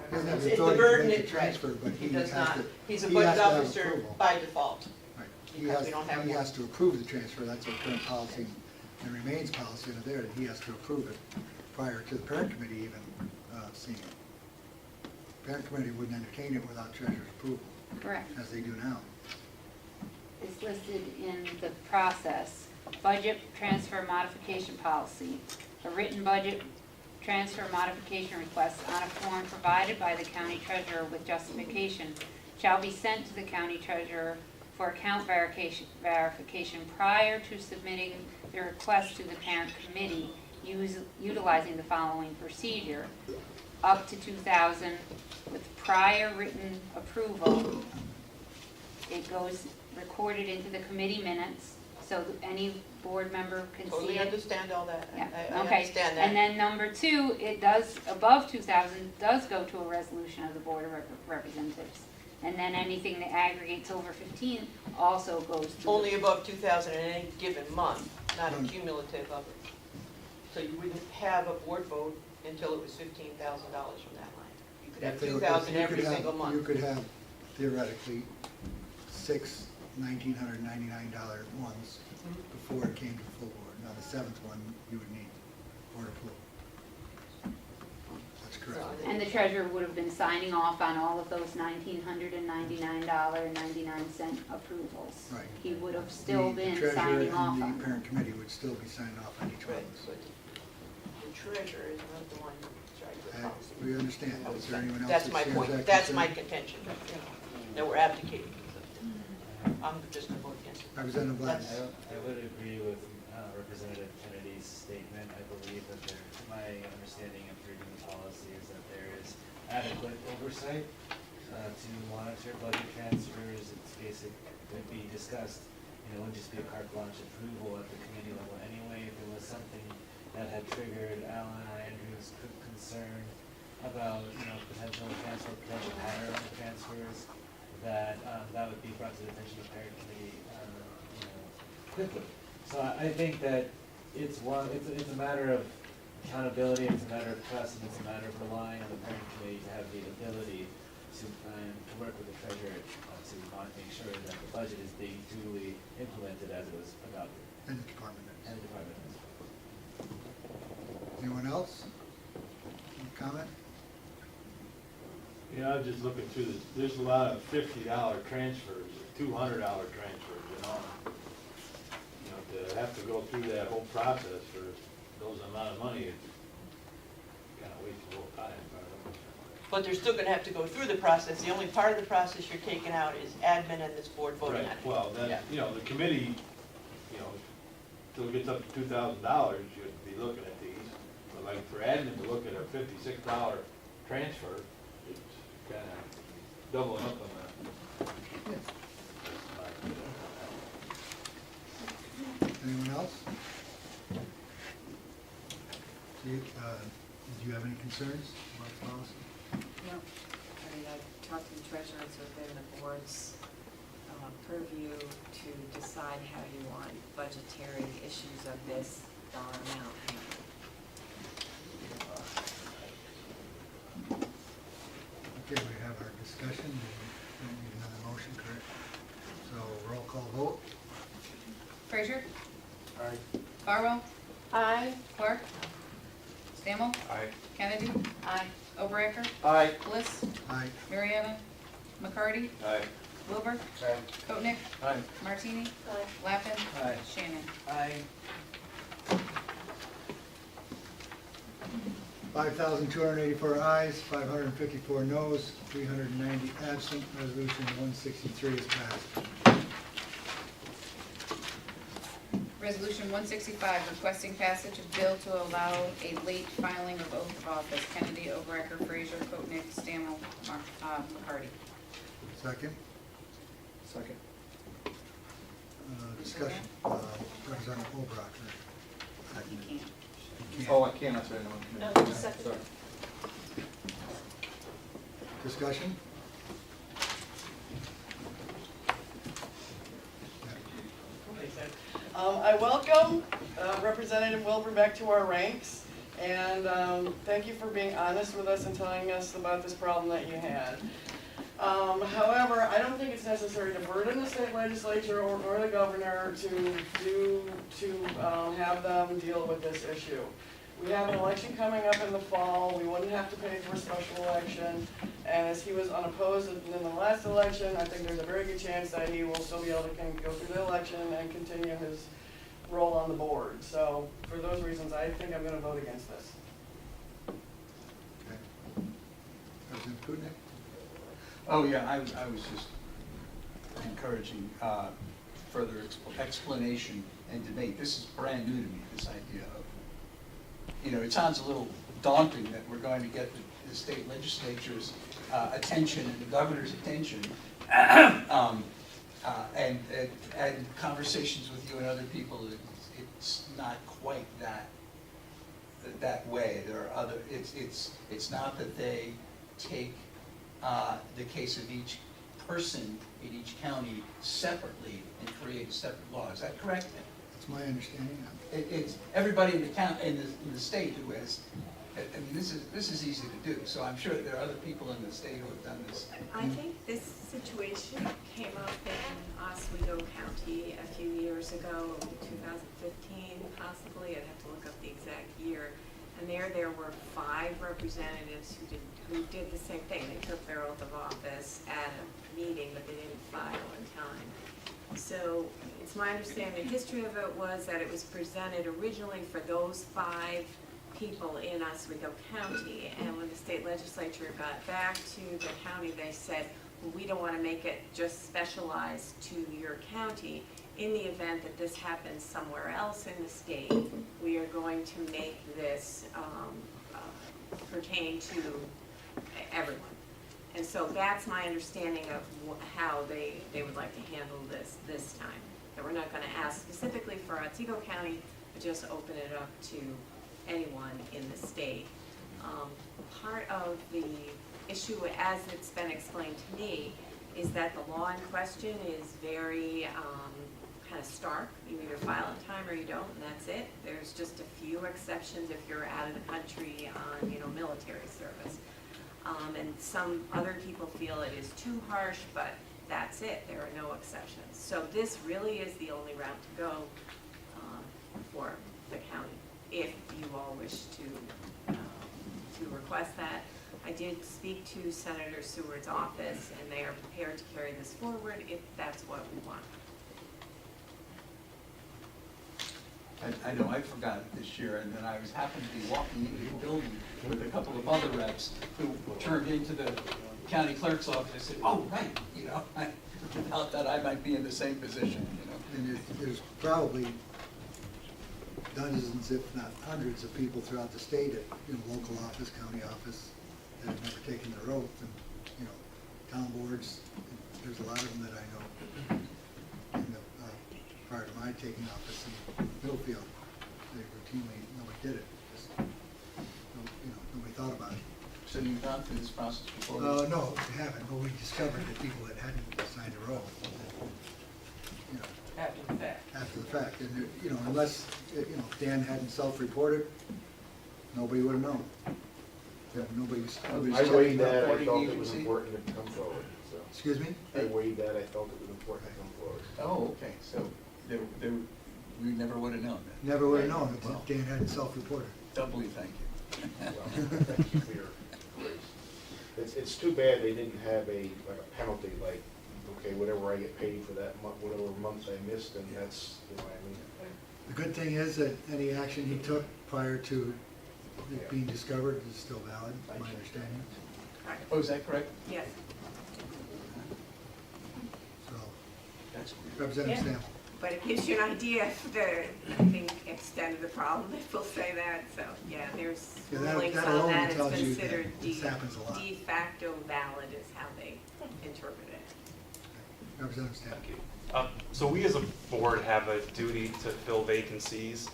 [SPEAKER 1] He doesn't have the
[SPEAKER 13] It's the
[SPEAKER 1] authority
[SPEAKER 13] burden
[SPEAKER 1] to
[SPEAKER 13] it
[SPEAKER 1] make the transfer, but
[SPEAKER 13] He
[SPEAKER 1] he
[SPEAKER 13] does
[SPEAKER 1] has
[SPEAKER 13] not.
[SPEAKER 1] to.
[SPEAKER 13] He's a
[SPEAKER 1] he has
[SPEAKER 13] budget
[SPEAKER 1] to have
[SPEAKER 13] officer
[SPEAKER 1] approval.
[SPEAKER 13] by default.
[SPEAKER 1] Right.
[SPEAKER 13] because we don't have
[SPEAKER 1] He
[SPEAKER 13] one.
[SPEAKER 1] has to approve the transfer, that's our current policy, and remains policy under there, that he has to approve it prior to the parent committee even seeing it. Parent committee wouldn't entertain it without treasurer's approval.
[SPEAKER 2] Correct.
[SPEAKER 1] As they do now.
[SPEAKER 2] Is listed in the process, budget transfer modification policy. A written budget transfer modification request on a form provided by the county treasurer with justification shall be sent to the county treasurer for account verification prior to submitting the request to the parent committee utilizing the following procedure. Up to $2,000 with prior written approval. It goes recorded into the committee minutes, so that any board member can see it.
[SPEAKER 13] Totally understand all that.
[SPEAKER 2] Yeah,
[SPEAKER 13] I
[SPEAKER 2] okay.
[SPEAKER 13] understand that.
[SPEAKER 2] And then number two, it does, above 2,000, does go to a resolution of the Board of Representatives. And then anything that aggregates over 15 also goes to.
[SPEAKER 13] Only above 2,000 in any given month, not a cumulative of it. So you wouldn't have a board vote until it was $15,000 from that line. You could have 2,000 every single month.
[SPEAKER 1] You could have theoretically 6 $1,999 ones before it came to the full board. Now, the seventh one, you would need board approval. That's correct.
[SPEAKER 2] And the treasurer would have been signing off on all of those $1,999.99 approvals.
[SPEAKER 1] Right.
[SPEAKER 2] He would have still been
[SPEAKER 1] The
[SPEAKER 2] signing
[SPEAKER 1] treasurer
[SPEAKER 2] off
[SPEAKER 1] and
[SPEAKER 2] on
[SPEAKER 1] the parent committee would still be signing off on each one
[SPEAKER 13] Right,
[SPEAKER 1] of
[SPEAKER 13] but
[SPEAKER 1] those.
[SPEAKER 13] the treasurer is not the one in charge of the policy.
[SPEAKER 1] We understand. Is there anyone else
[SPEAKER 13] That's
[SPEAKER 1] that
[SPEAKER 13] my
[SPEAKER 1] shares
[SPEAKER 13] point.
[SPEAKER 1] that
[SPEAKER 13] That's my
[SPEAKER 1] concern?
[SPEAKER 13] contention. That we're abdicating. I'm just going to vote against it.
[SPEAKER 1] Representative Blanton.
[SPEAKER 12] I would agree with Representative Kennedy's statement. I believe that my understanding of reading the policy is that there is adequate oversight to monitor budget transfers. It's basic, would be discussed. It wouldn't just be a carte blanche approval at the committee level anyway. If it was something that had triggered Alan or Andrew's concern about, potential transfer, potential pattern of transfers, that would be brought to the attention of the parent committee, quickly. So I think that it's a matter of accountability, it's a matter of trust, and it's a matter of relying on the parent committee to have the ability to work with the treasurer to make sure that the budget is being duly implemented as it was adopted.
[SPEAKER 1] And the department heads.
[SPEAKER 12] And the department heads.
[SPEAKER 1] Anyone else? Any comment?
[SPEAKER 17] I was just looking through this, there's a lot of $50 transfers, $200 transfers, to have to go through that whole process for those amount of money, it kind of wastes a little time.
[SPEAKER 13] But they're still going to have to go through the process. The only part of the process you're taking out is admin and this board voting on it.
[SPEAKER 17] Right, well, then,
[SPEAKER 13] Yeah.
[SPEAKER 17] the committee, till it gets up to $2,000, you'd be looking at these. But like for admin to look at a $56 transfer, it's kind of doubling up on that.
[SPEAKER 1] Anyone else? Do you have any concerns about the policy?
[SPEAKER 19] No.
[SPEAKER 20] I mean, I talked to the treasurer, it's within the board's purview to decide how you want budgetary issues of this dollar amount handled.
[SPEAKER 1] Okay, we have our discussion, we don't need another motion, correct? So roll call vote.
[SPEAKER 19] Frazier?
[SPEAKER 15] Aye.
[SPEAKER 19] Farwell?
[SPEAKER 9] Aye.
[SPEAKER 19] Clark? Stammel?
[SPEAKER 16] Aye.
[SPEAKER 19] Kennedy?
[SPEAKER 9] Aye.
[SPEAKER 19] Overacker?
[SPEAKER 14] Aye.
[SPEAKER 19] Bliss?
[SPEAKER 1] Aye.
[SPEAKER 19] Marietta? McCarty?
[SPEAKER 16] Aye.
[SPEAKER 19] Wilbur?
[SPEAKER 15] Aye.
[SPEAKER 19] Koenig?
[SPEAKER 14] Aye.
[SPEAKER 19] Martini?
[SPEAKER 9] Aye.
[SPEAKER 19] Lappin?
[SPEAKER 6] Aye.
[SPEAKER 19] Shannon?
[SPEAKER 6] Aye.
[SPEAKER 1] 5,284 ayes, 554 noes, 390 absent. Resolution 163 is passed.
[SPEAKER 19] Resolution 165, requesting passage of bill to allow a late filing of oath of office. Kennedy, Overacker, Frazier, Koenig, Stammel, McCarty.
[SPEAKER 1] Second,
[SPEAKER 14] Second.
[SPEAKER 1] discussion. Representative Obrocker.
[SPEAKER 19] You can't.
[SPEAKER 14] Oh, I can't, that's right.
[SPEAKER 9] No, second.
[SPEAKER 14] Sorry.
[SPEAKER 1] Discussion?
[SPEAKER 18] I welcome Representative Wilbur back to our ranks, and thank you for being honest with us and telling us about this problem that you had. However, I don't think it's necessary to burden the state legislature or the governor to have them deal with this issue. We have an election coming up in the fall. We wouldn't have to pay for a special election. And as he was unopposed in the last election, I think there's a very good chance that he will still be able to go through the election and continue his role on the board. So for those reasons, I think I'm going to vote against this.
[SPEAKER 1] Okay. Representative Kutnick?
[SPEAKER 6] Oh, yeah, I was just encouraging further explanation and debate. This is brand new to me, this idea of, it sounds a little daunting that we're going to get the state legislature's attention and the governor's attention and conversations with you and other people. It's not quite that way. There are other. It's not that they take the case of each person in each county separately and create a separate law. Is that correct?
[SPEAKER 1] That's my understanding.
[SPEAKER 6] It's everybody in the town, in the state who has, I mean, this is easy to do, so I'm sure there are other people in the state who have done this.
[SPEAKER 20] I think this situation came up in Oswego County a few years ago, 2015 possibly, I'd have to look up the exact year. And there were 5 representatives who did the same thing. They took their oath of office at a meeting, but they didn't file in time. So it's my understanding, the history of it was that it was presented originally for those 5 people in Oswego County. And when the state legislature got back to the county, they said, well, we don't want to make it just specialized to your county. In the event that this happens somewhere else in the state, we are going to make this pertain to everyone. And so that's my understanding of how they would like to handle this time. That we're not going to ask specifically for Otsego County, but just open it up to anyone in the state. Part of the issue, as it's been explained to me, is that the law in question is very kind of stark. You either file in time or you don't, and that's it. There's just a few exceptions if you're out of the country on, military service. And some other people feel it is too harsh, but that's it. There are no exceptions. So this really is the only route to go for the county, if you all wish to request that. I did speak to Senator Seward's office, and they are prepared to carry this forward if that's what we want.
[SPEAKER 6] I know I forgot it this year, and then I happened to be walking into the building with a couple of other reps who turned into the county clerk's office and said, oh, right, I felt that I might be in the same position,
[SPEAKER 1] And there's probably dozens, if not hundreds, of people throughout the state at, local office, county office, that have never taken their oath, and, town boards, there's a lot of them that I know. Prior to my taking office in Middlefield, they routinely, nobody did it, just, nobody thought about it.
[SPEAKER 6] So you've gone through this process before?
[SPEAKER 1] No, we haven't, but we discovered that people that hadn't signed a roll, you know,
[SPEAKER 13] After the fact.
[SPEAKER 1] after the fact, and, you know, unless, you know, Dan hadn't self-reported, nobody would have known. Yeah, nobody's
[SPEAKER 15] I
[SPEAKER 1] checking
[SPEAKER 15] weighed
[SPEAKER 1] out.
[SPEAKER 15] that, I
[SPEAKER 6] reporting
[SPEAKER 15] felt it was
[SPEAKER 6] agency?
[SPEAKER 15] important to come forward, so.
[SPEAKER 1] Excuse me?
[SPEAKER 15] I weighed that, I felt it was important to come forward.
[SPEAKER 6] Oh, okay, so we never would have known that.
[SPEAKER 1] Never would have known if
[SPEAKER 6] Well.
[SPEAKER 1] Dan hadn't self-reported.
[SPEAKER 6] Doubly thank you.
[SPEAKER 15] Well, that's clear. It's too bad they didn't have like a penalty, like, okay, whatever I get paid for that month, whatever month I missed, and that's, you know what I mean?
[SPEAKER 1] The good thing is that any action he took prior to it being discovered is still valid, my understanding.
[SPEAKER 6] Oh, is that correct?
[SPEAKER 20] Yes.
[SPEAKER 1] So,
[SPEAKER 6] That's
[SPEAKER 1] Representative Stample.
[SPEAKER 20] But it gives you an idea of the, I think, extent of the problem, if we'll say that. So, yeah, there's
[SPEAKER 1] Yeah, that-
[SPEAKER 20] rulings
[SPEAKER 1] that
[SPEAKER 20] on
[SPEAKER 1] alone
[SPEAKER 20] that. It's
[SPEAKER 1] tells you that
[SPEAKER 20] considered
[SPEAKER 1] this happens a lot.
[SPEAKER 20] de facto valid is how they interpret it.
[SPEAKER 1] Representative Stample.
[SPEAKER 16] So we as a board have a duty to fill vacancies,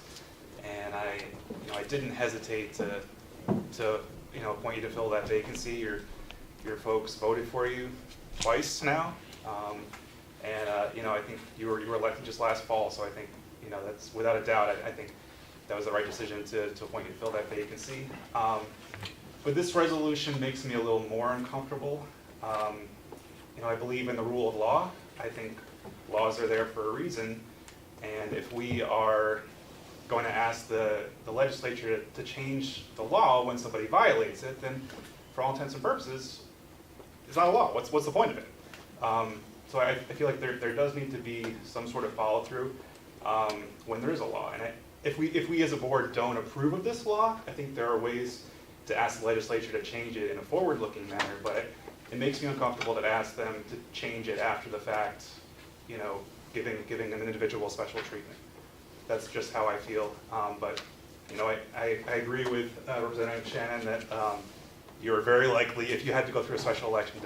[SPEAKER 16] and I didn't hesitate to appoint you to fill that vacancy. Your folks voted for you twice now, and I think you were elected just last fall. So I think that's without a doubt. I think that was the right decision to appoint you to fill that vacancy. But this resolution makes me a little more uncomfortable. I believe in the rule of law. I think laws are there for a reason, and if we are going to ask the legislature to change the law when somebody violates it, then for all intents and purposes, it's not a law. What's the point of it? So I feel like there does need to be some sort of follow-through when there is a law. And if we as a board don't approve of this law, I think there are ways to ask the legislature to change it in a forward-looking manner, but it makes me uncomfortable to ask them to change it after the fact, giving an individual special treatment. That's just how I feel. But I agree with Representative Shannon that you're very likely, if you had to go through a special election,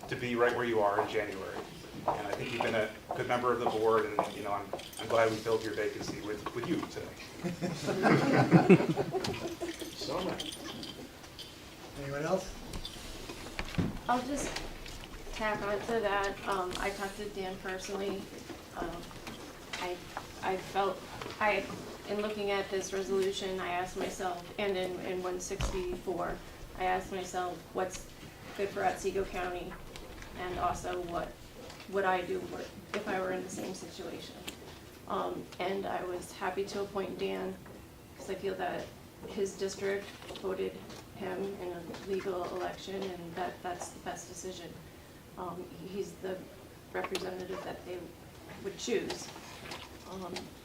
[SPEAKER 16] to be right where you are in January. And I think you've been a good member of the board, and I'm glad we filled your vacancy with you today.
[SPEAKER 15] So much.
[SPEAKER 1] Anyone else?
[SPEAKER 9] I'll just tack on to that. I talked to Dan personally. I felt, in looking at this resolution, I asked myself, and in 164, I asked myself, what's good for Otsego County? And also, what would I do if I were in the same situation? And I was happy to appoint Dan, because I feel that his district voted him in a legal election, and that's the best decision. He's the representative that they would choose,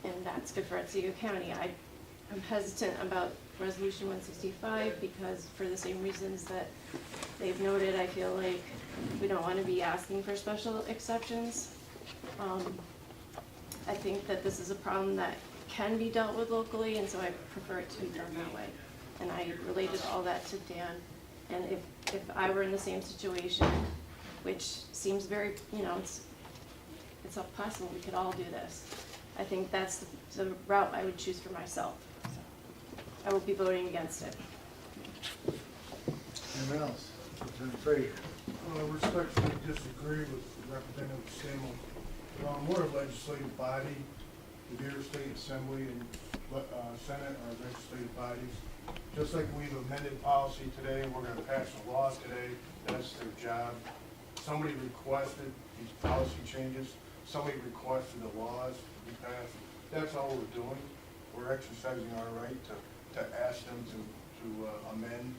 [SPEAKER 9] and that's good for Otsego County. I'm hesitant about Resolution 165 because for the same reasons that they've noted, I feel like we don't want to be asking for special exceptions. I think that this is a problem that can be dealt with locally, and so I prefer it to be done that way. And I related all that to Dan. And if I were in the same situation, which seems very, it's all possible, we could all do this. I think that's the route I would choose for myself. So I will be voting against it.
[SPEAKER 1] Anyone else? Representative Frazier.
[SPEAKER 15] I respectfully disagree with Representative Stample. We're a legislative body. The New York State Assembly and Senate are legislative bodies. Just like we've amended policy today, we're going to pass a law today. That's their job. Somebody requested these policy changes. Somebody requested the laws to be passed. That's all we're doing. We're exercising our right to ask them to amend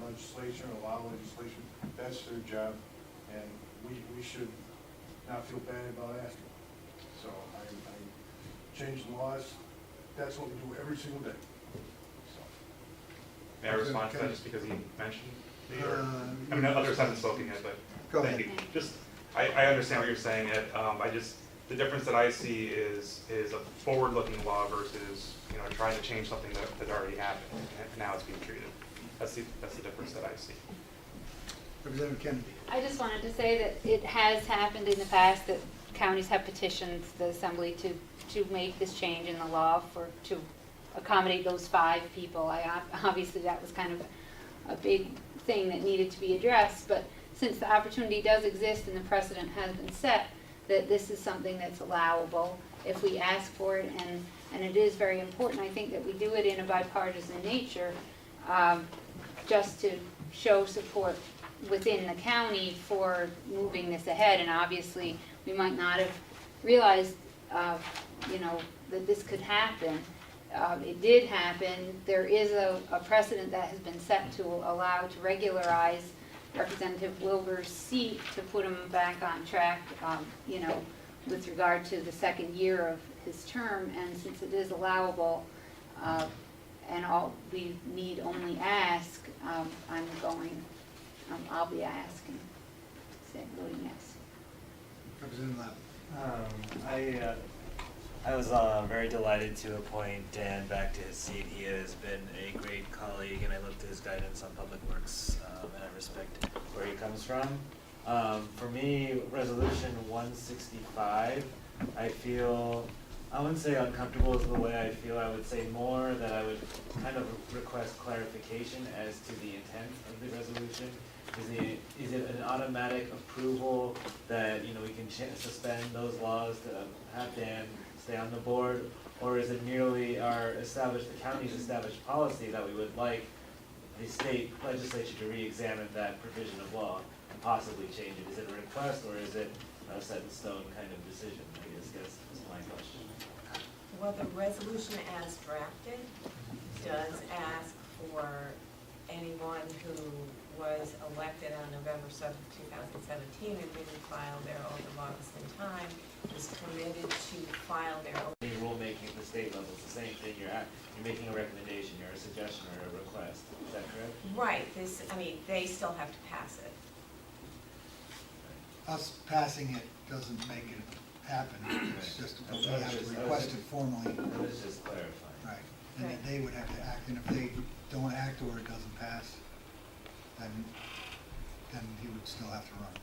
[SPEAKER 15] legislation, allow legislation. That's their job, and we should not feel bad about asking. So I change the laws. That's what we do every single day. So.
[SPEAKER 16] May I respond to that just because he mentioned me? I mean, others haven't spoken yet, but
[SPEAKER 1] Go
[SPEAKER 16] thank
[SPEAKER 1] ahead.
[SPEAKER 16] you. I understand what you're saying, Ed. The difference that I see is a forward-looking law versus, trying to change something that already happened, and now it's being treated. That's the difference that I see.
[SPEAKER 1] Representative Kennedy.
[SPEAKER 2] I just wanted to say that it has happened in the past that counties have petitioned the Assembly to make this change in the law to accommodate those 5 people. Obviously that was kind of a big thing that needed to be addressed, but since the opportunity does exist and the precedent has been set, that this is something that's allowable if we ask for it, and it is very important, I think, that we do it in a bipartisan nature, just to show support within the county for moving this ahead, and obviously, we might not have realized, that this could happen. It did happen. There is a precedent that has been set to allow, to regularize Representative Wilbur's seat, to put him back on track, with regard to the second year of his term, and since it is allowable, and we need only ask, I'll be asking, voting yes.
[SPEAKER 1] Representative Lab.
[SPEAKER 12] I was very delighted to appoint Dan back to his seat. He has been a great colleague, and I look to his guidance on public works, and I respect where he comes from. For me, Resolution 165, I wouldn't say uncomfortable is the way I feel. I would say more that I would kind of request clarification as to the intent of the resolution. Is it an automatic approval that, we can suspend those laws to have Dan stay on the board? Or is it merely the county's established policy that we would like the state legislature to re-examine that provision of law and possibly change it? Is it a request, or is it a set in stone kind of decision? I guess that's my question.
[SPEAKER 20] Well, the resolution as drafted does ask for anyone who was elected on November 7th, 2017 and didn't file their oath of office in time is permitted to file their oath.
[SPEAKER 12] Rulemaking at the state level, it's the same thing. You're making a recommendation, you're a suggestion or a request. Is that correct?
[SPEAKER 20] Right. They still have to pass it.
[SPEAKER 1] Us passing it doesn't make it happen. It's just, we have to request it formally.
[SPEAKER 12] That was just clarifying.
[SPEAKER 1] Right. And then they would have to act, and if they don't act or it doesn't pass, then he would still have to run.